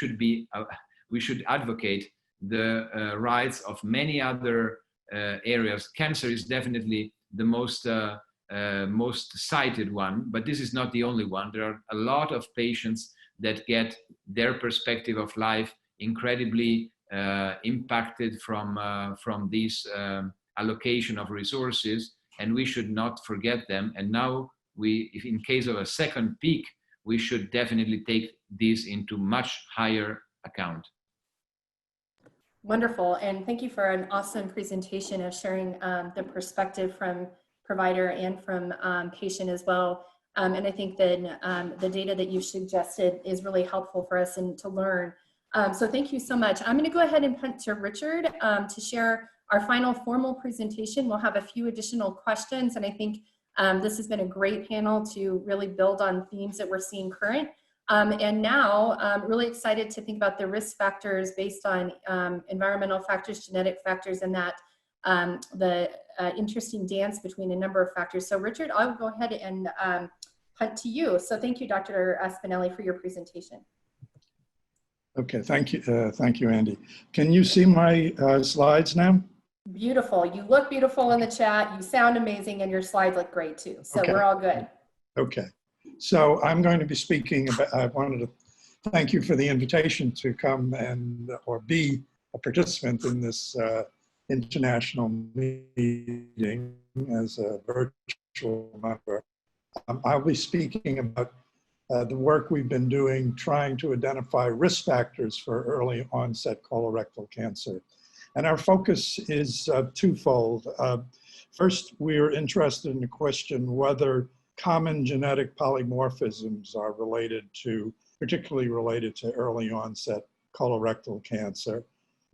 S10: should advocate the rights of many other areas. Cancer is definitely the most cited one, but this is not the only one. There are a lot of patients that get their perspective of life incredibly impacted from this allocation of resources, and we should not forget them. And now if in case of a second peak, we should definitely take this into much higher account.
S2: Wonderful, and thank you for an awesome presentation of sharing the perspective from provider and from patient as well. And I think that the data that you suggested is really helpful for us and to learn. So thank you so much. I'm going to go ahead and punt to Richard to share our final formal presentation. We'll have a few additional questions, and I think this has been a great panel to really build on themes that we're seeing current. And now I'm really excited to think about the risk factors based on environmental factors, genetic factors, and that the interesting dance between a number of factors. So Richard, I'll go ahead and punt to you. So thank you, Dr. Spinelli, for your presentation.
S9: Okay, thank you, Andy. Can you see my slides now?
S2: Beautiful. You look beautiful in the chat. You sound amazing, and your slides look great too. So
S9: okay.
S2: We're all good.
S9: Okay. So I'm going to be speaking about, I wanted to thank you for the invitation to come and or be a participant in this international meeting as a virtual member. I'll be speaking about the work we've been doing trying to identify risk factors for early onset colorectal cancer. And our focus is twofold. First, we're interested in the question whether common genetic polymorphisms are particularly related to early onset colorectal cancer.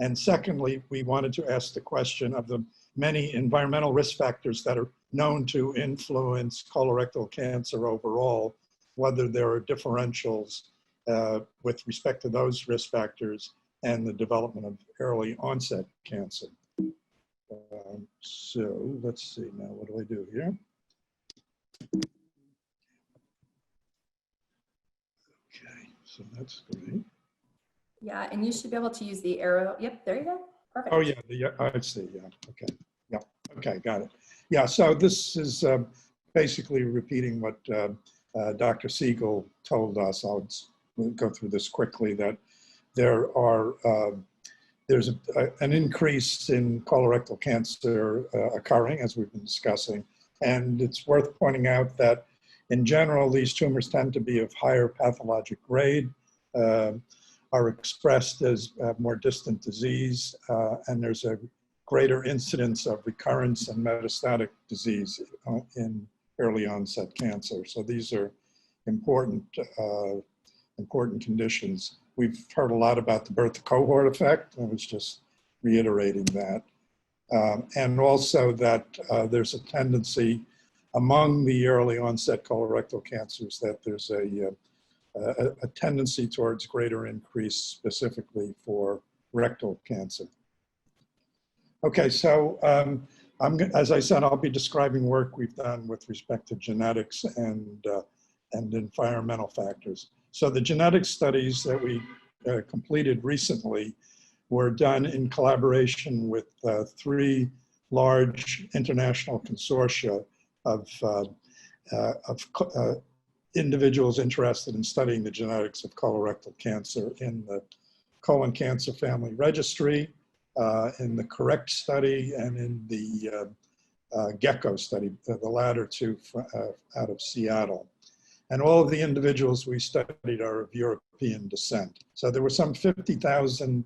S9: And secondly, we wanted to ask the question of the many environmental risk factors that are known to influence colorectal cancer overall, whether there are differentials with respect to those risk factors and the development of early onset cancer. So let's see now, what do I do here? Okay, so that's great.
S2: Yeah, and you should be able to use the arrow. Yep, there you go. Perfect.
S9: Oh yeah, I see, yeah, okay. Yeah, okay, got it. Yeah, so this is basically repeating what Dr. Siegel told us. We'll go through this quickly, that there's an increase in colorectal cancer occurring, as we've been discussing. And it's worth pointing out that in general, these tumors tend to be of higher pathologic grade, are expressed as more distant disease, and there's a greater incidence of recurrence and metastatic disease in early onset cancer. So these are important conditions. We've heard a lot about the birth cohort effect. I was just reiterating that. And also that there's a tendency among the early onset colorectal cancers that there's a tendency towards greater increase specifically for rectal cancer. Okay, so as I said, I'll be describing work we've done with respect to genetics and environmental factors. So the genetic studies that we completed recently were done in collaboration with 3 large international consortia of individuals interested in studying the genetics of colorectal cancer in the Colon Cancer Family Registry, in the Correct study, and in the GECKO study, the latter 2 out of Seattle. And all of the individuals we studied are of European descent. So there were some 50,000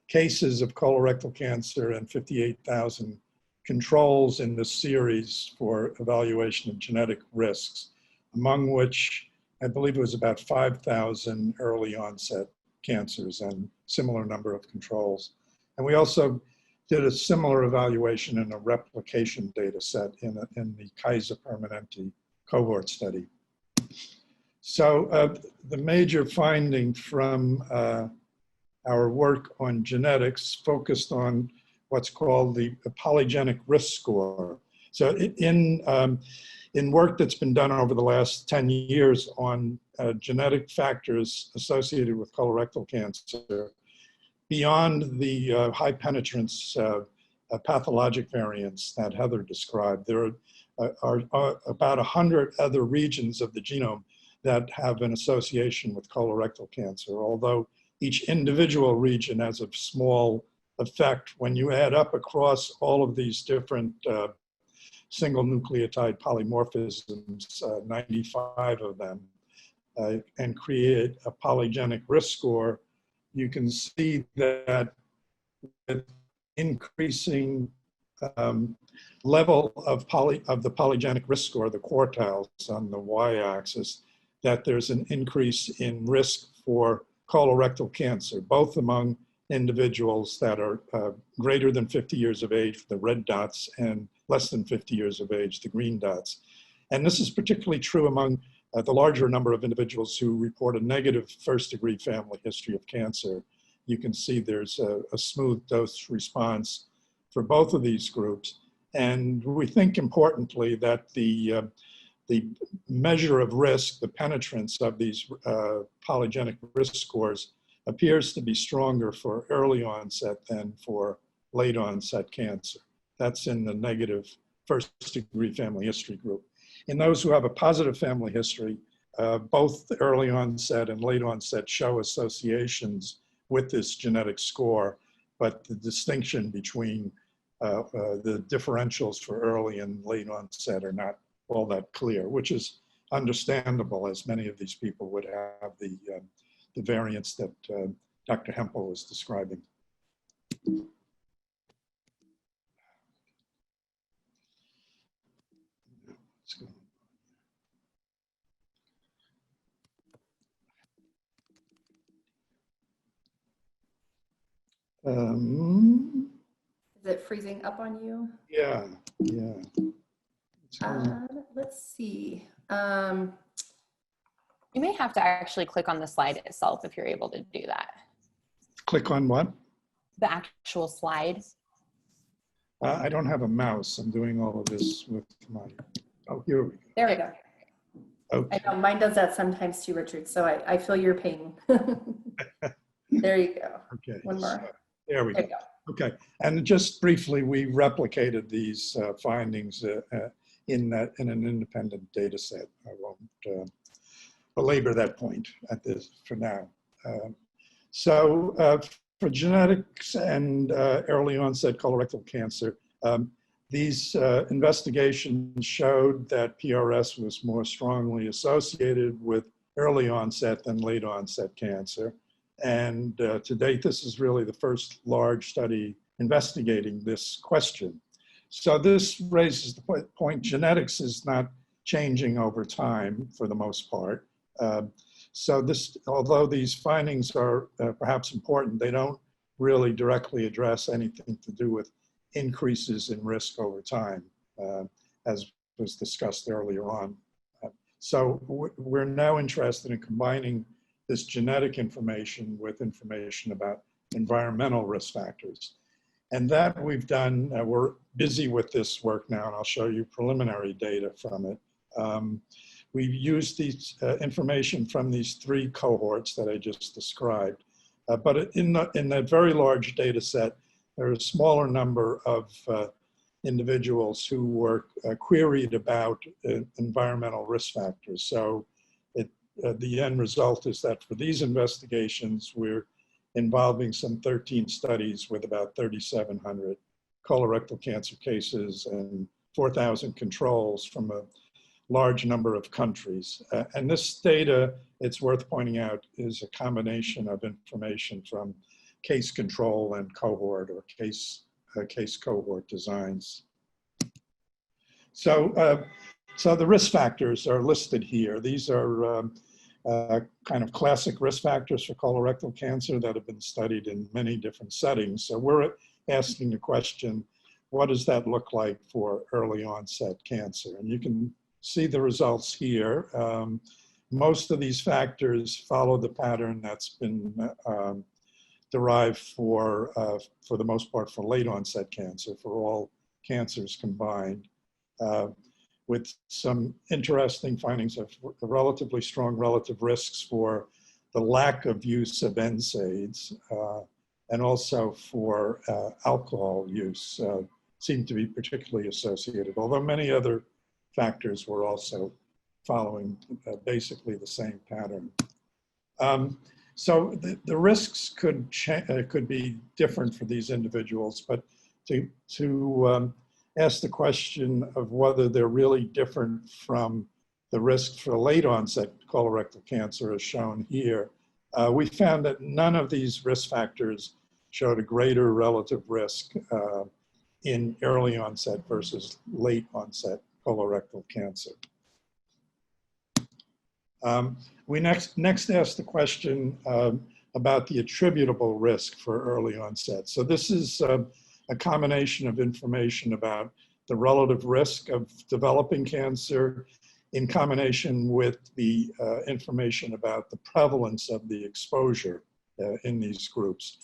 S9: cases of colorectal cancer and 58,000 controls in this series for evaluation of genetic risks, among which I believe it was about 5,000 early onset cancers and similar number of controls. And we also did a similar evaluation in a replication data set in the Kaiser Permanente cohort study. So the major finding from our work on genetics focused on what's called the polygenic risk score. So in work that's been done over the last 10 years on genetic factors associated with colorectal cancer, beyond the high penetrance pathologic variants that Heather described, there are about 100 other regions of the genome that have an association with colorectal cancer, although each individual region has a small effect. When you add up across all of these different single nucleotide polymorphisms, 95 of them, and create a polygenic risk score, you can see that with increasing level of the polygenic risk score, the quartiles on the y-axis, that there's an increase in risk for colorectal cancer, both among individuals that are greater than 50 years of age, the red dots, and less than 50 years of age, the green dots. And this is particularly true among the larger number of individuals who report a negative first-degree family history of cancer. You can see there's a smooth dose response for both of these groups. And we think importantly that the measure of risk, the penetrance of these polygenic risk scores appears to be stronger for early onset than for late onset cancer. That's in the negative first degree family history group. In those who have a positive family history, both early onset and late onset show associations with this genetic score, but the distinction between the differentials for early and late onset are not all that clear, which is understandable, as many of these people would have the variants that Dr. Hempel was describing.
S2: Is it freezing up on you?
S9: Yeah, yeah.
S2: Let's see.
S5: You may have to actually click on the slide itself if you're able to do that.
S9: Click on what?
S5: The actual slide.
S9: I don't have a mouse. I'm doing all of this with my, oh, here we go.
S2: There we go.
S9: Okay.
S2: I know mine does that sometimes too, Richard, so I feel your pain. There you go.
S9: Okay.
S2: One more.
S9: So, there we
S2: There
S9: go.
S2: you go.
S9: Okay. And just briefly, we replicated these findings in an independent data set. I won't belabor that point at this for now. For genetics and early onset colorectal cancer, these investigations showed that PRS was more strongly associated with early onset than late onset cancer. And to date, this is really the first large study investigating this question. So this raises the point, genetics is not changing over time for the most part. So this, although these findings are perhaps important, they don't really directly address anything to do with increases in risk over time, as was discussed earlier on. So we're now interested in combining this genetic information with information about environmental risk factors. And that we've done, we're busy with this work now, and I'll show you preliminary data from it. We've used these information from these 3 cohorts that I just described. But in that very large data set, there are a smaller number of individuals who were queried about environmental risk factors. So the end result is that for these investigations, we're involving some 13 studies with about 3,700 colorectal cancer cases and 4,000 controls from a large number of countries. And this data, it's worth pointing out, is a combination of information from case control and cohort or case cohort designs. So the risk factors are listed here. These are kind of classic risk factors for colorectal cancer that have been studied in many different settings. So we're asking the question, what does that look like for early onset cancer? And you can see the results here. Most of these factors follow the pattern that's been derived for the most part for late onset cancer, for all cancers combined, with some interesting findings of relatively strong relative risks for the lack of use of NSAIDs and also for alcohol use seem to be particularly associated, although many other factors were also following basically the same pattern. So the risks could be different for these individuals, but to ask the question of whether they're really different from the risk for late onset colorectal cancer is shown here. We found that none of these risk factors showed a greater relative risk in early onset versus late onset colorectal cancer. We next asked the question about the attributable risk for early onset. So this is a combination of information about the relative risk of developing cancer in combination with the information about the prevalence of the exposure in these groups.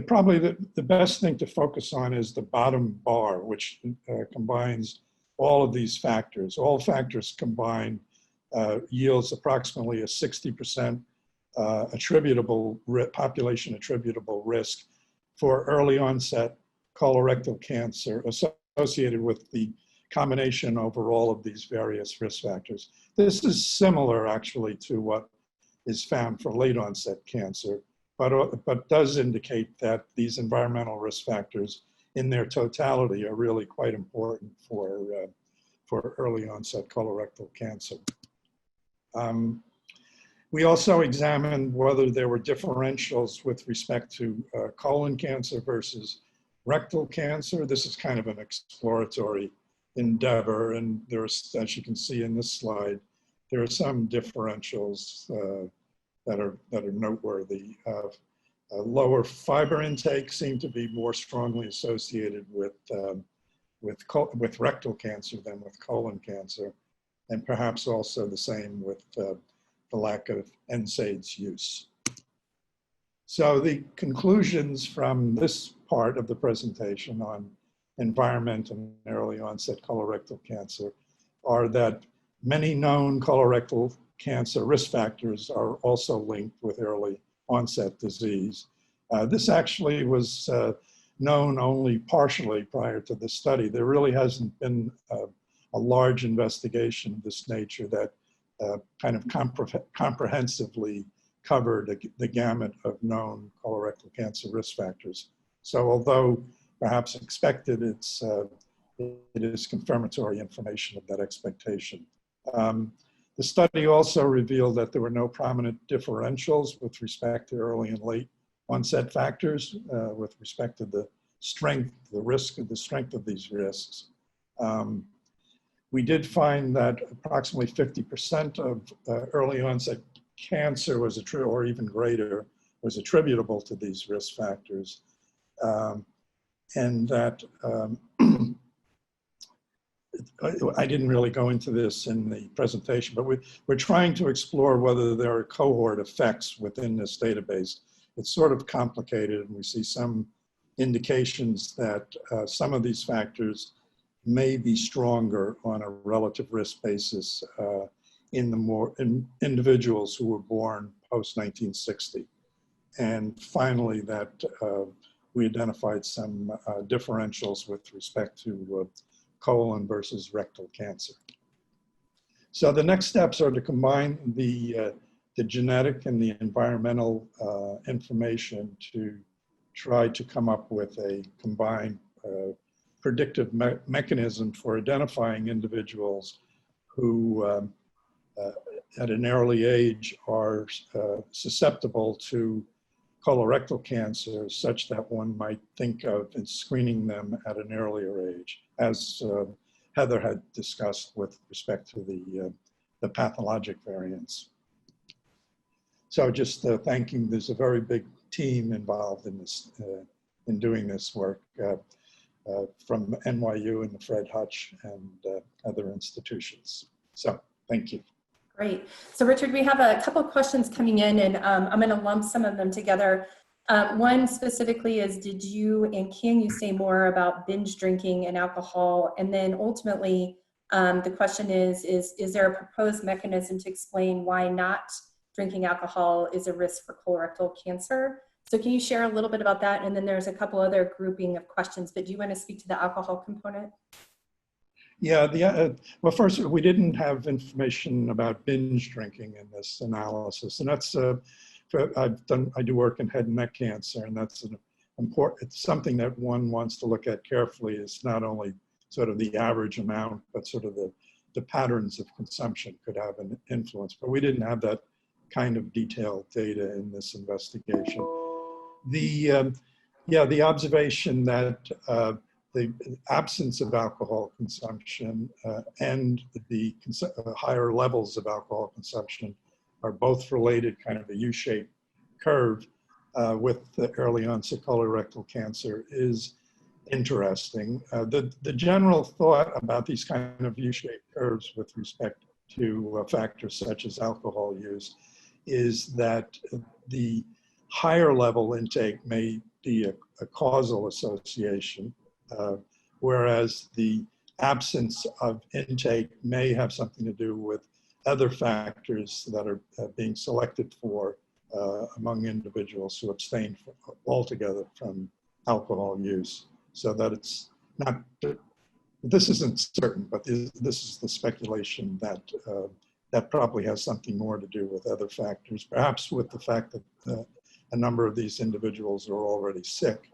S9: Probably the best thing to focus on is the bottom bar, which combines all of these factors. All factors combined yields approximately a 60% population attributable risk for early onset colorectal cancer associated with the combination over all of these various risk factors. This is similar actually to what is found for late onset cancer, but does indicate that these environmental risk factors in their totality are really quite important for early onset colorectal cancer. We also examined whether there were differentials with respect to colon cancer versus rectal cancer. This is kind of an exploratory endeavor, and there's, as you can see in this slide, there are some differentials that are noteworthy. Lower fiber intake seem to be more strongly associated with rectal cancer than with colon cancer, and perhaps also the same with the lack of NSAIDs use. So the conclusions from this part of the presentation on environment and early onset colorectal cancer are that many known colorectal cancer risk factors are also linked with early onset disease. This actually was known only partially prior to the study. There really hasn't been a large investigation of this nature that kind of comprehensively covered the gamut of known colorectal cancer risk factors. So although perhaps expected, it is confirmatory information of that expectation. The study also revealed that there were no prominent differentials with respect to early and late onset factors, with respect to the strength, the risk of the strength of these risks. We did find that approximately 50% of early onset cancer was or even greater, was attributable to these risk factors. And that I didn't really go into this in the presentation, but we're trying to explore whether there are cohort effects within this database. It's sort of complicated, and we see some indications that some of these factors may be stronger on a relative risk basis in individuals who were born post-1960. And finally, that we identified some differentials with respect to colon versus rectal cancer. So the next steps are to combine the genetic and the environmental information to try to come up with a combined predictive mechanism for identifying individuals who at an early age are susceptible to colorectal cancer, such that one might think of screening them at an earlier age, as Heather had discussed with respect to the pathologic variants. So just thanking, there's a very big team involved in this, in doing this work from NYU and the Fred Hutch and other institutions. So thank you.
S2: Great. So Richard, we have a couple of questions coming in, and I'm going to lump some of them together. One specifically is, did you and can you say more about binge drinking and alcohol? And then ultimately, the question is there a proposed mechanism to explain why not drinking alcohol is a risk for colorectal cancer? So can you share a little bit about that? And then there's a couple other grouping of questions, but do you want to speak to the alcohol component?
S9: Yeah, well, first, we didn't have information about binge drinking in this analysis, and that's I do work in head and neck cancer, and that's an important. It's something that one wants to look at carefully. It's not only sort of the average amount, but sort of the patterns of consumption could have an influence. But we didn't have that kind of detailed data in this investigation. The observation that the absence of alcohol consumption and the higher levels of alcohol consumption are both related, kind of a U-shaped curve with the early onset colorectal cancer is interesting. The general thought about these kind of U-shaped curves with respect to factors such as alcohol use is that the higher level intake may be a causal association, whereas the absence of intake may have something to do with other factors that are being selected for among individuals who abstain altogether from alcohol use. So that it's not, this isn't certain, but this is the speculation that that probably has something more to do with other factors, perhaps with the fact that a number of these individuals are already sick.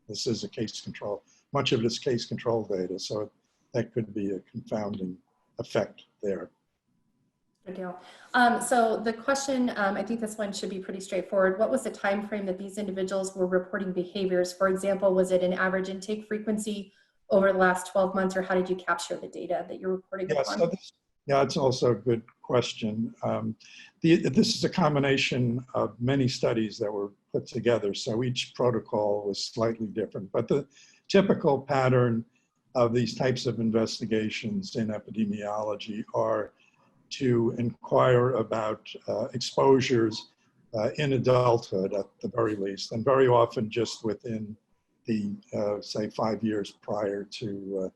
S9: This is a case control. Much of it is case control data, so that could be a confounding effect there.
S2: Good deal. So the question, I think this one should be pretty straightforward. What was the time frame that these individuals were reporting behaviors? For example, was it an average intake frequency over the last 12 months, or how did you capture the data that you're reporting upon?
S9: Yeah, it's also a good question. This is a combination of many studies that were put together, so each protocol was slightly different. But the typical pattern of these types of investigations in epidemiology are to inquire about exposures in adulthood at the very least, and very often just within the, say, 5 years prior to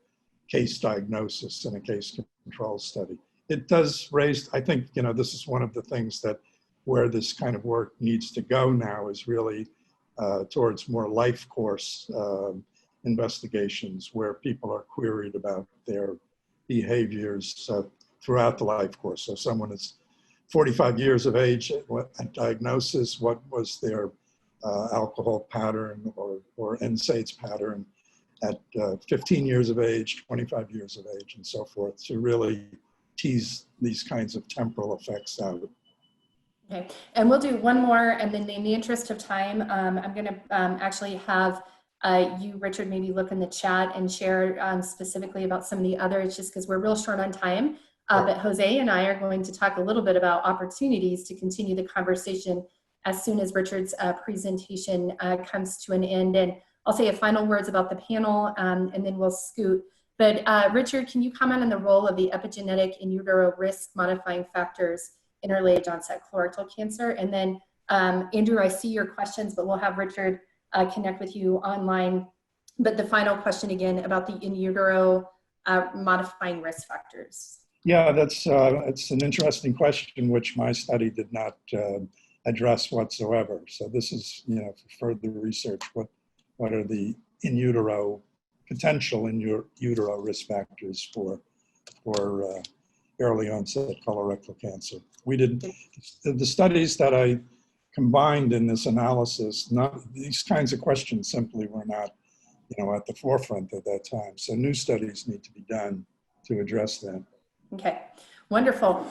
S9: case diagnosis in a case control study. It does raise, I think, you know, this is one of the things that where this kind of work needs to go now is really towards more life course investigations where people are queried about their behaviors throughout the life course. So someone is 45 years of age at diagnosis, what was their alcohol pattern or NSAIDs pattern at 15 years of age, 25 years of age, and so forth, to really tease these kinds of temporal effects out.
S2: Okay, and we'll do one more, and then in the interest of time, I'm going to actually have you, Richard, maybe look in the chat and share specifically about some of the others, just because we're real short on time. But Jose and I are going to talk a little bit about opportunities to continue the conversation as soon as Richard's presentation comes to an end. And I'll say a final words about the panel, and then we'll scoot. But Richard, can you comment on the role of the epigenetic in utero risk modifying factors in early age onset colorectal cancer? And then Andrew, I see your questions, but we'll have Richard connect with you online. But the final question again about the in utero modifying risk factors.
S9: Yeah, that's it's an interesting question, which my study did not address whatsoever. So this is, you know, for further research, what are the in utero potential in utero risk factors for early onset colorectal cancer? We didn't, the studies that I combined in this analysis, these kinds of questions simply were not, you know, at the forefront at that time. So new studies need to be done to address that.
S2: Okay, wonderful.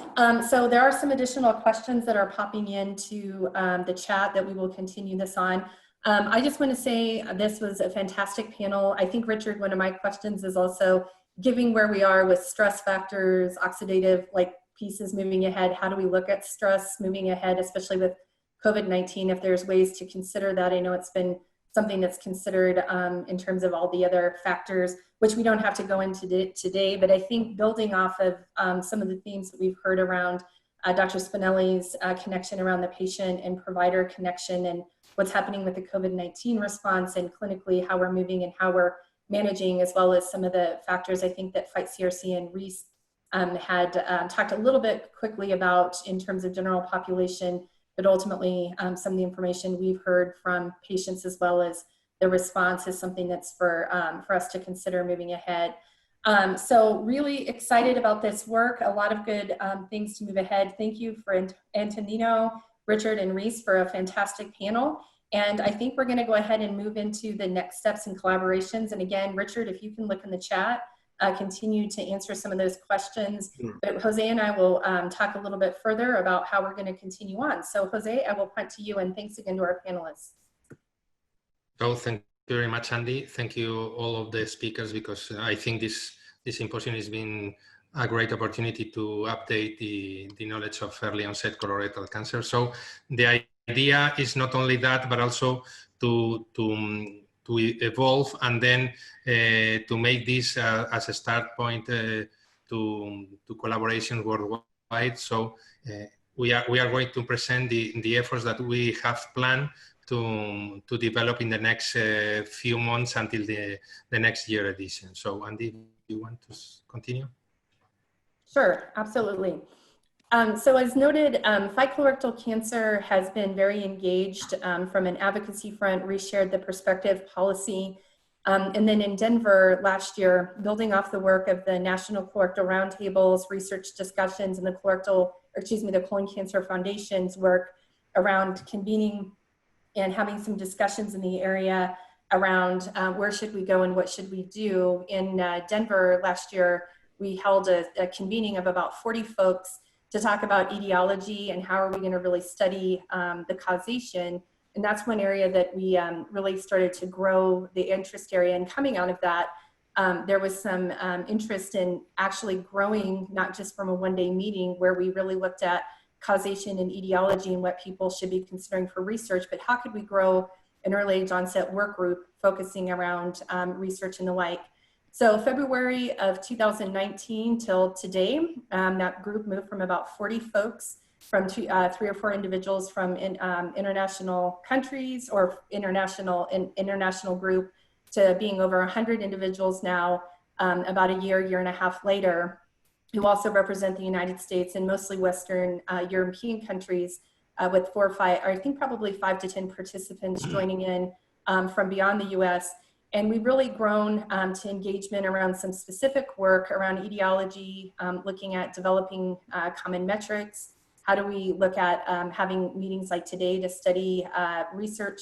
S2: So there are some additional questions that are popping into the chat that we will continue this on. I just want to say this was a fantastic panel. I think, Richard, one of my questions is also, given where we are with stress factors, oxidative pieces moving ahead, how do we look at stress moving ahead, especially with COVID-19, if there's ways to consider that? I know it's been something that's considered in terms of all the other factors, which we don't have to go into today, but I think building off of some of the themes that we've heard around Dr. Spinelli's connection around the patient and provider connection and what's happening with the COVID-19 response and clinically how we're moving and how we're managing, as well as some of the factors I think that Fight CRC and Reese had talked a little bit quickly about in terms of general population, but ultimately some of the information we've heard from patients as well as the response is something that's for us to consider moving ahead. So really excited about this work, a lot of good things to move ahead. Thank you for Antonino, Richard, and Reese for a fantastic panel. And I think we're gonna go ahead and move into the next steps and collaborations. And again, Richard, if you can look in the chat, continue to answer some of those questions. But Jose and I will talk a little bit further about how we're going to continue on. So Jose, I will punt to you, and thanks again to our panelists.
S1: So thank you very much, Andy. Thank you all of the speakers, because I think this symposium has been a great opportunity to update the knowledge of early onset colorectal cancer. So the idea is not only that, but also to evolve and then to make this as a start point to collaboration worldwide. So we are going to present the efforts that we have planned to develop in the next few months until the next year edition. So Andy, do you want to continue?
S2: Sure, absolutely. So as noted, Fight Colorectal Cancer has been very engaged from an advocacy front. We shared the perspective policy. And then in Denver last year, building off the work of the National Colorectal Roundtables, research discussions, and the Colon Cancer Foundation's work around convening and having some discussions in the area around where should we go and what should we do. In Denver last year, we held a convening of about 40 folks to talk about etiology and how are we going to really study the causation. And that's one area that we really started to grow the interest area. And coming out of that, there was some interest in actually growing, not just from a one-day meeting where we really looked at causation and etiology and what people should be considering for research, but how could we grow an early age onset work group focusing around research and the like. So February of 2019 till today, that group moved from about 40 folks, from 3 or 4 individuals from international countries or international group, to being over 100 individuals now, about a year and a half later, who also represent the United States and mostly Western European countries, with 4 or 5, or I think probably 5 to 10 participants joining in from beyond the US. And we've really grown to engagement around some specific work around etiology, looking at developing common metrics. How do we look at having meetings like today to study research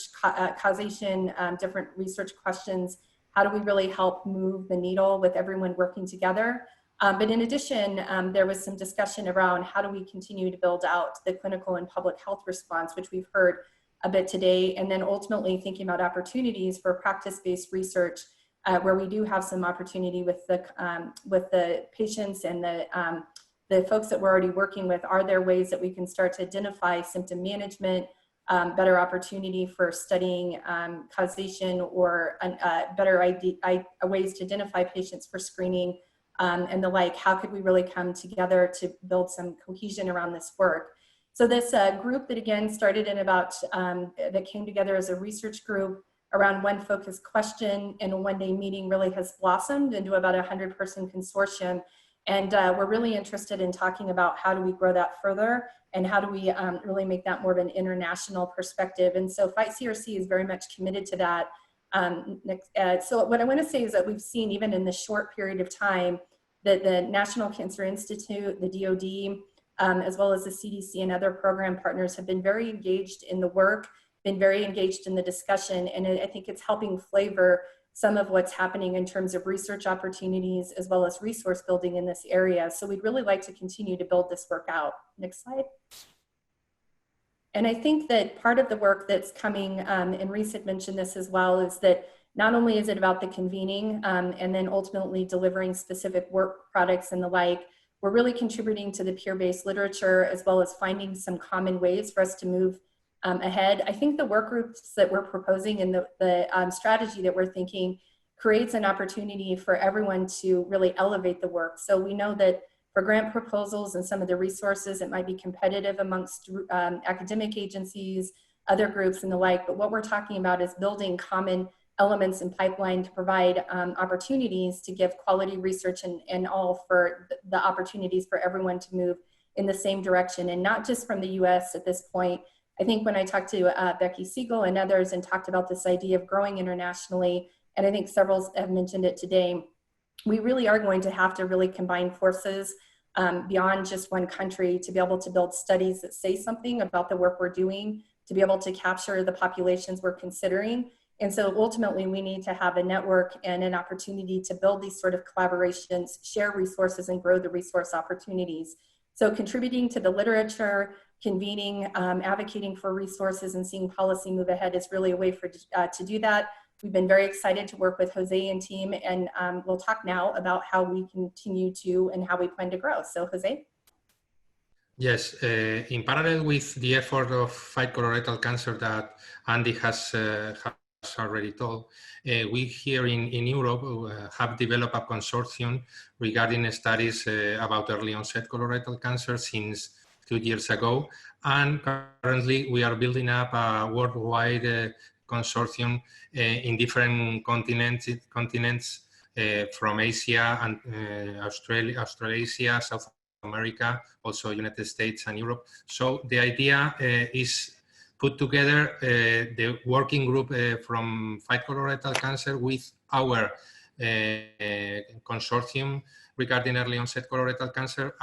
S2: causation, different research questions? How do we really help move the needle with everyone working together? But in addition, there was some discussion around how do we continue to build out the clinical and public health response, which we've heard a bit today, and then ultimately thinking about opportunities for practice-based research, where we do have some opportunity with the patients and the folks that we're already working with. Are there ways that we can start to identify symptom management, better opportunity for studying causation, or better ways to identify patients for screening and the like? How could we really come together to build some cohesion around this work? So this group that again started in about, that came together as a research group around one focused question in a one-day meeting, really has blossomed into about a 100-person consortium. And we're really interested in talking about how do we grow that further, and how do we really make that more of an international perspective. And so Fight CRC is very much committed to that. So what I want to say is that we've seen, even in this short period of time, that the National Cancer Institute, the DoD, as well as the CDC and other program partners have been very engaged in the work, been very engaged in the discussion, and I think it's helping flavor some of what's happening in terms of research opportunities as well as resource building in this area. So we'd really like to continue to build this work out. Next slide. And I think that part of the work that's coming, and Reese had mentioned this as well, is that not only is it about the convening and then ultimately delivering specific work products and the like, we're really contributing to the peer-based literature as well as finding some common ways for us to move ahead. I think the work groups that we're proposing and the strategy that we're thinking creates an opportunity for everyone to really elevate the work. So we know that for grant proposals and some of the resources, it might be competitive amongst academic agencies, other groups and the like, but what we're talking about is building common elements in pipeline to provide opportunities to give quality research and all for the opportunities for everyone to move in the same direction, and not just from the US at this point. I think when I talked to Becky Siegel and others and talked about this idea of growing internationally, and I think several have mentioned it today, we really are going to have to really combine forces beyond just one country to be able to build studies that say something about the work we're doing, to be able to capture the populations we're considering, And so ultimately we need to have a network and an opportunity to build these sort of collaborations, share resources, and grow the resource opportunities. So contributing to the literature, convening, advocating for resources, and seeing policy move ahead is really a way to do that. We've been very excited to work with Jose and team, and we'll talk now about how we continue to and how we plan to grow. So Jose?
S1: Yes, in parallel with the effort of fight colorectal cancer that Andy has already told, we here in Europe have developed a consortium regarding studies about early onset colorectal cancer since 2 years ago. And currently we are building up a worldwide consortium in different continents from Asia and Australasia, South America, also United States and Europe. So the idea is put together the working group from Fight Colorectal Cancer with our consortium regarding early onset colorectal cancer.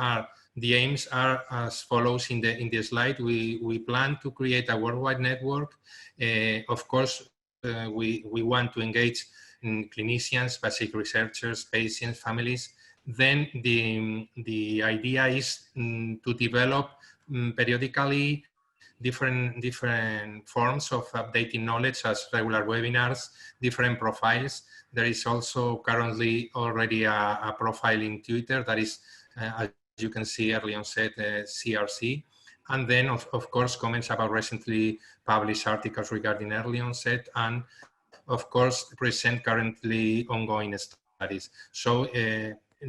S1: The aims are as follows in the slide. We plan to create a worldwide network. Of course, we want to engage clinicians, basic researchers, patients, families. Then the idea is to develop periodically different forms of updating knowledge as regular webinars, different profiles. There is also currently already a profile in Twitter that is, as you can see, early onset CRC. And then of course comments about recently published articles regarding early onset, and of course present currently ongoing studies. So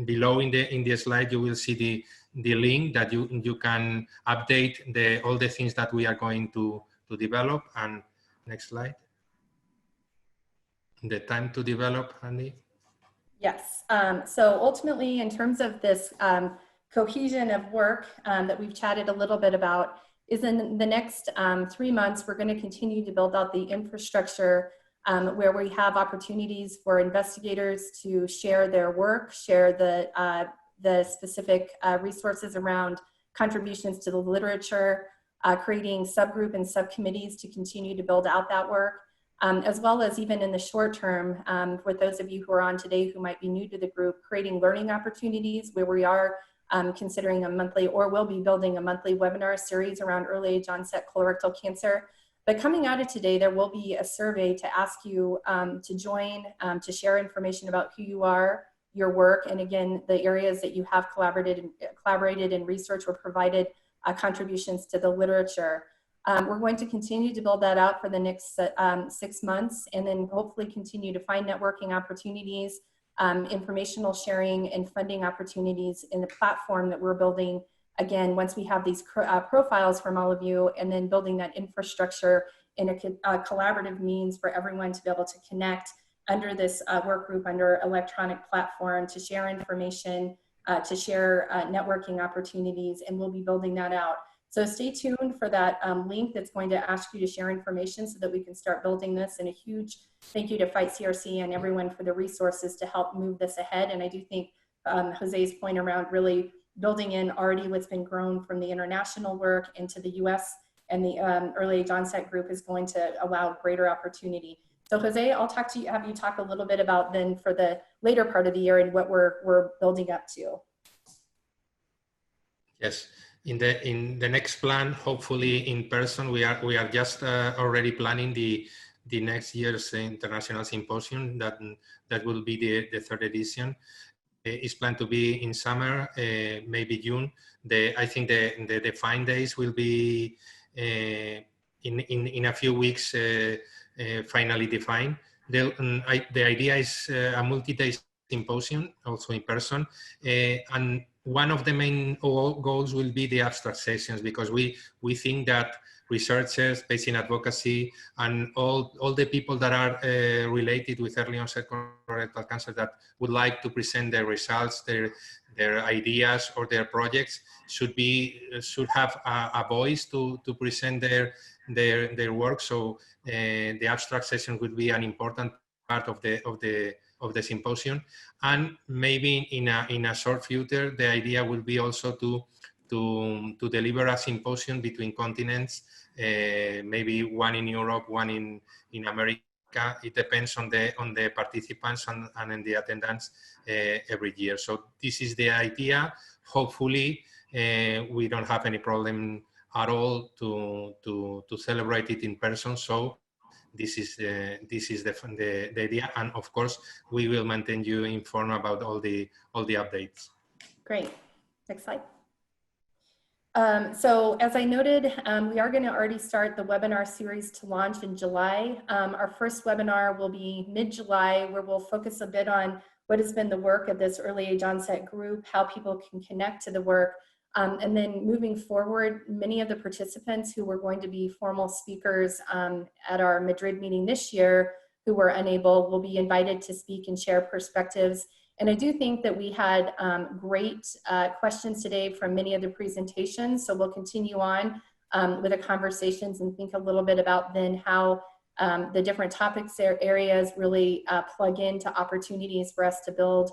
S1: below in the slide, you will see the link that you can update all the things that we are going to develop. And next slide. The time to develop, Andy.
S2: Yes. So ultimately, in terms of this cohesion of work that we've chatted a little bit about, is in the next 3 months, we're going to continue to build out the infrastructure where we have opportunities for investigators to share their work, share the specific resources around contributions to the literature, creating subgroup and subcommittees to continue to build out that work, as well as even in the short term, for those of you who are on today who might be new to the group, creating learning opportunities where we are considering a monthly, or will be building a monthly webinar series around early age onset colorectal cancer. But coming out of today, there will be a survey to ask you to join, to share information about who you are, your work, and again, the areas that you have collaborated in research or provided contributions to the literature. We're going to continue to build that out for the next 6 months, and then hopefully continue to find networking opportunities, informational sharing, and funding opportunities in the platform that we're building. Again, once we have these profiles from all of you, and then building that infrastructure in a collaborative means for everyone to be able to connect under this work group, under electronic platform, to share information, to share networking opportunities, and we'll be building that out. So stay tuned for that link that's going to ask you to share information so that we can start building this. And a huge thank you to Fight CRC and everyone for the resources to help move this ahead. And I do think Jose's point around really building in already what's been grown from the international work into the US and the early age onset group is going to allow greater opportunity. So Jose, I'll talk to you, have you talk a little bit about then for the later part of the year and what we're building up to.
S1: Yes, in the next plan, hopefully in person, we are just already planning the next year's international symposium that will be the 3rd edition. It's planned to be in summer, maybe June. I think the defined days will be in a few weeks finally defined. The idea is a multi-day symposium, also in person, and one of the main goals will be the abstract sessions, because we think that researchers, patient advocacy, and all the people that are related with early onset colorectal cancer that would like to present their results, their ideas or their projects should have a voice to present their work. So the abstract session would be an important part of the symposium, and maybe in a short future, the idea will be also to deliver a symposium between continents, maybe one in Europe, one in America, it depends on the participants and in the attendance every year. So this is the idea. Hopefully, we don't have any problem at all to celebrate it in person. So this is the idea, and of course we will maintain you informed about all the updates.
S2: Great. Next slide. So as I noted, we are going to already start the webinar series to launch in July. Our first webinar will be mid-July, where we'll focus a bit on what has been the work of this early age onset group, how people can connect to the work. And then moving forward, many of the participants who were going to be formal speakers at our Madrid meeting this year, who were unable, will be invited to speak and share perspectives. And I do think that we had great questions today from many of the presentations. So we'll continue on with the conversations and think a little bit about then how the different topics or areas really plug into opportunities for us to build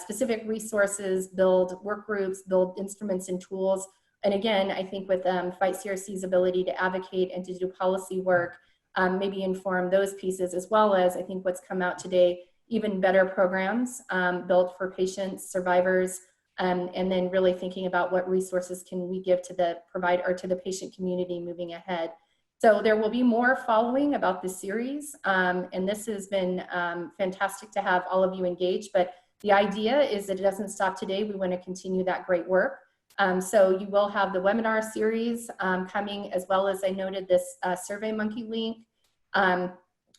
S2: specific resources, build work groups, build instruments and tools. And again, I think with Fight CRC's ability to advocate and to do policy work, maybe inform those pieces, as well as I think what's come out today, even better programs built for patients, survivors, and then really thinking about what resources can we give to the provider or to the patient community moving ahead. So there will be more following about this series, and this has been fantastic to have all of you engaged, but the idea is that it doesn't stop today. We want to continue that great work. So you will have the webinar series coming, as well as I noted this SurveyMonkey link.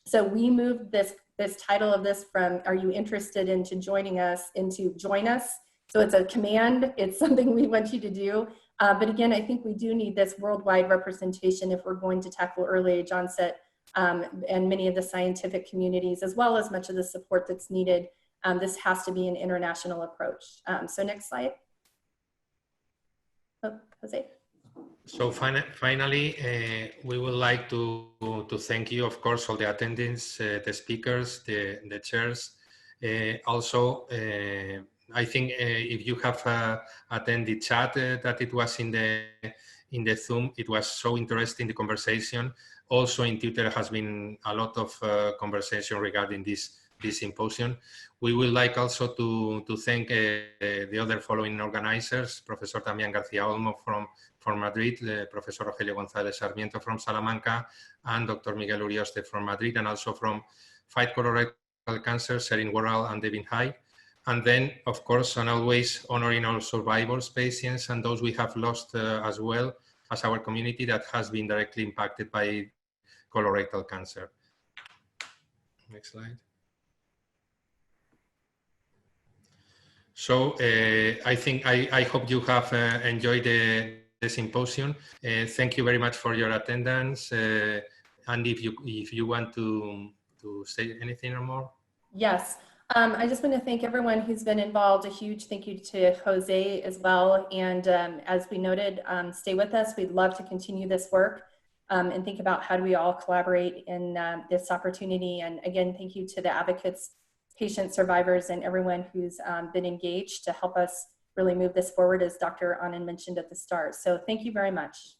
S2: So we moved this title of this from "Are you interested into joining us?" into "Join us." So it's a command. It's something we want you to do. But again, I think we do need this worldwide representation if we're going to tackle early age onset and many of the scientific communities, as well as much of the support that's needed. This has to be an international approach. So next slide. Oh, Jose.
S1: So finally, we would like to thank you, of course, all the attendees, the speakers, the chairs. Also, I think if you have attended chat that it was in the Zoom, it was so interesting, the conversation. Also in Twitter has been a lot of conversation regarding this symposium. We would like also to thank the other following organizers: Professor Damián García Olmo from Madrid, Professor Rogelio González Sarmiento from Salamanca, and Dr. Miguel Urioste from Madrid, and also from Fight Colorectal Cancer, Sherin Worrell and Devin Hyde. And then, of course, and always honoring all survivors, patients, and those we have lost as well as our community that has been directly impacted by colorectal cancer. Next slide. So I hope you have enjoyed the symposium. Thank you very much for your attendance. And if you want to say anything or more.
S2: Yes. I just want to thank everyone who's been involved. A huge thank you to Jose as well. And as we noted, stay with us. We'd love to continue this work and think about how do we all collaborate in this opportunity. And again, thank you to the advocates, patients, survivors, and everyone who's been engaged to help us really move this forward, as Dr. Anand mentioned at the start. So thank you very much.